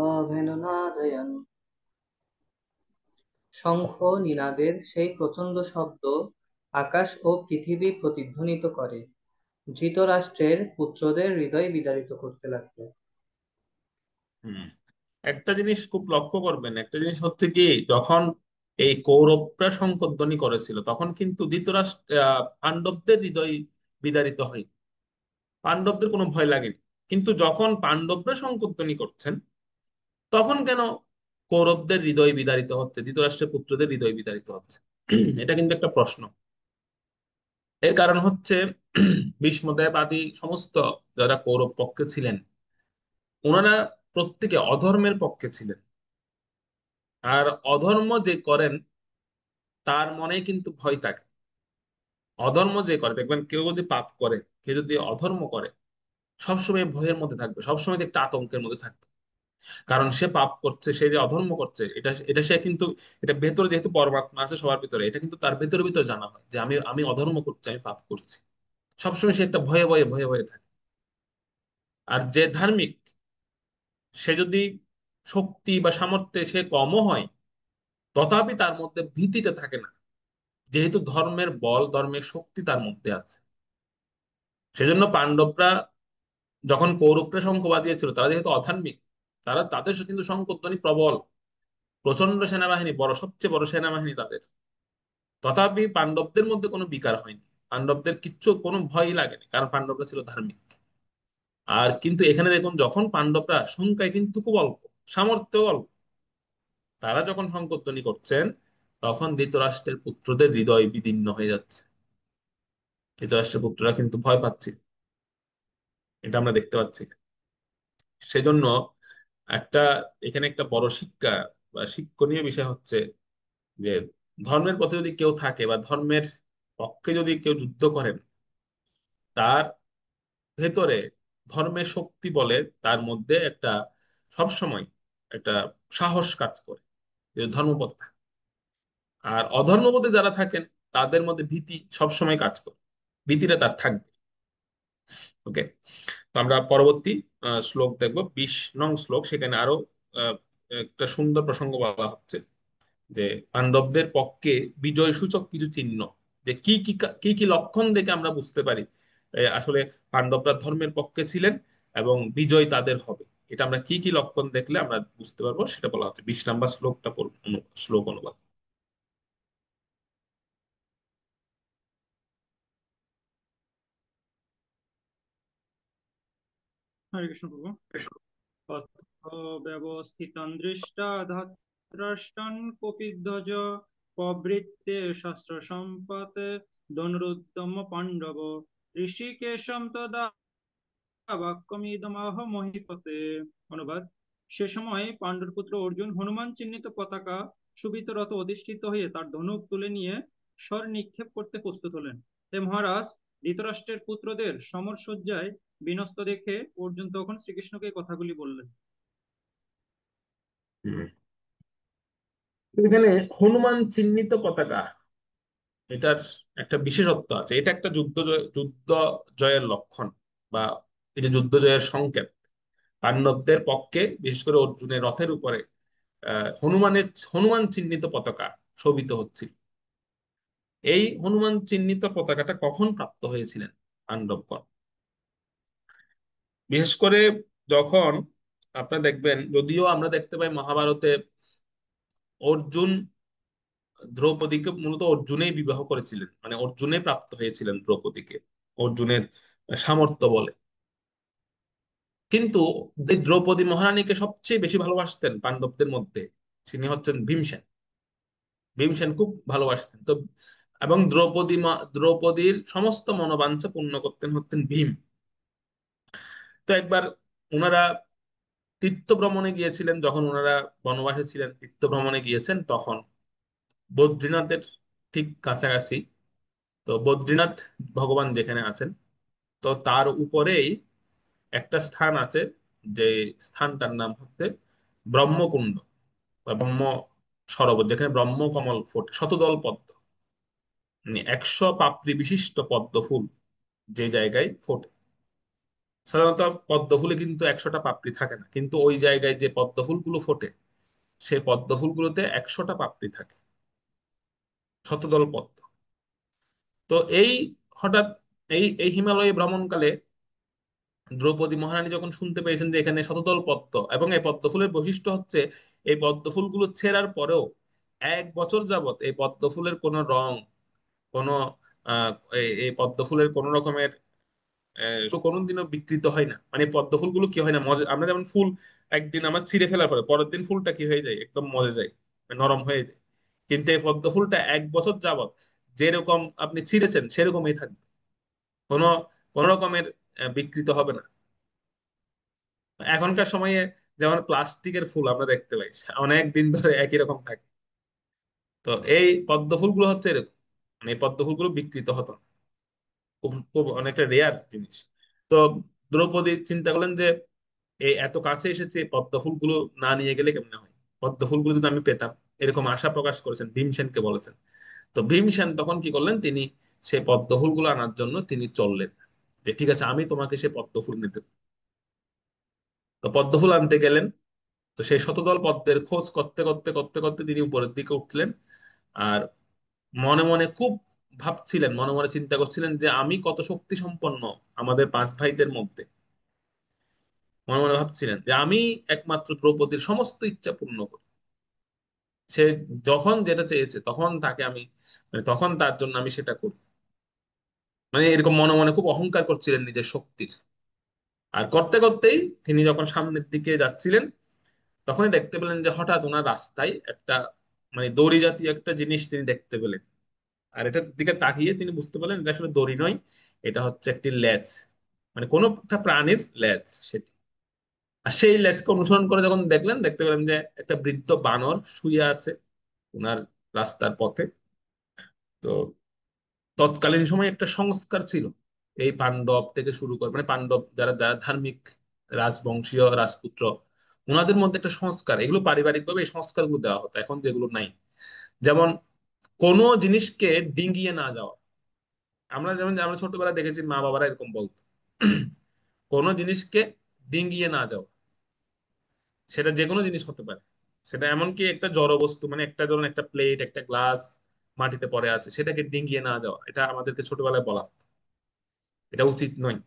অভেননাদয়न्। শঙ্খ নিনাদের সেই প্রচণ্ড শব্দ আকাশ ও পৃথিবী প্রতিধ্বনিত করে, ধৃতরাষ্ট্রের পুত্রদের হৃদয় বিদারিত করতে লাগল। একটা জিনিস খুব লক্ষ্য করবেন, একটা জিনিস হচ্ছে কি, যখন এই কৌরবরা শঙ্খধ্বনি করেছিল তখন কিন্তু ধৃতরাষ্ট্র পাণ্ডবদের হৃদয় বিদারিত হয়, পাণ্ডবদের কোনো ভয় লাগেনি। কিন্তু যখন পাণ্ডবরা শঙ্খধ্বনি করছেন, তখন কেন কৌরবদের হৃদয় বিদারিত হচ্ছে, ধৃতরাষ্ট্রের পুত্রদের হৃদয় বিদারিত হচ্ছে? এটা কিন্তু একটা প্রশ্ন। এর কারণ হচ্ছে ভীষ্মদেব আদি সমস্ত যারা কৌরব পক্ষে ছিলেন, ওনারা প্রত্যেকে অধর্মের পক্ষে ছিলেন। আর অধর্ম যে করেন তার মনে কিন্তু ভয় থাকে। অধর্ম যে করে, দেখবেন কেউ যদি পাপ করে, কেউ যদি অধর্ম করে, সবসময় ভয়ের মধ্যে থাকবে, সবসময় একটা আতঙ্কের মধ্যে থাকবে। কারণ সে পাপ করছে, সে যে অধর্ম করছে, এটা এটা সে কিন্তু, এটা ভেতরে যেহেতু পরমাত্মা আছে সবার ভিতরে, এটা কিন্তু তার ভেতরে ভিতরে জানা হয় যে আমি আমি অধর্ম করছি, আমি পাপ করছি। সবসময় সে একটা ভয়ে ভয়ে ভয়ে ভয়ে থাকে। আর যে ধার্মিক, সে যদি শক্তি বা সামর্থ্যে সে কমও হয়, তথাপি তার মধ্যে ভীতিটা থাকে না, যেহেতু ধর্মের বল, ধর্মের শক্তি তার মধ্যে আছে। সেজন্য পাণ্ডবরা যখন কৌরবরা শঙ্খ বাজিয়েছিল, তারা যেহেতু অধার্মিক, তারা তাদের কিন্তু শঙ্খধ্বনি প্রবল, প্রচন্ড সেনাবাহিনী, বড়, সবচেয়ে বড় সেনাবাহিনী তাদের। তথাপি পাণ্ডবদের মধ্যে কোনো বিকার হয়নি, পাণ্ডবদের কিচ্ছু কোনো ভয়ই লাগেনি, কারণ পাণ্ডবরা ছিল ধার্মিক। আর কিন্তু এখানে দেখুন, যখন পাণ্ডবরা সংখ্যায় কিন্তু খুব অল্প, সামর্থ্য অল্প, তারা যখন শঙ্খধ্বনি করছেন, তখন ধৃতরাষ্ট্রের পুত্রদের হৃদয় বিদীর্ণ হয়ে যাচ্ছে। ধৃতরাষ্ট্রের পুত্ররা কিন্তু ভয় পাচ্ছে, এটা আমরা দেখতে পাচ্ছি। সেজন্য একটা, এখানে একটা বড় শিক্ষা বা শিক্ষণীয় বিষয় হচ্ছে যে ধর্মের পথে যদি কেউ থাকে বা ধর্মের পক্ষে যদি কেউ যুদ্ধ করেন, তার ভেতরে ধর্মের শক্তি বলে তার মধ্যে একটা সবসময় একটা সাহস কাজ করে, যে ধর্মপথে থাকে। আর অধর্মপথে যারা থাকেন, তাদের মধ্যে ভীতি সবসময় কাজ করে, ভীতিটা তার থাকবে। ওকে, তো আমরা পরবর্তী শ্লোক দেখবো, 20 নং শ্লোক। সেখানে আরো আহ, একটা সুন্দর প্রসঙ্গ বলা হচ্ছে যে পাণ্ডবদের পক্ষে বিজয় সূচক কিছু চিহ্ন, যে কি কি কি কি লক্ষণ দেখে আমরা বুঝতে পারি আসলে পাণ্ডবরা ধর্মের পক্ষে ছিলেন এবং বিজয় তাদের হবে। এটা আমরা কি কি লক্ষণ দেখলে আমরা বুঝতে পারবো, সেটা বলা হচ্ছে। 20 নম্বর শ্লোকটা পড়ুন, শ্লোক অনুবাদ। হরে কৃষ্ণ প্রভু। তথ্য ব্যবস্থিতান দৃষ্টা ধাত্রাষ্ট্রান কপিধ্বজ প্রবৃত্তে শাস্ত্র সম্পাতে ধনুরুদ্যম পাণ্ডব ঋষিকেশম তদা বাক্যমিদমাহ মহিপতে। অনুবাদ: সে সময় পাণ্ডুর পুত্র অর্জুন হনুমান চিহ্নিত পতাকা সুবিত রথ অধিষ্ঠিত হয়ে তার ধনুক তুলে নিয়ে স্বর নিক্ষেপ করতে প্রস্তুত হলেন। হে মহারাজ, ধৃতরাষ্ট্রের পুত্রদের সমর সজ্জায় বিনস্ত দেখে অর্জুন তখন শ্রীকৃষ্ণকে এই কথাগুলি বললেন। হুম। এখানে হনুমান চিহ্নিত পতাকা, এটার একটা বিশেষত্ব আছে। এটা একটা যুদ্ধ জয়ের লক্ষণ, বা এটা যুদ্ধ জয়ের সংকেত। পাণ্ডবদের পক্ষে বিশেষ করে অর্জুনের রথের উপরে হনুমান চিহ্নিত পতাকা শোভিত হচ্ছিল। এই হনুমান চিহ্নিত পতাকাটা কখন প্রাপ্ত হয়েছিলেন পাণ্ডবগণ? বিশেষ করে যখন আপনারা দেখবেন, যদিও আমরা দেখতে পাই মহাভারতে অর্জুন দ্রৌপদীকে মূলত অর্জুনেই বিবাহ করেছিলেন, মানে অর্জুনে প্রাপ্ত হয়েছিলেন দ্রৌপদীকে, অর্জুনের সামর্থ্য বলে। কিন্তু এই দ্রৌপদী মহারানীকে সবচেয়ে বেশি ভালোবাসতেন পাণ্ডবদের মধ্যে, তিনি হচ্ছেন ভীমসেন। ভীমসেন খুব ভালোবাসতেন তো, এবং দ্রৌপদীর সমস্ত মনোবাঞ্ছা পূর্ণ করতেন হচ্ছেন ভীম। তো একবার ওনারা তীর্থ ভ্রমণে গিয়েছিলেন, যখন ওনারা বনবাসে ছিলেন, তীর্থ ভ্রমণে গিয়েছেন, তখন বদ্রীনাথের ঠিক কাছাকাছি, তো বদ্রীনাথ ভগবান যেখানে আছেন, তো তার উপরেই একটা স্থান আছে, যে স্থানটার নাম হচ্ছে ব্রহ্মকুণ্ড বা ব্রহ্ম সরোবর, যেখানে ব্রহ্মকমল ফোটে, শতদল পদ্ম, মানে 100 পাপড়ি বিশিষ্ট পদ্ম ফুল যে জায়গায় ফোটে। সাধারণত পদ্ম ফুলে কিন্তু 100টা পাপড়ি থাকে না, কিন্তু ওই জায়গায় যে পদ্ম ফুলগুলো ফোটে, সেই পদ্ম ফুলগুলোতে 100টা পাপড়ি থাকে, শতদল পদ্ম। তো এই হঠাৎ এই এই হিমালয়ে ভ্রমণকালে দ্রৌপদী মহারানী যখন শুনতে পেয়েছেন যে এখানে শতদল পদ্ম, এবং এই পদ্ম ফুলের বৈশিষ্ট্য হচ্ছে এই পদ্ম ফুলগুলো ছেঁড়ার পরেও 1 বছর যাবত এই পদ্ম ফুলের কোনো রং, কোনো আহ এই পদ্ম ফুলের কোনো রকমের কোনোদিনও বিকৃত হয় না। মানে পদ্ম ফুলগুলো কি হয় না, মজা, আমরা যেমন ফুল একদিন আমার ছিঁড়ে ফেলার পরে পরের দিন ফুলটা কি হয়ে যায়, একদম মজে যায়, নরম হয়ে যায়। কিন্তু এই পদ্ম ফুলটা 1 বছর যাবত যেরকম আপনি ছিঁড়েছেন সেরকমই থাকবে, কোনো কোনো রকমের বিকৃত হবে না। এখনকার সময়ে যেমন প্লাস্টিকের ফুল আমরা দেখতে পাই অনেক দিন ধরে একই রকম থাকে, তো এই পদ্ম ফুলগুলো হচ্ছে এরকম, মানে এই পদ্ম ফুলগুলো বিকৃত হতো না, খুব খুব অনেকটা রেয়ার জিনিস। তো দ্রৌপদী চিন্তা করলেন যে এই এত কাছে এসেছে, এই পদ্ম ফুলগুলো না নিয়ে গেলে কেমনে হয়, পদ্ম ফুলগুলো যদি আমি পেতাম, এরকম আশা প্রকাশ করেছেন, ভীমসেনকে বলেছেন। তো ভীমসেন তখন কি করলেন, তিনি সেই পদ্ম ফুলগুলো আনার জন্য তিনি চললেন, যে ঠিক আছে আমি তোমাকে সেই পদ্ম ফুল নিতে দেব। তো পদ্ম ফুল আনতে গেলেন। তো সেই শতদল পদ্মের খোঁজ করতে করতে করতে করতে তিনি উপরের দিকে উঠলেন। আর মনে মনে খুব ভাবছিলেন, মনে মনে চিন্তা করছিলেন যে আমি কত শক্তি সম্পন্ন আমাদের পাঁচ ভাইদের মধ্যে। মনে মনে ভাবছিলেন যে আমি একমাত্র দ্রৌপদীর সমস্ত ইচ্ছা পূর্ণ করি। সে যখন যেটা চেয়েছে তখন তাকে আমি, মানে তখন তার জন্য আমি সেটা করি, মানে এরকম মনে মনে খুব অহংকার করছিলেন নিজের শক্তির। আর করতে করতেই তিনি যখন সামনের দিকে যাচ্ছিলেন, তখনই দেখতে পেলেন যে হঠাৎ ওনার রাস্তায় একটা, মানে দড়ি জাতীয় একটা জিনিস তিনি দেখতে পেলেন। আর এটার দিকে তাকিয়ে তিনি বুঝতে পারলেন এটা আসলে দড়ি নয়, এটা হচ্ছে একটি লেজ, মানে কোনো একটা প্রাণীর লেজ সেটি। আর সেই লেজকে অনুসরণ করে যখন দেখলেন, দেখতে পেলেন যে একটা বৃদ্ধ বানর শুয়ে আছে ওনার রাস্তার পথে। তো তৎকালীন সময় একটা সংস্কার ছিল, এই পাণ্ডব থেকে শুরু করে, মানে পাণ্ডব যারা যারা ধার্মিক রাজবংশীয় রাজপুত্র, ওনাদের মধ্যে একটা সংস্কার, এগুলো পারিবারিক ভাবে এই সংস্কারগুলো দেওয়া হতো, এখন যেগুলো নাই। যেমন কোনো জিনিসকে ডিঙ্গিয়ে না যাওয়া। আমরা যেমন আমরা ছোটবেলায় দেখেছি মা বাবারা এরকম বলতো, কোনো জিনিসকে ডিঙ্গিয়ে না যাওয়া। সেটা যে কোনো জিনিস হতে পারে, সেটা এমনকি একটা জড় বস্তু, মানে একটা ধরুন একটা প্লেট একটা গ্লাস মাটিতে পড়ে আছে, সেটাকে ডিঙ্গিয়ে না যাওয়া, এটা আমাদেরকে ছোটবেলায় বলা হতো, এটা উচিত নয়।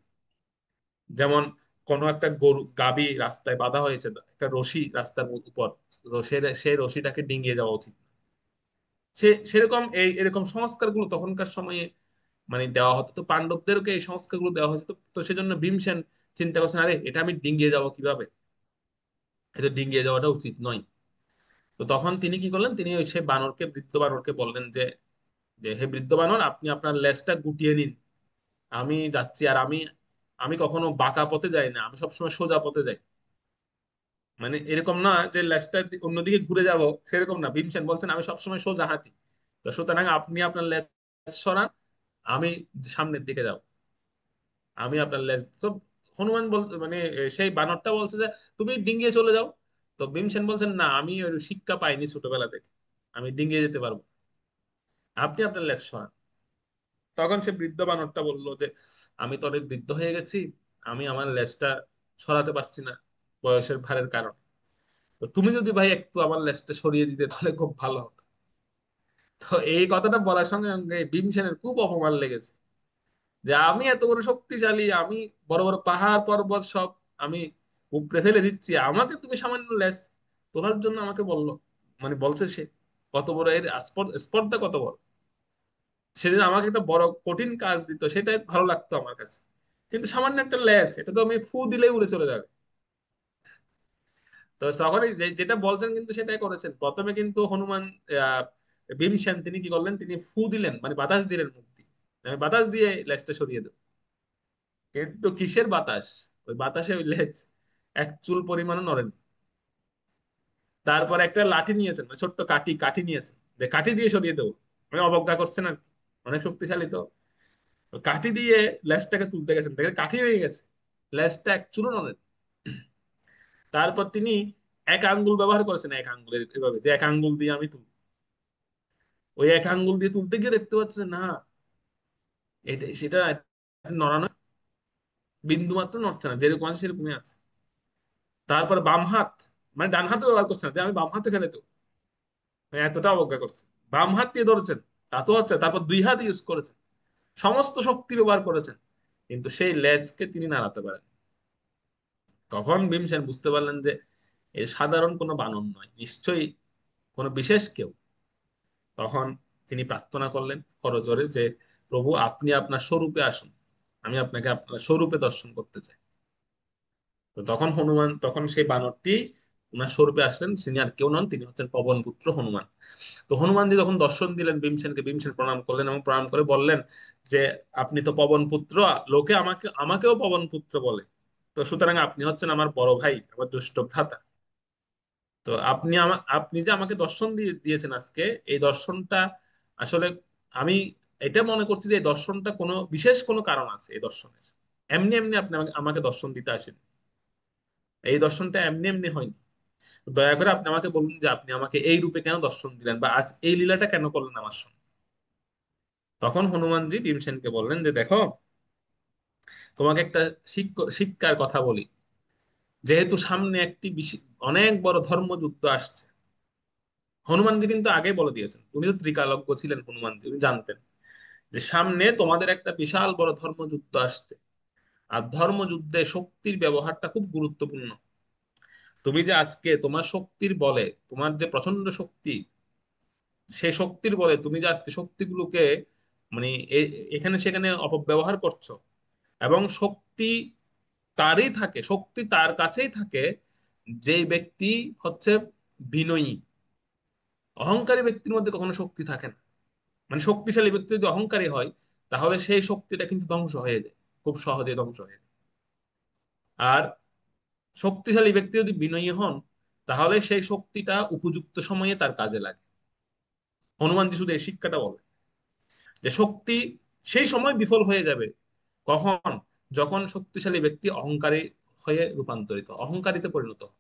যেমন কোনো একটা গরু গাভী রাস্তায় বাঁধা হয়েছে, একটা রশি রাস্তার উপর, তো সেই রশিটাকে ডিঙ্গিয়ে যাওয়া উচিত। সেরকম এরকম সংস্কারগুলো তখনকার সময়ে মানে দেওয়া হতো। তো পাণ্ডবদেরকে এই সংস্কারগুলো দেওয়া হয়েছে, তো সেজন্য ভীমসেন চিন্তা করছেন, আরে এটা আমি ডিঙ্গিয়ে যাবো কিভাবে, এটা ডিঙ্গিয়ে যাওয়াটা উচিত নয়। তো তখন তিনি কি করলেন, তিনি ওই সে বানরকে, বৃদ্ধ বানরকে বললেন যে যে হে বৃদ্ধ বানর, আপনি আপনার লেজটা গুটিয়ে নিন, আমি যাচ্ছি। আর আমি আমি কখনো বাঁকা পথে যাই না, আমি সবসময় সোজা পথে যাই। মানে এরকম না যে লেজটা অন্যদিকে ঘুরে যাব, সেরকম না, ভীমসেন বলছেন আমি সবসময় সোজা হাঁটি। তো সুতরাং আপনি আপনার লেজ সরান, আমি সামনের দিকে যাব, আমি আপনার লেজ তো। হনুমান বল, মানে সেই বানরটা বলছে যে তুমি ডিঙ্গিয়ে চলে যাও। তো ভীমসেন বলছেন না, আমি ওই শিক্ষা পাইনি ছোটবেলা থেকে, আমি ডিঙ্গিয়ে যেতে পারবো, আপনি আপনার লেজ সরান। তখন সে বৃদ্ধ বানরটা বললো যে আমি তো অনেক বৃদ্ধ হয়ে গেছি, আমি আমার লেজটা সরাতে পারছি না বয়সের ভারের কারণে। তো তুমি যদি ভাই একটু আমার লেজটা সরিয়ে দিতে তাহলে খুব ভালো হতো। তো এই কথাটা বলার সঙ্গে সঙ্গে ভীমসেনের খুব অপমান লেগেছে, যে আমি এত বড় শক্তিশালী, আমি বড় বড় পাহাড় পর্বত সব আমি উপড়ে ফেলে দিচ্ছি, আমাকে তুমি সামান্য লেজ তোলার জন্য আমাকে বললো, মানে বলছে সে কত বড় এর স্পর্ধা কত বড়। সেদিন আমাকে একটা বড় কঠিন কাজ দিত, সেটাই ভালো লাগতো আমার কাছে, কিন্তু সামান্য একটা লেজ, এটা তো আমি ফু দিলেই উড়ে চলে যাবে। তো তখনই যেটা বলছেন কিন্তু সেটাই করেছেন প্রথমে, কিন্তু হনুমান আহ ভীমসেন তিনি কি করলেন, তিনি ফু দিলেন, মানে বাতাস দিলেন মুখ দিয়ে, আমি বাতাস দিয়ে লেজটা সরিয়ে দেব। কিন্তু কিসের বাতাস, ওই বাতাসে ওই লেজ এক চুল পরিমাণও নড়েনি। তারপর একটা লাঠি নিয়েছেন, মানে ছোট্ট কাঠি কাঠি নিয়েছেন, যে কাঠি দিয়ে সরিয়ে দেবো, মানে অবজ্ঞা করছেন আর কি, অনেক শক্তিশালী তো। তো কাঠি দিয়ে লেজটাকে তুলতে গেছেন, দেখে কাঠি হয়ে গেছে, লেজটা এক চুলও নড়েনি। তারপর তিনি এক আঙ্গুল ব্যবহার করেছেন, এক আঙ্গুলের এভাবে, যে এক আঙ্গুল দিয়ে আমি তুলব। ওই এক আঙ্গুল দিয়ে তুলতে গিয়ে দেখতে পাচ্ছেন না, এটা সেটা নড়ানো, বিন্দু মাত্র নড়ছে না, যেরকম আছে সেরকমই আছে। তারপর বাম হাত, মানে ডান হাতে ব্যবহার করছেন না, যে আমি বাম হাতে ফেলে দেবো, মানে এতটা অবজ্ঞা করছে। বাম হাত দিয়ে ধরেছেন, তা তো হচ্ছে, তারপর দুই হাত ইউজ করেছেন, সমস্ত শক্তি ব্যবহার করেছেন, কিন্তু সেই লেজকে তিনি নাড়াতে পারেন। তখন ভীমসেন বুঝতে পারলেন যে এ সাধারণ কোনো বানর নয়, নিশ্চয়ই কোনো বিশেষ কেউ। তখন তিনি প্রার্থনা করলেন করজোরে যে প্রভু আপনি আপনার স্বরূপে আসুন, আমি আপনাকে আপনার স্বরূপে দর্শন করতে চাই। তো তখন হনুমান, তখন সেই বানরটি ওনার স্বরূপে আসলেন, তিনি আর কেউ নন, তিনি হচ্ছেন পবন পুত্র হনুমান। তো হনুমানজি যখন দর্শন দিলেন ভীমসেনকে, ভীমসেন প্রণাম করলেন এবং প্রণাম করে বললেন যে আপনি তো পবন পুত্র, লোকে আমাকেও পবন পুত্র বলে, তো সুতরাং আপনি হচ্ছেন আমার বড় ভাই, আমার জ্যেষ্ঠ ভ্রাতা। তো আপনি যে আমাকে দর্শন দিয়েছেন আজকে, এই দর্শনটা আসলে আমি এটা মনে করছি যে এই দর্শনটা কোনো বিশেষ কোনো কারণ আছে এই দর্শনের। এমনি এমনি আপনি আমাকে দর্শন দিতে আসেন, এই দর্শনটা এমনি এমনি হয়নি। দয়া করে আপনি আমাকে বলুন যে আপনি আমাকে এই রূপে কেন দর্শন দিলেন, বা আজ এই লীলাটা কেন করলেন আমার সঙ্গে। তখন হনুমানজি ভীমসেনকে বললেন যে দেখো, তোমাকে একটা শিক্ষার কথা বলি। যেহেতু সামনে একটি অনেক বড় ধর্মযুদ্ধ আসছে, হনুমানজি কিন্তু আগে বলে দিয়েছেন, উনি তো ত্রিকালজ্ঞ ছিলেন হনুমানজি, উনি জানতেন যে সামনে তোমাদের একটা বিশাল বড় ধর্মযুদ্ধ আসছে। আর ধর্মযুদ্ধে শক্তির ব্যবহারটা খুব গুরুত্বপূর্ণ। তুমি যে আজকে তোমার শক্তির বলে, তোমার যে প্রচন্ড শক্তি, সেই শক্তির বলে তুমি যে আজকে শক্তিগুলোকে মানে এখানে সেখানে অপব্যবহার করছো, এবং শক্তি তারই থাকে, শক্তি তার কাছেই থাকে যেই ব্যক্তি হচ্ছে বিনয়ী। অহংকারী ব্যক্তির মধ্যে কখনো শক্তি থাকে না। মানে শক্তিশালী ব্যক্তি যদি অহংকারী হয়, তাহলে সেই শক্তিটা কিন্তু ধ্বংস হয়ে যায়, খুব সহজে ধ্বংস হয়ে যায়। আর শক্তিশালী ব্যক্তি যদি বিনয়ী হন, তাহলে সেই শক্তিটা উপযুক্ত সময়ে তার কাজে লাগে। হনুমানজি শুধু এই শিক্ষাটা বলে যে শক্তি সেই সময় বিফল হয়ে যাবে কখন, যখন শক্তিশালী ব্যক্তি অহংকারী হয়ে রূপান্তরিত, অহংকারীতে পরিণত হয়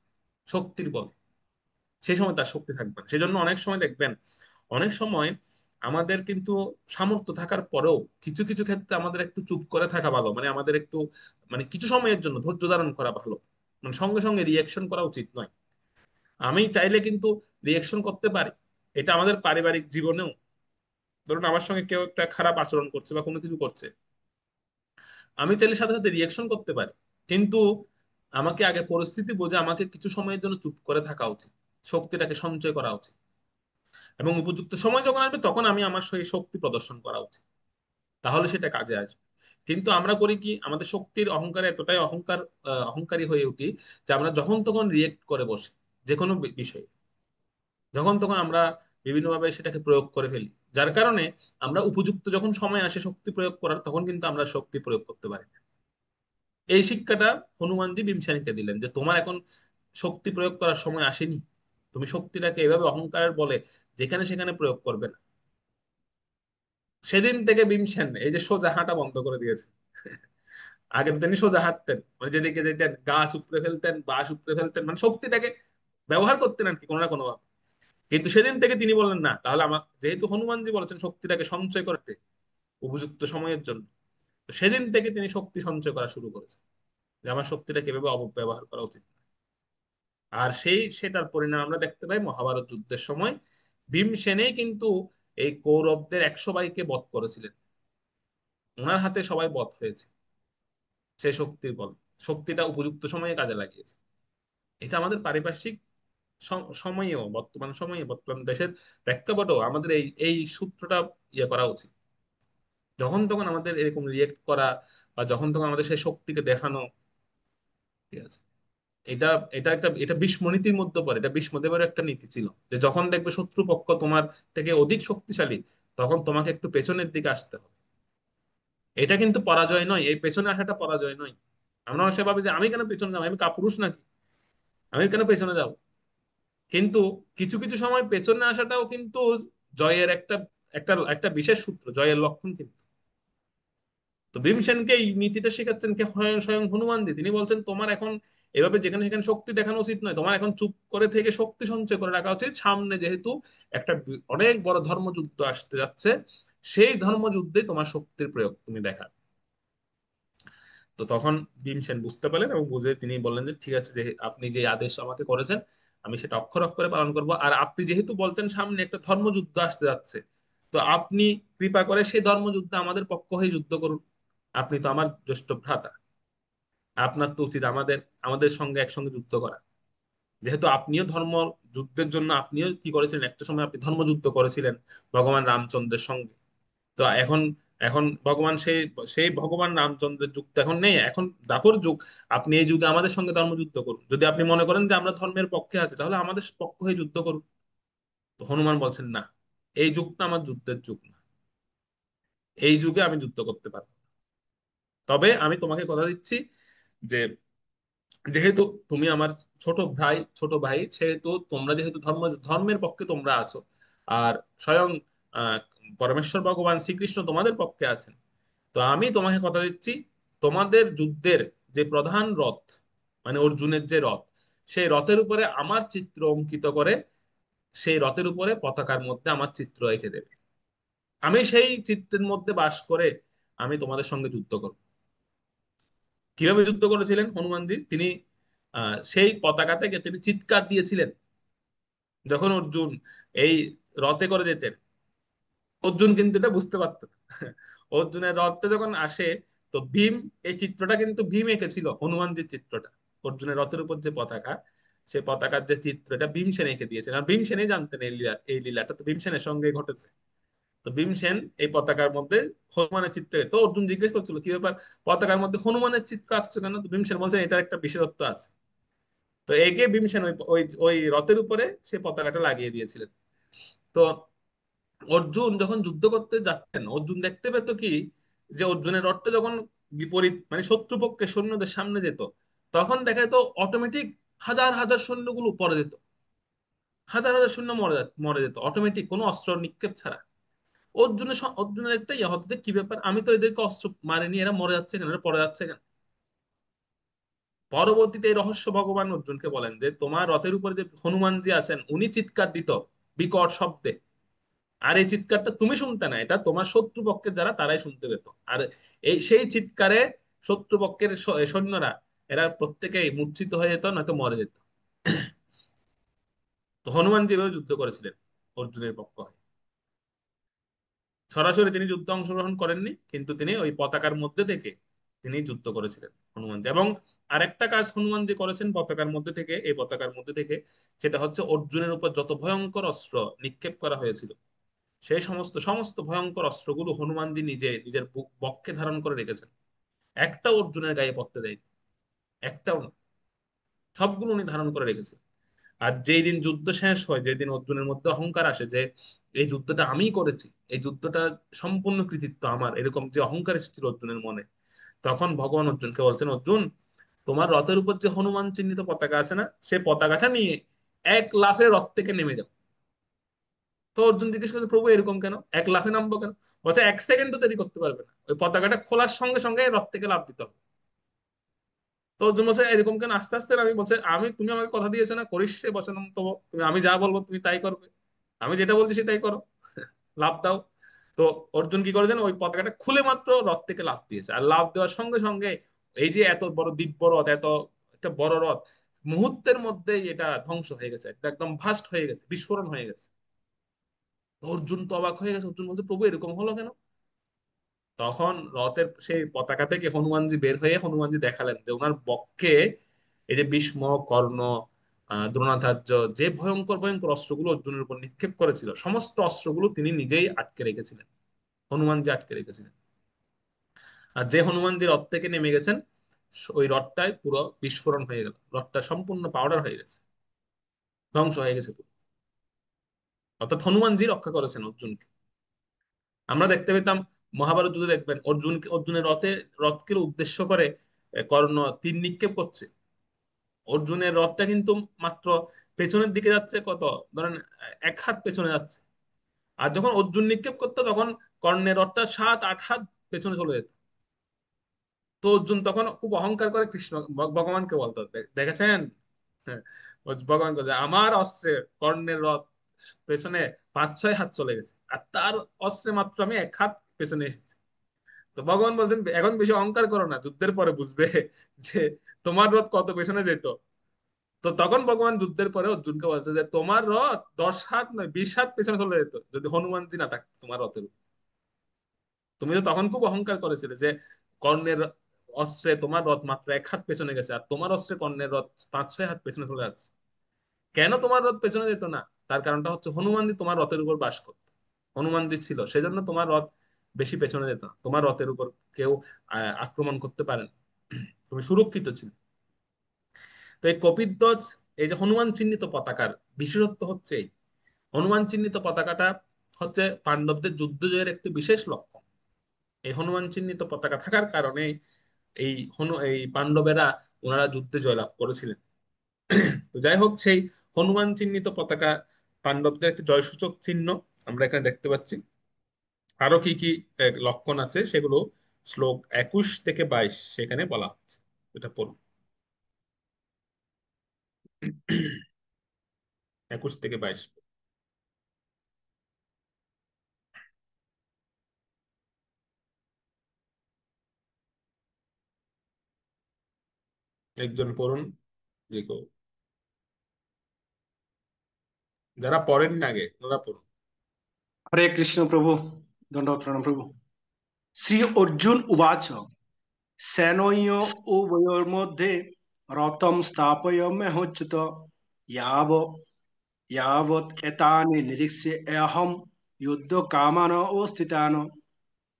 শক্তির বলে, সেই সময় তার শক্তি থাকবে না। সেজন্য অনেক সময় দেখবেন, অনেক সময় আমাদের কিন্তু সামর্থ্য থাকার পরেও কিছু কিছু ক্ষেত্রে আমাদের একটু চুপ করে থাকা ভালো, মানে আমাদের একটু মানে কিছু সময়ের জন্য ধৈর্য ধারণ করা ভালো। মানে সঙ্গে সঙ্গে রিয়েকশন করা উচিত নয়। আমি চাইলে কিন্তু রিয়েকশন করতে পারি, এটা আমাদের পারিবারিক জীবনেও। ধরুন আমার সঙ্গে কেউ একটা খারাপ আচরণ করছে বা কোনো কিছু করছে, আমি চাইলে সাথে সাথে রিয়েকশন করতে পারি, কিন্তু আমাকে আগে পরিস্থিতি বুঝে আমাকে কিছু সময়ের জন্য চুপ করে থাকা উচিত, শক্তিটাকে সঞ্চয় করা উচিত, এবং উপযুক্ত সময় যখন আসবে তখন আমি আমার সেই শক্তি প্রদর্শন করা উচিত, তাহলে সেটা কাজে আসবে। কিন্তু আমরা করি কি, আমাদের শক্তির অহংকারে এতটাই অহংকারী হয়ে উঠি যে আমরা যখন তখন রিয়েক্ট করে বসি, যে কোনো বিষয়ে যখন তখন আমরা বিভিন্নভাবে সেটাকে প্রয়োগ করে ফেলি, যার কারণে আমরা উপযুক্ত যখন সময় আসে শক্তি প্রয়োগ করার, তখন কিন্তু আমরা শক্তি প্রয়োগ করতে পারি না। এই শিক্ষাটা হনুমানজি ভীমসেনকে দিলেন যে তোমার এখন শক্তি প্রয়োগ করার সময় আসেনি, তুমি শক্তিটাকে এভাবে অহংকারের বলে যেখানে সেখানে প্রয়োগ করবে না। সেদিন থেকে ভীমসেন এই যে সোজা হাঁটা বন্ধ করে দিয়েছে। আগে তো তিনি সোজা হাঁটতেন, মানে যেদিকে যেতেন গাছ উপড়ে ফেলতেন, বাঁশ উপড়ে ফেলতেন, মানে শক্তিটাকে ব্যবহার করতেন আর কি কোনো না কোনো ভাবে। কিন্তু সেদিন থেকে তিনি বললেন না, তাহলে আমার যেহেতু হনুমানজি বলেছেন শক্তিটাকে সঞ্চয় করতে উপযুক্ত সময়ের জন্য, তো সেদিন থেকে তিনি শক্তি সঞ্চয় করা শুরু করেছেন, যে আমার শক্তিটাকে এভাবে অপব্যবহার করা উচিত না। আর সেটার পরিণাম আমরা দেখতে পাই মহাভারত যুদ্ধের সময়। ভীমসেনেই কিন্তু এই কৌরবদের 100 ভাইকে বধ করেছিলেন, ওনার হাতে সবাই বধ হয়েছে সেই শক্তির বল, শক্তিটা উপযুক্ত সময়ে কাজে লাগিয়েছে। এটা আমাদের পারিপার্শ্বিক সময়েও, বর্তমান সময়ে, বর্তমান দেশের প্রেক্ষাপটেও আমাদের এই এই সূত্রটা করা উচিত। যখন তখন আমাদের এরকম রিয়েক্ট করা, বা যখন তখন আমাদের সেই শক্তিকে দেখানো, ঠিক আছে, এটা এটা ভীষ্মনীতির মধ্যে পড়ে। এটা ভীষ্মদেবের একটা নীতি ছিল যে যখন দেখবে শত্রুপক্ষ তোমার থেকে অধিক শক্তিশালী, তখন তোমাকে একটু পেছনের দিকে আসতে হবে। এটা কিন্তু পরাজয় নয়, এই পেছনে আসাটা পরাজয় নয়। আমরা অনেক সময় ভাবি যে আমি কেন পেছনে যাবো, আমি কাপুরুষ নাকি, আমি কেন পেছনে যাব। কিন্তু কিছু কিছু সময় পেছনে আসাটাও কিন্তু জয়ের একটা একটা একটা বিশেষ সূত্র, জয়ের লক্ষণ কিন্তু। তো ভীমসেনকে এই নীতিটা শেখাচ্ছেন কে, স্বয়ং স্বয়ং হনুমানজি। তিনি বলছেন তোমার এখন এভাবে যেখানে সেখানে শক্তি দেখানো উচিত নয়, তোমার এখন চুপ করে থেকে শক্তি সঞ্চয় করে রাখা উচিত। সামনে যেহেতু একটা অনেক বড় ধর্মযুদ্ধ আসতে যাচ্ছে, সেই ধর্মযুদ্ধে তোমার শক্তির প্রয়োগ তুমি দেখা। তো তখন ভীমসেন বুঝতে পারলেন এবং বুঝে তিনি বললেন যে ঠিক আছে, যে আপনি যে আদেশ আমাকে করেছেন আমি সেটা অক্ষর অক্ষরে পালন করব। আর আপনি যেহেতু বলছেন সামনে একটা ধর্মযুদ্ধ আসতে যাচ্ছে, তো আপনি কৃপা করে সেই ধর্মযুদ্ধে আমাদের পক্ষ হয়ে যুদ্ধ করুন। আপনি তো আমার জ্যেষ্ঠ ভ্রাতা, আপনার তো উচিত আমাদের আমাদের সঙ্গে একসঙ্গে যুদ্ধ করা। যেহেতু আপনিও ধর্ম যুদ্ধের জন্য আপনিও কি করেছিলেন, একটা সময় আপনি ধর্মযুদ্ধ করেছিলেন ভগবান রামচন্দ্রের সঙ্গে। তো এখন এখন ভগবান সেই সেই ভগবান রামচন্দ্রের যুগ তো এখন নেই, এখন দাপর যুগ। আপনি এই যুগে আমাদের সঙ্গে ধর্মযুদ্ধ করুন, যদি আপনি মনে করেন যে আমরা ধর্মের পক্ষে আছি তাহলে আমাদের পক্ষ হয়ে যুদ্ধ করুন। তো হনুমান বলছেন না, এই যুগটা আমার যুদ্ধের যুগ না, এই যুগে আমি যুদ্ধ করতে পারবো না। তবে আমি তোমাকে কথা দিচ্ছি যে যেহেতু তুমি আমার ছোট ভাই সেহেতু তোমরা যেহেতু ধর্মের পক্ষে তোমরা আছো, আর স্বয়ং আহ পরমেশ্বর ভগবান শ্রীকৃষ্ণ তোমাদের পক্ষে আছেন, তো আমি তোমাকে কথা দিচ্ছি তোমাদের যুদ্ধের যে প্রধান রথ, মানে অর্জুনের যে রথ, সেই রথের উপরে আমার চিত্র অঙ্কিত করে সেই রথের উপরে পতাকার মধ্যে আমার চিত্র এঁকে দেবে। আমি সেই চিত্রের মধ্যে বাস করে আমি তোমাদের সঙ্গে যুদ্ধ করব। কিভাবে যুদ্ধ করেছিলেন হনুমানজি? তিনি সেই পতাকা থেকে তিনি চিৎকার দিয়েছিলেন যখন অর্জুন এই রথে করে যেতেন। অর্জুন কিন্তু এটা বুঝতে পারতো না। অর্জুনের রথটা যখন আসে, তো ভীম, এই চিত্রটা কিন্তু ভীম এঁকেছিল, হনুমানজির চিত্রটা। অর্জুনের রথের উপর যে পতাকা, সে পতাকার যে চিত্র, এটা ভীমসেন এঁকে দিয়েছে, কারণ ভীমসেনই জানতেন এই লীলাটা তো ভীমসেনের সঙ্গে ঘটেছে। তো ভীমসেন এই পতাকার মধ্যে হনুমানের চিত্র, তো অর্জুন জিজ্ঞেস করছিল কি ব্যাপার, পতাকার মধ্যে হনুমানের চিত্র আঁকছো কেন? তো ভীমসেন বলছেন এটার একটা বিশেষত্ব আছে। তো একে ভীমসেন ওই ওই ওই রথের উপরে সে পতাকাটা লাগিয়ে দিয়েছিলেন। তো অর্জুন যখন যুদ্ধ করতে যাচ্ছেন, অর্জুন দেখতে পেত কি, যে অর্জুনের রথটা যখন বিপরীত মানে শত্রুপক্ষের সৈন্যদের সামনে যেত, তখন দেখা যেত অটোমেটিক হাজার হাজার সৈন্যগুলো পড়ে যেত, হাজার হাজার সৈন্য মরে যেত অটোমেটিক, কোনো অস্ত্র নিক্ষেপ ছাড়া। অর্জুনের একটা ইয়ে হতো যে কি ব্যাপার, আমি তো এদেরকে অস্ত্র মারিনি, এরা মরে যাচ্ছে কেন, এরা পড়ে যাচ্ছে কেন? পরবর্তীতে এই রহস্য ভগবান অর্জুনকে বলেন যে তোমার রথের উপরে যে হনুমানজি আছেন উনি চিৎকার দিত বিকট শব্দে, আর এই চিৎকারটা তুমি শুনতে না, এটা তোমার শত্রুপক্ষের যারা তারাই শুনতে পেত। আর এই সেই চিৎকারে শত্রুপক্ষের সৈন্যরা এরা প্রত্যেকেই মূর্ছিত হয়ে যেত, নয়তো মরে যেত। তো হনুমান যেভাবে যুদ্ধ করেছিলেন অর্জুনের পক্ষ হয়ে, সরাসরি তিনি যুদ্ধে অংশগ্রহণ করেননি, কিন্তু তিনি ওই পতাকার মধ্যে থেকে তিনি যুদ্ধ করেছিলেন হনুমানজি। এবং আরেকটা কাজ হনুমানজি করেছেন পতাকার মধ্যে থেকে, এই পতাকার মধ্যে থেকে, সেটা হচ্ছে অর্জুনের উপর যত ভয়ঙ্কর অস্ত্র নিক্ষেপ করা হয়েছিল সেই সমস্ত সমস্ত ভয়ঙ্কর অস্ত্রগুলো হনুমানজি নিজে নিজের বক্ষে ধারণ করে রেখেছেন। একটা অর্জুনের গায়ে পড়তে দেয়নি, একটাও না, সবগুলো উনি ধারণ করে রেখেছেন। আর যেই দিন যুদ্ধ শেষ হয়, যেদিন অর্জুনের মধ্যে অহংকার আসে যে এই যুদ্ধটা আমিই করেছি, এই যুদ্ধটা সম্পূর্ণ কৃতিত্ব আমার, এরকম যে অহংকার এসেছিল অর্জুনের মনে, তখন ভগবান অর্জুনকে বলছেন অর্জুন, তোমার রথের উপর যে হনুমান চিহ্নিত পতাকা আছে না, সে পতাকাটা নিয়ে এক লাফে রথ থেকে নেমে যাও। তো অর্জুন জিজ্ঞেস করছে প্রভু এরকম কেন, এক লাফে নামবো কেন? বলছে 1 সেকেন্ডও দেরি করতে পারবে না, ওই পতাকাটা খোলার সঙ্গে সঙ্গে রথ থেকে লাফ দিতে হবে। তো অর্জুন বলছে এরকম কেন, আস্তে আস্তে আমি বলছে তুমি আমাকে কথা দিয়েছো না, করিস সে বচনম তব, তুমি আমি যা বলবো তুমি তাই করবে, আমি যেটা বলছি সেটাই করো, লাফ দাও। তো অর্জুন কি করেছেন, ওই পতাকাটা খুলে মাত্র রথ থেকে লাফ দিয়েছে, আর লাফ দেওয়ার সঙ্গে সঙ্গে এই যে এত বড় দিব্য রথ, এত একটা বড় রথ, মুহূর্তের মধ্যেই এটা ধ্বংস হয়ে গেছে, এটা একদম ভাস্ট হয়ে গেছে, বিস্ফোরণ হয়ে গেছে। তো অর্জুন তো অবাক হয়ে গেছে, অর্জুন বলছে প্রভু এরকম হলো কেন? তখন রথের সেই পতাকা থেকে হনুমানজি বের হয়ে হনুমানজি দেখালেন যে ওনার বক্ষে এই যে ভীষ্ম, কর্ণ, দ্রোণাচার্য যে ভয়ঙ্কর ভয়ঙ্কর অস্ত্রগুলো অর্জুনের উপর নিক্ষেপ করেছিল, সমস্ত অস্ত্রগুলো তিনি নিজেই আটকে রেখেছিলেন, হনুমানজি আটকে রেখেছিলেন। আর যে হনুমানজি রথ থেকে নেমে গেছেন, ওই রথটায় পুরো বিস্ফোরণ হয়ে গেল, রথটা সম্পূর্ণ পাউডার হয়ে গেছে, ধ্বংস হয়ে গেছে পুরো। অর্থাৎ হনুমানজি রক্ষা করেছেন অর্জুনকে। আমরা দেখতে পেতাম মহাভারত যুদ্ধে, দেখবেন অর্জুনের রথকে উদ্দেশ্য করে কর্ণ তীর নিক্ষেপ করছে। অর্জুনের রথটা কিন্তু মাত্র পেছনের দিকে যাচ্ছে, কত ধরেন 1 হাত পেছনে যাচ্ছে, আর যখন অর্জুন নিক্ষেপ করতো তখন কর্ণের রথটা 7-8 হাত পেছনে চলে যেত। তো অর্জুন তখন খুব অহংকার করে কৃষ্ণ ভগবানকে বলতো দেখেছেন, হ্যাঁ, ভগবান বলছে আমার অস্ত্রে কর্ণের রথ পেছনে 5-6 হাত চলে গেছে, আর তার অস্ত্রে মাত্র আমি 1 হাত পেছনে এসেছি। তো ভগবান বলছেন এখন বেশি অহংকার করো না, যুদ্ধের পরে বুঝবে যে তোমার রথ কত পেছনে যেত। তো তখন ভগবান যুদ্ধের পরে অর্জুনকে বলছে যে তোমার রথ 10 হাত নয় 20 হাত পেছনে চলে যেত যদি হনুমানজি না থাকতো তোমার রথের উপর। তুমি তো তখন খুব অহংকার করেছিলে যে কর্ণের অস্ত্রে তোমার রথ মাত্র 1 হাত পেছনে গেছে, আর তোমার অস্ত্রে কর্ণের রথ 5-6 হাত পেছনে চলে যাচ্ছে। কেন তোমার রথ পেছনে যেত না? তার কারণটা হচ্ছে হনুমানজি তোমার রথের উপর বাস করতো, হনুমানজি ছিল, সেজন্য তোমার রথ বেশি পেছনে যেত না, তোমার রথের উপর কেউ আক্রমণ করতে পারে না, তুমি সুরক্ষিত ছিল। তো এই কপিধ্বজ, এই যে হনুমান চিহ্নিত পতাকার বিশেষত্ব হচ্ছে এই, হনুমান চিহ্নিত পতাকাটা হচ্ছে পাণ্ডবদের যুদ্ধ জয়ের একটি বিশেষ লক্ষণ। এই হনুমান চিহ্নিত পতাকা থাকার কারণে এই পাণ্ডবেরা ওনারা যুদ্ধে জয়লাভ করেছিলেন। তো যাই হোক, সেই হনুমান চিহ্নিত পতাকা পাণ্ডবদের একটি জয়সূচক চিহ্ন আমরা এখানে দেখতে পাচ্ছি। আরো কি কি লক্ষণ আছে সেগুলো শ্লোক 21 থেকে 22 সেখানে বলা হচ্ছে, এটা পড়ুন। 21 থেকে 22। একজন পড়ুন, যে কেউ, যারা পড়েন না আগে ওরা পড়ুন। हरे कृष्ण प्रभु। दंडवत प्रणाम प्रभु। श्री अर्जुन उवाच सेनयोः उभयोर्मध्ये रथं स्थापयाम्यहच्युत याव यावत् एतानि निरीक्ष्य अहं युद्धकामान् स्थितान्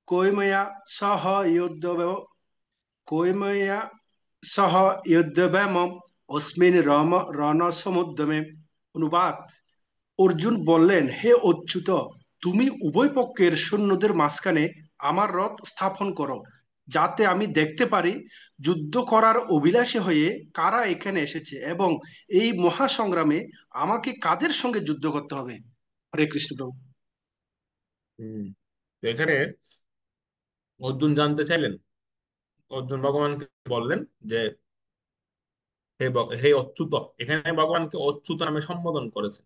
कोयमया सह युद्धव कोयमया सह युद्धव्यम अस्मिन् रणसमुद्यमे। অনুবাদ: অর্জুন বললেন, হে অচ্যুত, তুমি উভয় পক্ষের সৈন্যদের মাঝখানে আমার রথ স্থাপন করো, যাতে আমি দেখতে পারি যুদ্ধ করার অভিলাষী হয়ে কারা এখানে এসেছে এবং এই মহাসংগ্রামে আমাকে কাদের সঙ্গে যুদ্ধ করতে হবে। হরে কৃষ্ণ প্রভু। হম তো এখানে অর্জুন জানতে চাইলেন, অর্জুন ভগবানকে বললেন যে হে অচ্যুত, এখানে ভগবানকে অচ্যুত নামে সম্বোধন করেছে।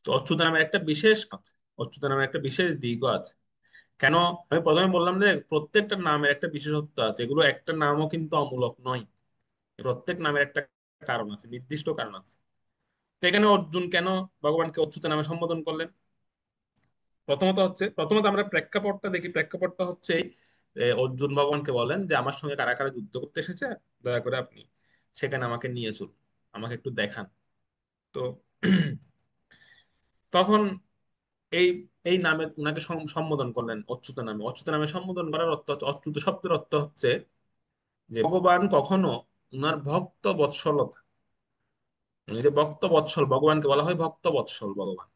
তো অচ্যুত নামের একটা বিশেষ আছে, অচ্যুত নামের একটা বিশেষ দিকও আছে। কেন? আমি প্রথমে বললাম যে প্রত্যেকটা নামের একটা বিশেষত্ব আছে, এগুলো একটা নামও কিন্তু অমূলক নয়, প্রত্যেক নামের একটা কারণ আছে, নির্দিষ্ট কারণ আছে। তো এখানে অর্জুন কেন ভগবানকে অচ্যুত নামে সম্বোধন করলেন? প্রথমত আমরা প্রেক্ষাপটটা দেখি। প্রেক্ষাপটটা হচ্ছে অর্জুন ভগবানকে বলেন যে আমার সঙ্গে কারা কারা যুদ্ধ করতে এসেছে, দয়া করে আপনি সেখানে আমাকে নিয়ে চলুন, আমাকে একটু দেখান। তো তখন এই এই নামে উনাকে সম্বোধন করলেন অচ্যুত নামে। অচ্যুত নামে সম্বোধন করার অর্থ হচ্ছে, অচ্যুত শব্দের অর্থ হচ্ছে যে ভগবান কখনো উনার ভক্ত বৎসলতা, উনি যে ভক্ত বৎসল, ভগবানকে বলা হয় ভক্ত বৎসল ভগবান,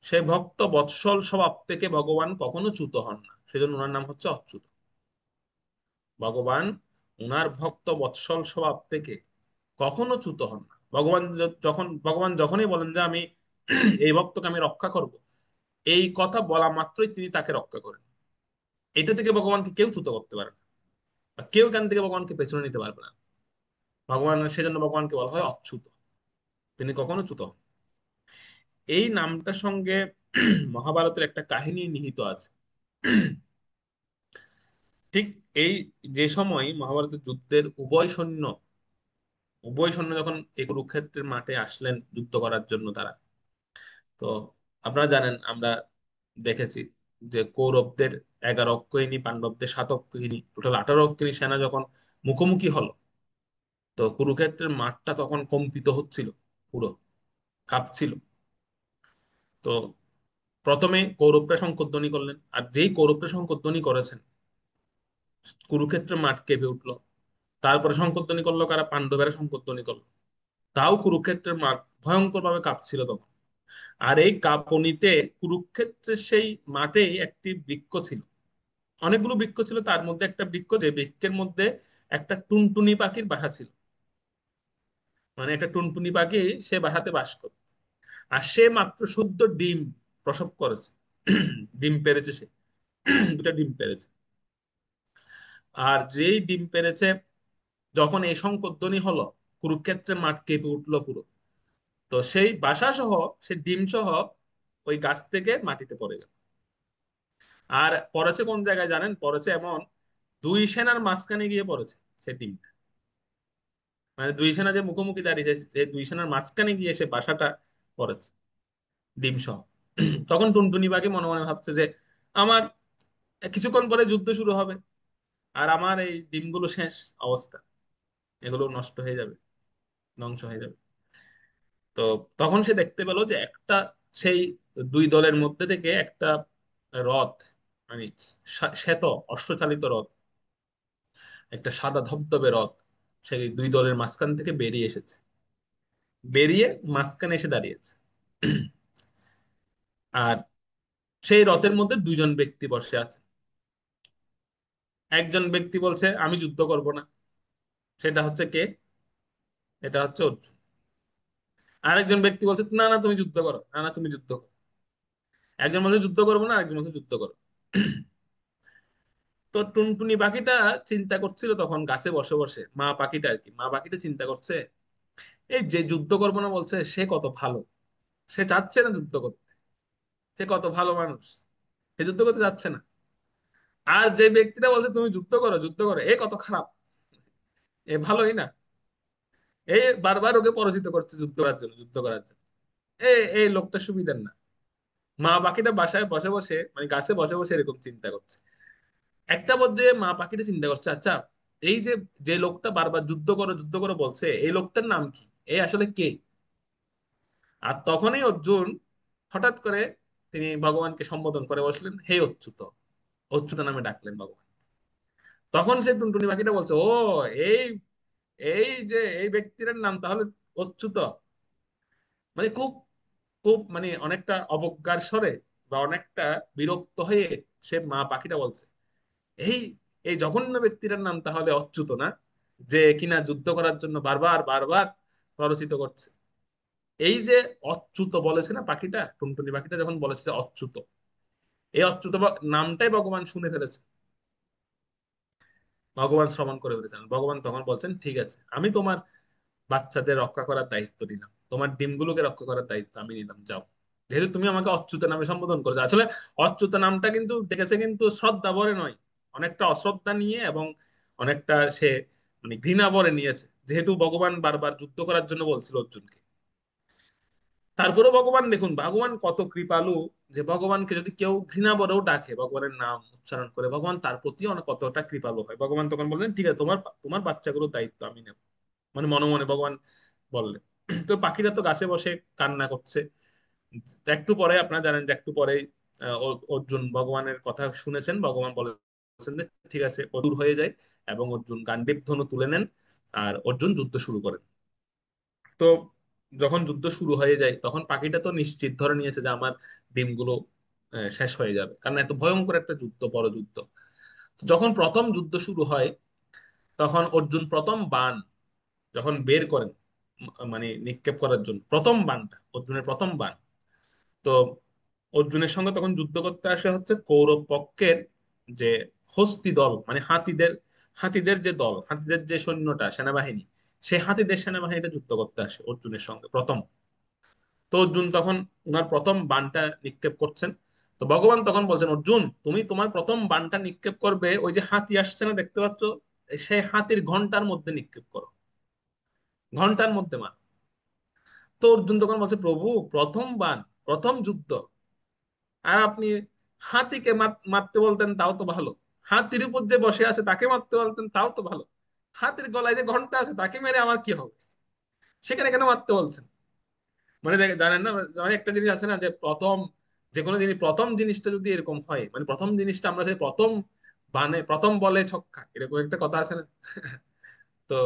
সেই ভক্ত বৎসল স্বভাব থেকে ভগবান কখনো চ্যুত হন না, সেজন্য ওনার নাম হচ্ছে অচ্যুত। ভগবান উনার ভক্ত বৎসল স্বভাব থেকে কখনো চ্যুত হন না। ভগবান যখনই বলেন যে আমি এই ভক্তকে আমি রক্ষা করব, এই কথা বলা মাত্রই তিনি তাকে রক্ষা করেন। এটা থেকে ভগবানকে কেউ চ্যুত করতে পারে না, বা কেউ এখান থেকে ভগবানকে পেছনে নিতে পারবে না। সেজন্য ভগবানকে বলা হয় অচ্যুত, তিনি কখনো চ্যুত হন। এই নামটার সঙ্গে মহাভারতের একটা কাহিনী নিহিত আছে। ঠিক এই যে সময় মহাভারতের যুদ্ধের উভয় সৈন্য যখন এই কুরুক্ষেত্রের মাঠে আসলেন যুদ্ধ করার জন্য তারা, তো আপনারা জানেন, আমরা দেখেছি যে কৌরবদের 11 অক্ষৌহিনী, পাণ্ডবদের 7 অক্ষৌহিনী, টোটাল 18 অক্ষৌহিনী সেনা যখন মুখোমুখি হলো, তো কুরুক্ষেত্রের মাঠটা তখন কম্পিত হচ্ছিল, পুরো কাঁপছিল। তো প্রথমে কৌরবরা শঙ্খধ্বনি করলেন, আর যেই কৌরবরা শঙ্খধ্বনি করেছেন কুরুক্ষেত্রের মাঠ কেঁপে উঠলো। তারপরে শঙ্খধ্বনি করলো কারা? পাণ্ডবেরা শঙ্খধ্বনি করলো, তাও কুরুক্ষেত্রের মাঠ ভয়ঙ্কর ভাবে কাঁপছিল তখন। আর এই কাঁপুনিতে কুরুক্ষেত্রের সেই মাঠে একটি বৃক্ষ ছিল, অনেকগুলো বৃক্ষ ছিল, তার মধ্যে একটা বৃক্ষ, যে বৃক্ষের মধ্যে একটা টুনটুনি পাখির বাসা ছিল। মানে একটা টুনটুনি পাখি সে বাসাতে বাস করত, আর সে মাত্র সদ্য ডিম প্রসব করেছে, ডিম পেড়েছে সে, দুটা ডিম পেড়েছে। আর যেই ডিম পেড়েছে, যখন এই শঙ্খধ্বনি হলো, কুরুক্ষেত্রের মাঠ কেঁপে উঠলো পুরো। তো সেই বাসা সহ, সে ডিম সহ ওই গাছ থেকে মাটিতে পড়ে গেল। আর পড়েছে কোন জায়গায় জানেন? পড়েছে এমন, দুই সেনার মাঝখানে গিয়ে পড়েছে সে ডিমটা। মানে দুই সেনা যে মুখোমুখি দাঁড়িয়েছে, সেই দুই সেনার মাঝখানে গিয়ে সে বাসাটা পড়েছে ডিম সহ। তখন টুনটুনি পাখি মনে মনে ভাবছে যে আমার কিছুক্ষণ পরে যুদ্ধ শুরু হবে, আর আমার এই ডিমগুলো শেষ অবস্থা, এগুলো নষ্ট হয়ে যাবে, ধ্বংস হয়ে যাবে। তো তখন সে দেখতে পেলো যে একটা, সেই দুই দলের মধ্যে থেকে একটা রথ মানে শ্বেত অশ্বচালিত রথ, একটা সাদা ধবধবে রথ সেই দুই দলের মাঝখান থেকে বেরিয়ে এসেছে, বেরিয়ে মাঝখানে এসে দাঁড়িয়েছে। আর সেই রথের মধ্যে দুইজন ব্যক্তি বসে আছে। একজন ব্যক্তি বলছে আমি যুদ্ধ করব না, সেটা হচ্ছে কে? এটা হচ্ছে অর্জুন। আরেকজন ব্যক্তি বলছে না না তুমি যুদ্ধ করো, না না তুমি যুদ্ধ করো। একজন বলছে যুদ্ধ করবো না, আরেকজন বলছে যুদ্ধ করো। তো টুনটুনি পাখিটা চিন্তা করছিল তখন গাছে বসে বসে, মা পাখিটা আর কি, মা পাখিটা চিন্তা করছে এই যে যুদ্ধ করবো না বলছে সে কত ভালো, সে চাচ্ছে না যুদ্ধ করতে, সে কত ভালো মানুষ, সে যুদ্ধ করতে যাচ্ছে না। আর যে ব্যক্তিটা বলছে তুমি যুদ্ধ করো যুদ্ধ করো, এ কত খারাপ, এ ভালোই না, এই বারবার ওকে পরাজিত করছে যুদ্ধ করার জন্য, যুদ্ধ করার জন্য। এই লোকটা সুবিধার না। মা পাখিটা বাসায় বসে বসে মানে গাছে বসে বসে এরকম চিন্তা করছে। একটা পর্যায়ে মা পাখিটা চিন্তা করছে আচ্ছা এই যে যে লোকটা বারবার যুদ্ধ করো বলছে, এই লোকটার নাম কি, এই আসলে কে? আর তখনই অর্জুন হঠাৎ করে তিনি ভগবানকে সম্বোধন করে বসলেন হে অচ্যুত, অচ্যুত নামে ডাকলেন ভগবান। তখন সে টুনটুনি পাখিটা বলছে ও এই এই যে এই ব্যক্তির নাম তাহলে অচ্যুত। মানে খুব খুব মানে অনেকটা অবজ্ঞার স্বরে বা অনেকটা বিরক্ত হয়ে সে মা পাখিটা বলছে এই এই জঘন্য ব্যক্তিটার নাম তাহলে অচ্যুত না, যে কিনা যুদ্ধ করার জন্য বারবার বারবার প্ররোচিত করছে। এই যে অচ্যুত বলেছে না পাখিটা, টুনটুনি পাখিটা যখন বলেছে যে অচ্যুত, এই অচ্যুত নামটাই ভগবান শুনে ফেলেছে, ভগবান শ্রবণ করে ফেলেছেন। ভগবান তখন বলছেন ঠিক আছে আমি তোমার বাচ্চাদের রক্ষা করার দায়িত্ব নিলাম, তোমার ডিমগুলোকে রক্ষা করার দায়িত্ব আমি নিলাম, যাও। যেহেতু তুমি আমাকে অচ্যুত নামে সম্বোধন করেছো, আসলে অচ্যুত নামটা কিন্তু ডেকেছে কিন্তু শ্রদ্ধা ভরে নয়, অনেকটা অশ্রদ্ধা নিয়ে এবং অনেকটা সে মানে ঘৃণা ভরে নিয়েছে, যেহেতু ভগবান বারবার যুদ্ধ করার জন্য বলছিল অর্জুনকে। তারপরে ভগবান দেখুন ভগবান কত কৃপালু, যে ভগবানকে যদি কেউ ঘৃণা ভরেও ডাকে ভগবানের নাম উচ্চারণ করে, ভগবান তার প্রতি অনেক কতটা কৃপালু হয়। ভগবান তখন বললেন ঠিক আছে তোমার তোমার বাচ্চাগুলোর দায়িত্ব আমি নেব, মানে মনে মনে ভগবান বললেন। তো পাখিরা তো গাছে বসে কান্না করছে। তো একটু পরে আপনারা জানেন যে একটু পরে অর্জুন ভগবানের কথা শুনেছেন, ভগবান বলেছেন যে ঠিক আছে ও দূর হয়ে যায়, এবং অর্জুন গান্ডীব ধনু তুলে নেন আর অর্জুন যুদ্ধ শুরু করেন। তো যখন যুদ্ধ শুরু হয়ে যায় তখন পাখিটা তো নিশ্চিত ধরে নিয়েছে যে আমার ডিমগুলো শেষ হয়ে যাবে, কারণ এত ভয়ঙ্কর একটা যুদ্ধ, বড় যুদ্ধ। তো যখন প্রথম যুদ্ধ শুরু হয় তখন অর্জুন প্রথম বাণ যখন বের করেন মানে নিক্ষেপ করার জন্য, প্রথম বাণটা অর্জুনের প্রথম বাণ। তো অর্জুনের সঙ্গে তখন যুদ্ধ করতে আসে হচ্ছে কৌরব পক্ষের যে হস্তি দল, মানে হাতিদের, হাতিদের যে দল, হাতিদের যে সৈন্যটা সেনাবাহিনী, সেই হাতিদের সেনাবাহিনীটা যুদ্ধ করতে আসে অর্জুনের সঙ্গে প্রথম। তো অর্জুন তখন উনার প্রথম বাণটা নিক্ষেপ করছেন। তো ভগবান তখন বলছেন অর্জুন তুমি তোমার প্রথম বাণটা নিক্ষেপ করবে ওই যে হাতি আসছে না দেখতে পাচ্ছ, সেই হাতির ঘন্টার মধ্যে নিক্ষেপ করো, ঘন্টার মধ্যে মার। তো অর্জুন তখন বলছে প্রভু প্রথম বাণ, প্রথম যুদ্ধ, আর আপনি হাতিকে মারতে বলতেন তাও তো ভালো, হাতির উপর যে বসে আছে তাকে মারতে বলতেন তাও তো ভালো, হাতির গলায় যে ঘন্টা আছে তাকে মেরে আমার কি হবে, সেখানে কেন মারতে বলছেন? মানে জানেন না, মানে একটা জিনিস আছে না যে প্রথম যে কোনো জিনিস, প্রথম জিনিসটা যদি এরকম হয়, মানে প্রথম জিনিসটা আমরা যে প্রথম বানে প্রথম বলে ছক্কা, এরকম একটা কথা আছে না। তো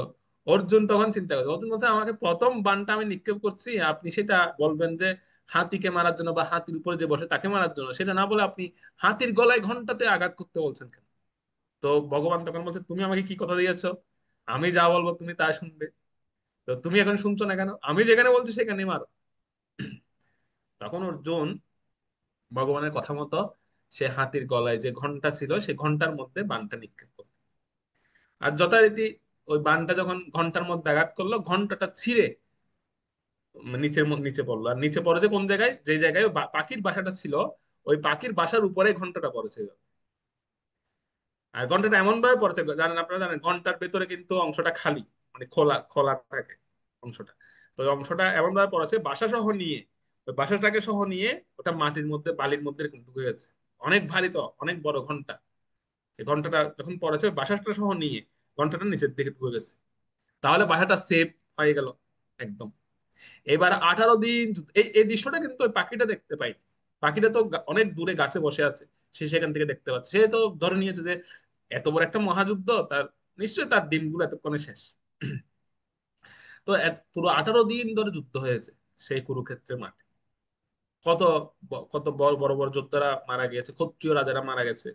অর্জুন তখন চিন্তা করছে, অর্জুন বলছে আমাকে প্রথম বানটা আমি নিক্ষেপ করছি, আপনি সেটা বলবেন যে হাতিকে মারার জন্য বা হাতির উপরে যে বসে তাকে মারার জন্য, সেটা না বলে আপনি হাতির গলায় ঘন্টাতে আঘাত করতে বলছেন কেন? তো ভগবান তখন বলছে তুমি আমাকে কি কথা দিয়েছো, আমি যা বলবো তুমি তা শুনবে, তো তুমি এখন শুনছো না কেন, আমি যেখানে বলছি সেখানে মারো। তখন অর্জুন ভগবানের কথা মতো সে হাতির গলায় যে ঘন্টা ছিল সে ঘন্টার মধ্যে বানটা নিক্ষেপ করলো। আর যথারীতি ওই বানটা যখন ঘন্টার মধ্যে আঘাত করলো, ঘন্টাটা ছিঁড়ে নিচে পড়লো। আর নিচে পড়েছে কোন জায়গায়, যে জায়গায় ওই পাখির বাসাটা ছিল, ওই পাখির বাসার উপরে ঘন্টাটা পড়েছে। আর ঘন্টাটা এমন ভাবে পড়েছে, জানেন আপনারা জানেন ঘন্টার ভেতরে কিন্তু অংশটা খালি, মানে খোলা খোলা থাকে অংশটা। তো ওই অংশটা এমন ভাবে পড়েছে বাসা সহ নিয়ে, ওই বাসাটাকে সহ নিয়ে ওটা মাটির মধ্যে বালির মধ্যে এরকম ঢুকে গেছে। অনেক ভারী, তো অনেক বড় ঘন্টা, সেই ঘন্টাটা যখন পড়েছে ওই বাসাটা সহ নিয়ে ঘন্টাটা নিচের দিকে ঢুকে গেছে। তাহলে বাসাটা সেফ হয়ে গেল একদম। এবার 18 দিন এই এই দৃশ্যটা কিন্তু ওই পাখিটা দেখতে পাইনি, পাখিটা তো অনেক দূরে গাছে বসে আছে, সে সেখান থেকে দেখতে পাচ্ছে। সে তো ধরে নিয়েছে যে এত বড় একটা মহাযুদ্ধ, তার নিশ্চয়ই তার দিনগুলো এতক্ষণে শেষ। তো পুরো 18 দিন ধরে যুদ্ধ হয়েছে সেই কুরুক্ষেত্রের মাঠে। কত কত বড় বড় বড় যোদ্ধারা মারা গিয়েছে, ক্ষত্রিয় রাজারা মারা গেছে।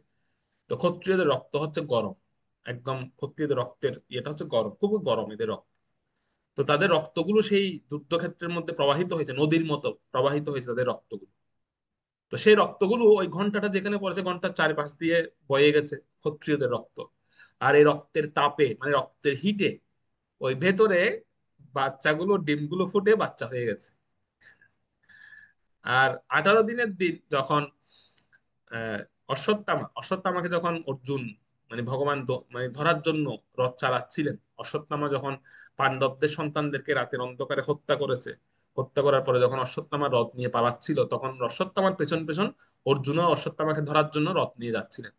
তো ক্ষত্রিয়দের রক্ত হচ্ছে গরম, একদম ক্ষত্রিয়দের রক্তের ইয়েটা হচ্ছে গরম, খুবই গরম এদের রক্ত। তো তাদের রক্তগুলো সেই যুদ্ধক্ষেত্রের মধ্যে প্রবাহিত হয়েছে, নদীর মতো প্রবাহিত হয়েছে তাদের রক্তগুলো। তো সেই রক্তগুলো ওই ঘন্টাটা যেখানে পড়েছে, ঘন্টার চারিপাশ দিয়ে বয়ে গেছে ক্ষত্রিয়দের রক্ত। আর এই রক্তের তাপে, মানে রক্তের হিটে, ওই ভেতরে বাচ্চাগুলো ডিমগুলো ফুটে বাচ্চা হয়ে গেছে। আর 18 দিনের দিন যখন আহ অশ্বত্থামাকে যখন অর্জুন, মানে ভগবান মানে ধরার জন্য রথ চালাচ্ছিলেন, অশ্বত্থামা যখন পাণ্ডবদের সন্তানদেরকে রাতের অন্ধকারে হত্যা করেছে, হত্যা করার পরে যখন অশ্বত্থামা রথ নিয়ে পালাচ্ছিল, তখন অশ্বত্থামার পেছন পেছন অর্জুনও অশ্বত্থামাকে ধরার জন্য রথ নিয়ে যাচ্ছিলেন।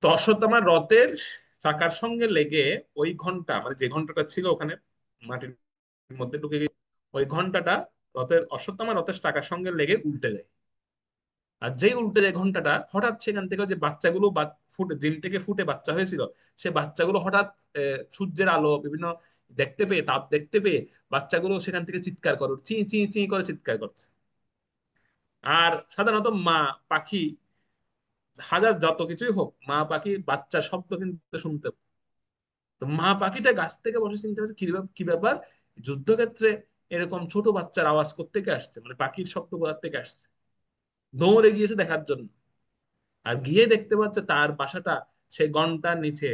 তো অশ্বত্থামার রথের চাকার সঙ্গে লেগে ওই ঘন্টা, মানে যে ঘন্টাটা ছিল ওখানে মাটির মধ্যে ঢুকে গিয়ে, ওই ঘন্টাটা অশ্বত্থামা রথের চাকার সঙ্গে লেগে উল্টে যায়। আর যেই উল্টে যায় ঘন্টাটা, হঠাৎ সেখান থেকে যে বাচ্চাগুলো ফুটে ডিম থেকে ফুটে বাচ্চা হয়েছিল, সে বাচ্চাগুলো হঠাৎ সূর্যের আলো বিভিন্ন দেখতে পেয়ে, তাপ দেখতে পেয়ে বাচ্চাগুলো সেখান থেকে চিৎকার করে, চি চি চি করে চিৎকার করছে। আর সাধারণত মা পাখি, হাজার যত কিছুই হোক, মা পাখি বাচ্চার শব্দ কিন্তু শুনতে পায়। তো মা পাখিটা গাছ থেকে বসে চিন্তা করছে, কি ব্যাপার, যুদ্ধক্ষেত্রে এরকম ছোট বাচ্চার আওয়াজ কোত্থেকে আসছে, মানে পাখির শব্দ কোথা থেকে আসছে। দৌড়ে গিয়েছে দেখার জন্য। আর গিয়ে দেখতে পাচ্ছে তার বাসাটা, সেই ঘন্টার নিচে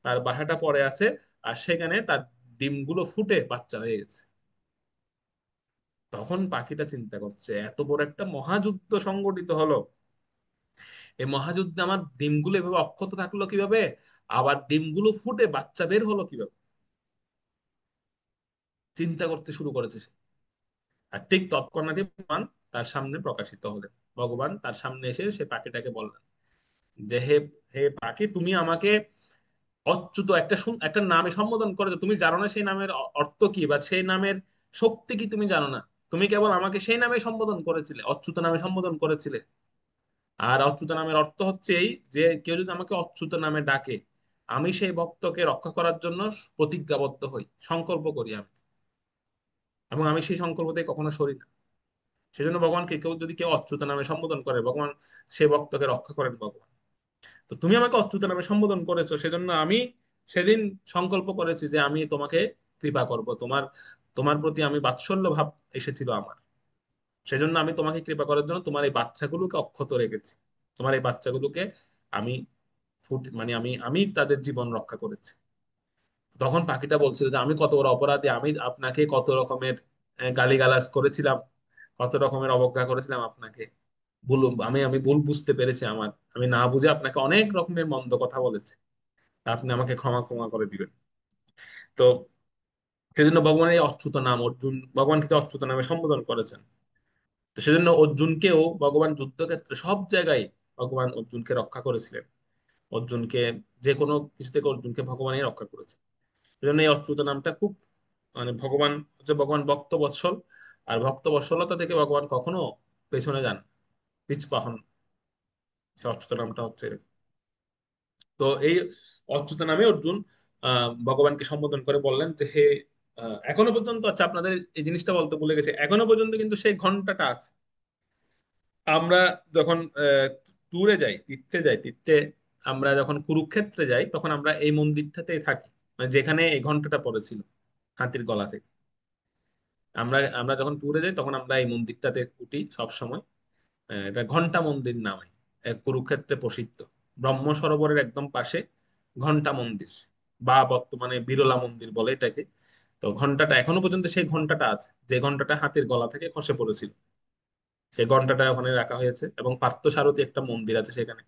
তার বাসাটা পড়ে আছে। আর সেখানে তার ডিমগুলো ফুটে বাচ্চা হয়ে গেছে। তখন পাখিটা চিন্তা করছে, এত বড় একটা মহাযুদ্ধ সংগঠিত হলো, এই মহাযুদ্ধে আমার ডিমগুলো এভাবে অক্ষত থাকলো কিভাবে, আবার ডিমগুলো ফুটে বাচ্চা বের হলো কিভাবে, চিন্তা করতে শুরু করেছে সে। আর ঠিক তৎক্ষণাৎই ভগবান তার সামনে প্রকাশিত হলেন। ভগবান তার সামনে এসে সে পাখিটাকে বললেন যে, হে হে পাখি, তুমি আমাকে অচ্যুত একটা নামে সম্বোধন করেছো, তুমি জানো না সেই নামের অর্থ কি, বা সেই নামের শক্তি কি তুমি জানো না। তুমি কেবল আমাকে সেই নামে সম্বোধন করেছিলে, অচ্যুত নামে সম্বোধন করেছিলে। আর অচ্যুত নামের অর্থ হচ্ছে এই যে, কেউ যদি আমাকে অচ্যুত নামে ডাকে, আমি সেই ভক্তকে রক্ষা করার জন্য প্রতিজ্ঞাবদ্ধ হই, সংকল্প করি আমি, এবং আমি সেই সংকল্প থেকে কখনো সরি না। সেজন্য ভগবানকে কেউ অচ্যুত নামে সম্বোধন করে, ভগবান সে ভক্তকে রক্ষা করেন ভগবান। তো তুমি আমাকে অচ্যুত নামে সম্বোধন করেছো, সেজন্য আমি সেদিন সংকল্প করেছি যে আমি তোমাকে কৃপা করব, তোমার তোমার প্রতি আমি বাৎসল্য ভাব এসেছিল আমার। সেজন্য আমি তোমাকে কৃপা করার জন্য তোমার এই বাচ্চাগুলোকে অক্ষত রেখেছি। তোমার এই বাচ্চাগুলোকে আমি মানে আমি আমি তাদের জীবন রক্ষা করেছি। তখন পাখিটা বলছিল যে, আমি কত বড় অপরাধী, আমি আপনাকে কত রকমের গালিগালাজ করেছিলাম, কত রকমের অবজ্ঞা করেছিলাম আপনাকে। ভুল, আমি আমি ভুল বুঝতে পেরেছি আমার, আমি না বুঝে আপনাকে অনেক রকমের মন্দ কথা বলেছি। তা আপনি আমাকে ক্ষমা ক্ষমা করে দিবেন। তো সেজন্য ভগবান এই অচ্যুত নাম, অর্জুন ভগবান কিন্তু অচ্যুত নামে সম্বোধন করেছেন। তো সেজন্য অর্জুনকেও ভগবান যুদ্ধক্ষেত্রে সব জায়গায় ভগবান অর্জুনকে রক্ষা করেছিলেন। অর্জুনকে যে কোনো কিছু থেকে অর্জুনকে ভগবানই রক্ষা করেছে। সেজন্য এই অচ্যুত নামটা খুব, মানে ভগবান হচ্ছে ভগবান ভক্ত বৎসল। আর ভক্ত বৎসলতা থেকে ভগবান কখনো পেছনে যান, পিছপা হন। সে অচ্যুত নামটা হচ্ছে এরকম। তো এই অচ্যুত নামে অর্জুন ভগবানকে সম্বোধন করে বললেন যে, হে এখনো পর্যন্ত, আচ্ছা আপনাদের এই জিনিসটা বলতে ভুলে গেছে, এখনো পর্যন্ত কিন্তু সেই ঘন্টাটা আছে। আমরা যখন ট্যুরে যাই, তীর্থে যাই, তীর্থে আমরা যখন কুরুক্ষেত্রে যাই, তখন আমরা এই মন্দিরটাতেই থাকি, মানে যেখানে এই ঘন্টাটা পড়েছিল হাতির গলা থেকে। আমরা আমরা যখন ট্যুরে যাই তখন আমরা এই মন্দিরটাতে উঠি সব সময়। এটা ঘন্টা মন্দির নামে কুরুক্ষেত্রে প্রসিদ্ধ। ব্রহ্ম সরোবরের একদম পাশে ঘন্টা মন্দির, বা বর্তমানে বিরলা মন্দির বলে এটাকে। তো ঘন্টাটা এখনো পর্যন্ত, সেই ঘন্টাটা আছে যে ঘন্টাটা হাতির গলা থেকে খসে পড়েছিল, সেই ঘন্টাটা ওখানে রাখা হয়েছে। এবং পার্থসারথী একটা মন্দির আছে সেখানে।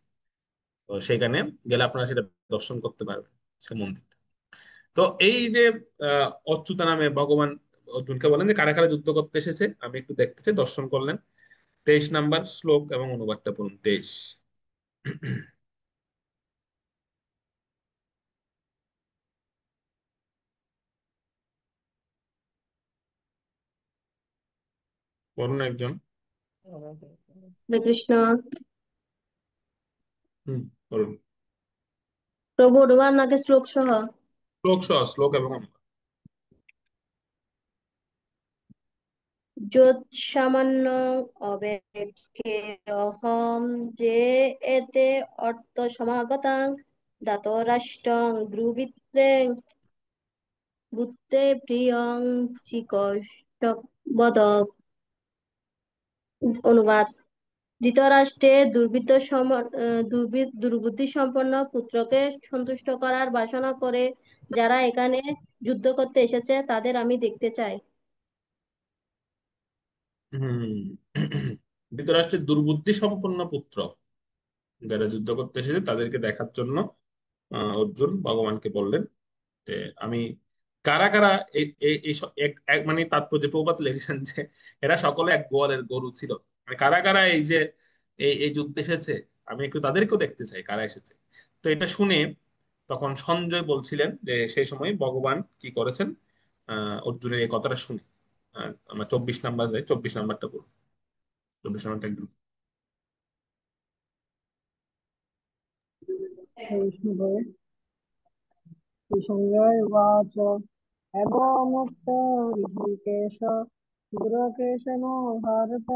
তো সেখানে গেলে আপনারা সেটা দর্শন করতে পারবেন, সে মন্দির। তো এই যে অচ্যুত নামে ভগবান অর্জুনকে বলেন যে, কারা কারা যুদ্ধ করতে এসেছে আমি একটু দেখতে চাই, দর্শন করলেন। 23 নাম্বার শ্লোক এবং অনুবাদটা পড়ুন। 23। পড়ুন একজন। হরে কৃষ্ণ। বলুন। প্রভু অনুবাদ নাকি শ্লোক সহ? শ্লোক সহ, শ্লোক এবং অনুবাদ। যৎসামান্য অবেক্ষে অহম যে এতে অর্থ সমাগতাং ধাতরাষ্ট্রং দ্রুবিত্রেং বুদ্ধে প্রিয়ং চিকষ্টবদ। অনুবাদ: ধৃতরাষ্ট্রে দুর্বুদ্ধি সম্পন্ন পুত্রকে সন্তুষ্ট করার বাসনা করে যারা এখানে যুদ্ধ করতে এসেছে তাদের আমি দেখতে চাই। হম ধৃতরাষ্ট্রের দুর্বুদ্ধি সম্পন্ন পুত্র যারা যুদ্ধ করতে এসেছে তাদেরকে দেখার জন্য অর্জুন ভগবানকে বললেন যে আমি কারা কারা মানে তাৎপর্য প্রবাদ লিখেছেন যে এরা সকলে এক গোয়ালের গরু ছিল, মানে কারা কারা এই যে এই যুদ্ধে এসেছে আমি একটু তাদেরকেও দেখতে চাই কারা এসেছে। তো এটা শুনে তখন সঞ্জয় বলছিলেন যে সেই সময় ভগবান কি করেছেন অর্জুনের এই কথাটা শুনে। আমার 24 নাম্বার যায়, 24 নাম্বারটা বলুন। 24 নাম্বারটা একদম। সঞ্জয় উবাচ এবমুক্ত ঋষিকেশ গুরকেশন ভারত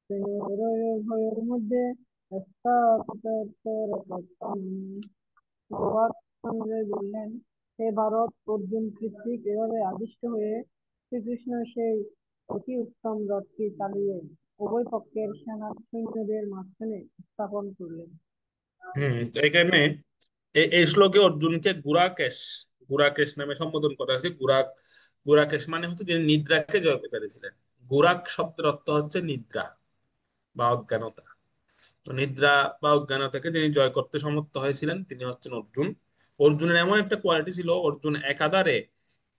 সেনোয়োর্ভয়োর্মধ্যে সঞ্জয় বললেন, হে ভারত, অর্জুন কৃত্তিক এভাবে আদিষ্ট হয়ে শ্রীকৃষ্ণ সেই অতি উত্তম রথটি চালিয়ে উভয় পক্ষের সৈন্যদের মাঝখানে স্থাপন করলেন। তো এখানে এই শ্লোকে অর্জুনকে গুরাকেশ গুরাকেশ নামে সম্বোধন করা হয়েছে। গুরাকেশ মানে হচ্ছে যিনি নিদ্রাকে জয় করতে পেরেছিলেন। গুরাক শব্দের অর্থ হচ্ছে নিদ্রা বা অজ্ঞানতা। তো নিদ্রা বা অজ্ঞানতাকে যিনি জয় করতে সমর্থ হয়েছিলেন তিনি হচ্ছেন অর্জুন। অর্জুনের এমন একটা কোয়ালিটি ছিল, অর্জুন একাধারে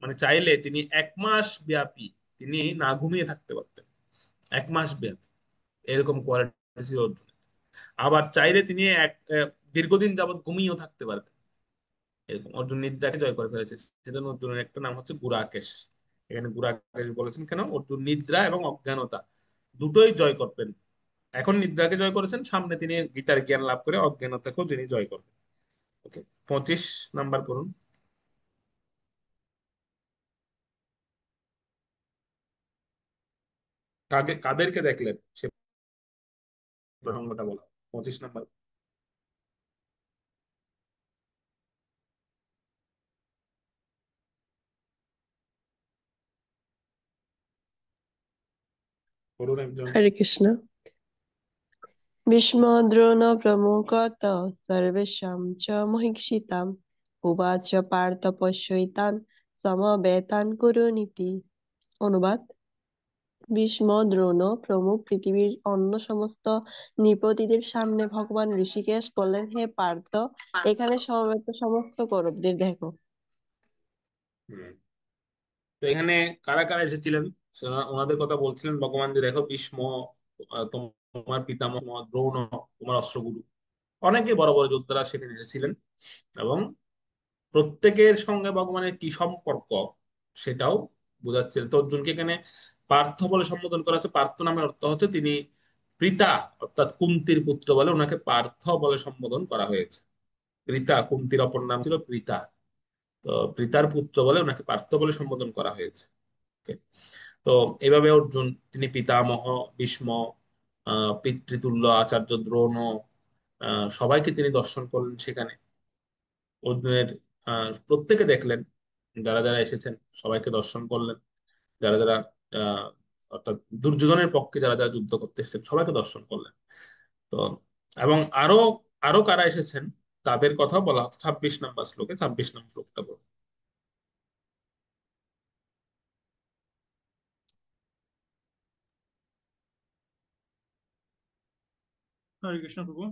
মানে চাইলে তিনি 1 মাস ব্যাপী তিনি না ঘুমিয়ে থাকতে পারতেন। 1 মাস ব্যাপী এরকম কোয়ালিটি ছিল অর্জুন। আবার চাইলে তিনি দীর্ঘদিন যাবৎ ঘুমিয়েও থাকতে পারবেন। এরকম অর্জুন নিদ্রাকে জয় করে ফেলেছে, সেজন্য অর্জুনের একটা নাম হচ্ছে গুরাকেশ। এখানে গুরাকেশ বলেছেন কেন? অর্জুন নিদ্রা এবং অজ্ঞানতা দুটোই জয় করবেন। এখন নিদ্রাকে জয় করেছেন, সামনে তিনি গীতার জ্ঞান লাভ করে অজ্ঞানতাকেও যিনি জয় করবেন। ওকে, 25 নাম্বার করুন। কাদেরকে দেখলেন সে প্রসঙ্গটা বলা। 25 নাম্বার করুন একজন। হরে কৃষ্ণ। ভীষ্ম দ্রোণ প্রমুখত সর্বেষাং চ মহীক্ষিতাম উবাচ পার্থ পশ্যৈতান সমবেতান কুরুনিতি। অনুবাদ: ভীষ্ম দ্রোণ প্রমুখ পৃথিবীর অন্য সমস্ত নৃপতিদের সামনে ভগবান ঋষিকেশ বললেন, হে পার্থ, এখানে সমবেত সমস্ত কৌরবদের দেখো। হুম তো এখানে কারা কারা এসেছিলেন ওনাদের কথা বলছিলেন ভগবান যে দেখো ভীষ্ম, তোমার পিতামহ দ্রোণ, তোমার অশ্রগুরু, অনেকে বড় বড় যোদ্ধারা সেখানে এসেছিলেন। এবং প্রত্যেকের সঙ্গে ভগবানের কি সম্পর্ক সেটাও বোঝাচ্ছিলেন। তো অর্জুনকে এখানে পার্থ বলে সম্বোধন করা হচ্ছে। পার্থ নামের অর্থ হচ্ছে তিনি পিতা, অর্থাৎ কুন্তির পুত্র বলে ওনাকে পার্থ বলে সম্বোধন করা হয়েছে। পিতা, কুন্তির অপর নাম ছিল পিতা, তো পিতার পুত্র বলে ওনাকে পার্থ বলে সম্বোধন করা হয়েছে। Okay? তো এইভাবে অর্জুন তিনি পিতামহ ভীষ্ম, পিতৃতুল্য আচার্য দ্রোণ, সবাইকে তিনি দর্শন করলেন সেখানে। অর্জুনের প্রত্যেকে দেখলেন, যারা যারা এসেছেন সবাইকে দর্শন করলেন। যারা যারা আহ অর্থাৎ দুর্যোধনের পক্ষে যারা যারা যুদ্ধ করতে এসেছেন সবাইকে দর্শন করলেন। তো এবং আরো আরো কারা এসেছেন তাদের কথা বলা হচ্ছে 26 নাম্বার শ্লোকে। 26 নম্বর শ্লোকটা বলুন। হরে কৃষ্ণ প্রভু।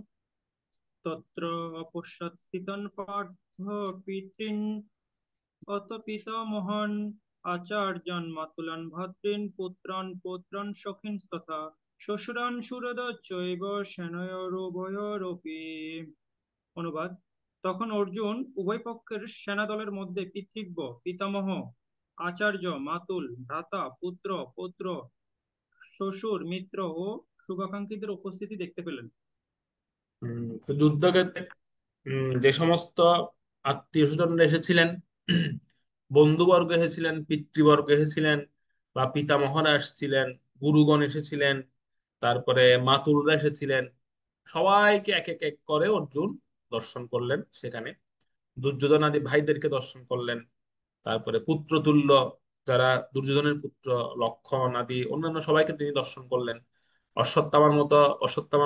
তত্র অপশ্যৎ স্থিতং পার্থ পিতৃন অত পিতামহান আচার্যান মাতুলান ভ্রাতৃন পুত্রান পৌত্রান সখিনস্তথা শ্বশুরান সুহৃদশ্চৈব সেনয়োরুভয়োরপি। অনুবাদ: তখন অর্জুন উভয় পক্ষের সেনাদলের মধ্যে পিতৃব্য, পিতামহ, আচার্য, মাতুল, ভ্রাতা, পুত্র, পৌত্র, শ্বশুর, মিত্র ও শুভাকাঙ্ক্ষীদের উপস্থিতি দেখতে পেলেন। তো যুদ্ধক্ষেত্রে যে সমস্ত আত্মীয় স্বজনরা এসেছিলেন, বন্ধুবর্গ এসেছিলেন, পিতৃবর্গ এসেছিলেন, বা পিতামহরা এসেছিলেন, গুরুগণ এসেছিলেন, তারপরে মাতুলরা এসেছিলেন, সবাইকে এক এক এক করে অর্জুন দর্শন করলেন সেখানে। দুর্যোধন আদি ভাইদেরকে দর্শন করলেন। তারপরে পুত্রতুল্য যারা দুর্যোধনের পুত্র, লক্ষণ আদি অন্যান্য সবাইকে তিনি দর্শন করলেন। অশ্বত্থামার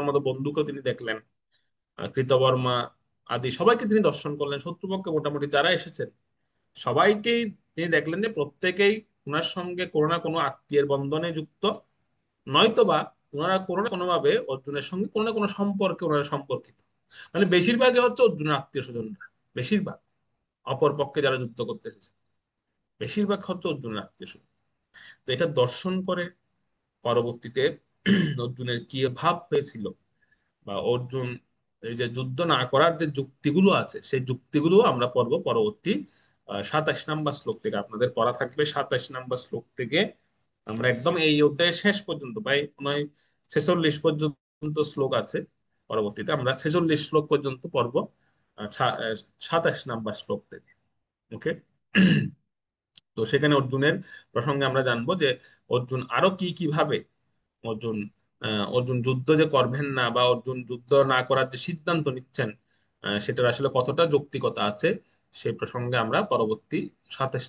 মতো বন্ধুকেও তিনি দেখলেন। কৃতবর্মা আদি সবাইকে তিনি দর্শন করলেন। শত্রুপক্ষে মোটামুটি যারা এসেছেন সবাইকেই তিনি দেখলেন যে প্রত্যেকেই ওনার সঙ্গে কোনো না কোনো আত্মীয়ের বন্ধনে যুক্ত, নয়তোবা ওনারা কোনো না কোনো ভাবে অর্জুনের সঙ্গে কোনো না কোনো সম্পর্কে ওনারা সম্পর্কিত। মানে বেশিরভাগই হচ্ছে অর্জুনের আত্মীয় স্বজনরা, বেশিরভাগ অপর পক্ষে যারা যুদ্ধ করতে এসেছে বেশিরভাগ হচ্ছে অর্জুনের আত্মীয় স্বজন। তো এটা দর্শন করে পরবর্তীতে অর্জুনের কি ভাব হয়েছিল, বা অর্জুন এই যে যুদ্ধ না করার যে যুক্তিগুলো আছে সেই যুক্তিগুলো আমরা পড়বো পরবর্তী 27 নম্বর শ্লোক থেকে। আপনাদের পড়া থাকবে 27 নম্বর শ্লোক থেকে আমরা একদম এই অধ্যায়ের শেষ পর্যন্ত, প্রায় নয় 46 পর্যন্ত শ্লোক আছে। পরবর্তীতে আমরা 46 শ্লোক পর্যন্ত পড়বো 27 নম্বর শ্লোক থেকে। ওকে। তো সেখানে অর্জুনের প্রসঙ্গে আমরা জানবো যে অর্জুন আরো কি কিভাবে অর্জুন যুদ্ধ যে করবেন না, বা অর্জুন যুদ্ধ না করার যে সিদ্ধান্ত নিচ্ছেন, সেটার আসলে কতটা যৌক্তিকতা আছে সেই প্রসঙ্গে আমরা পরবর্তী 27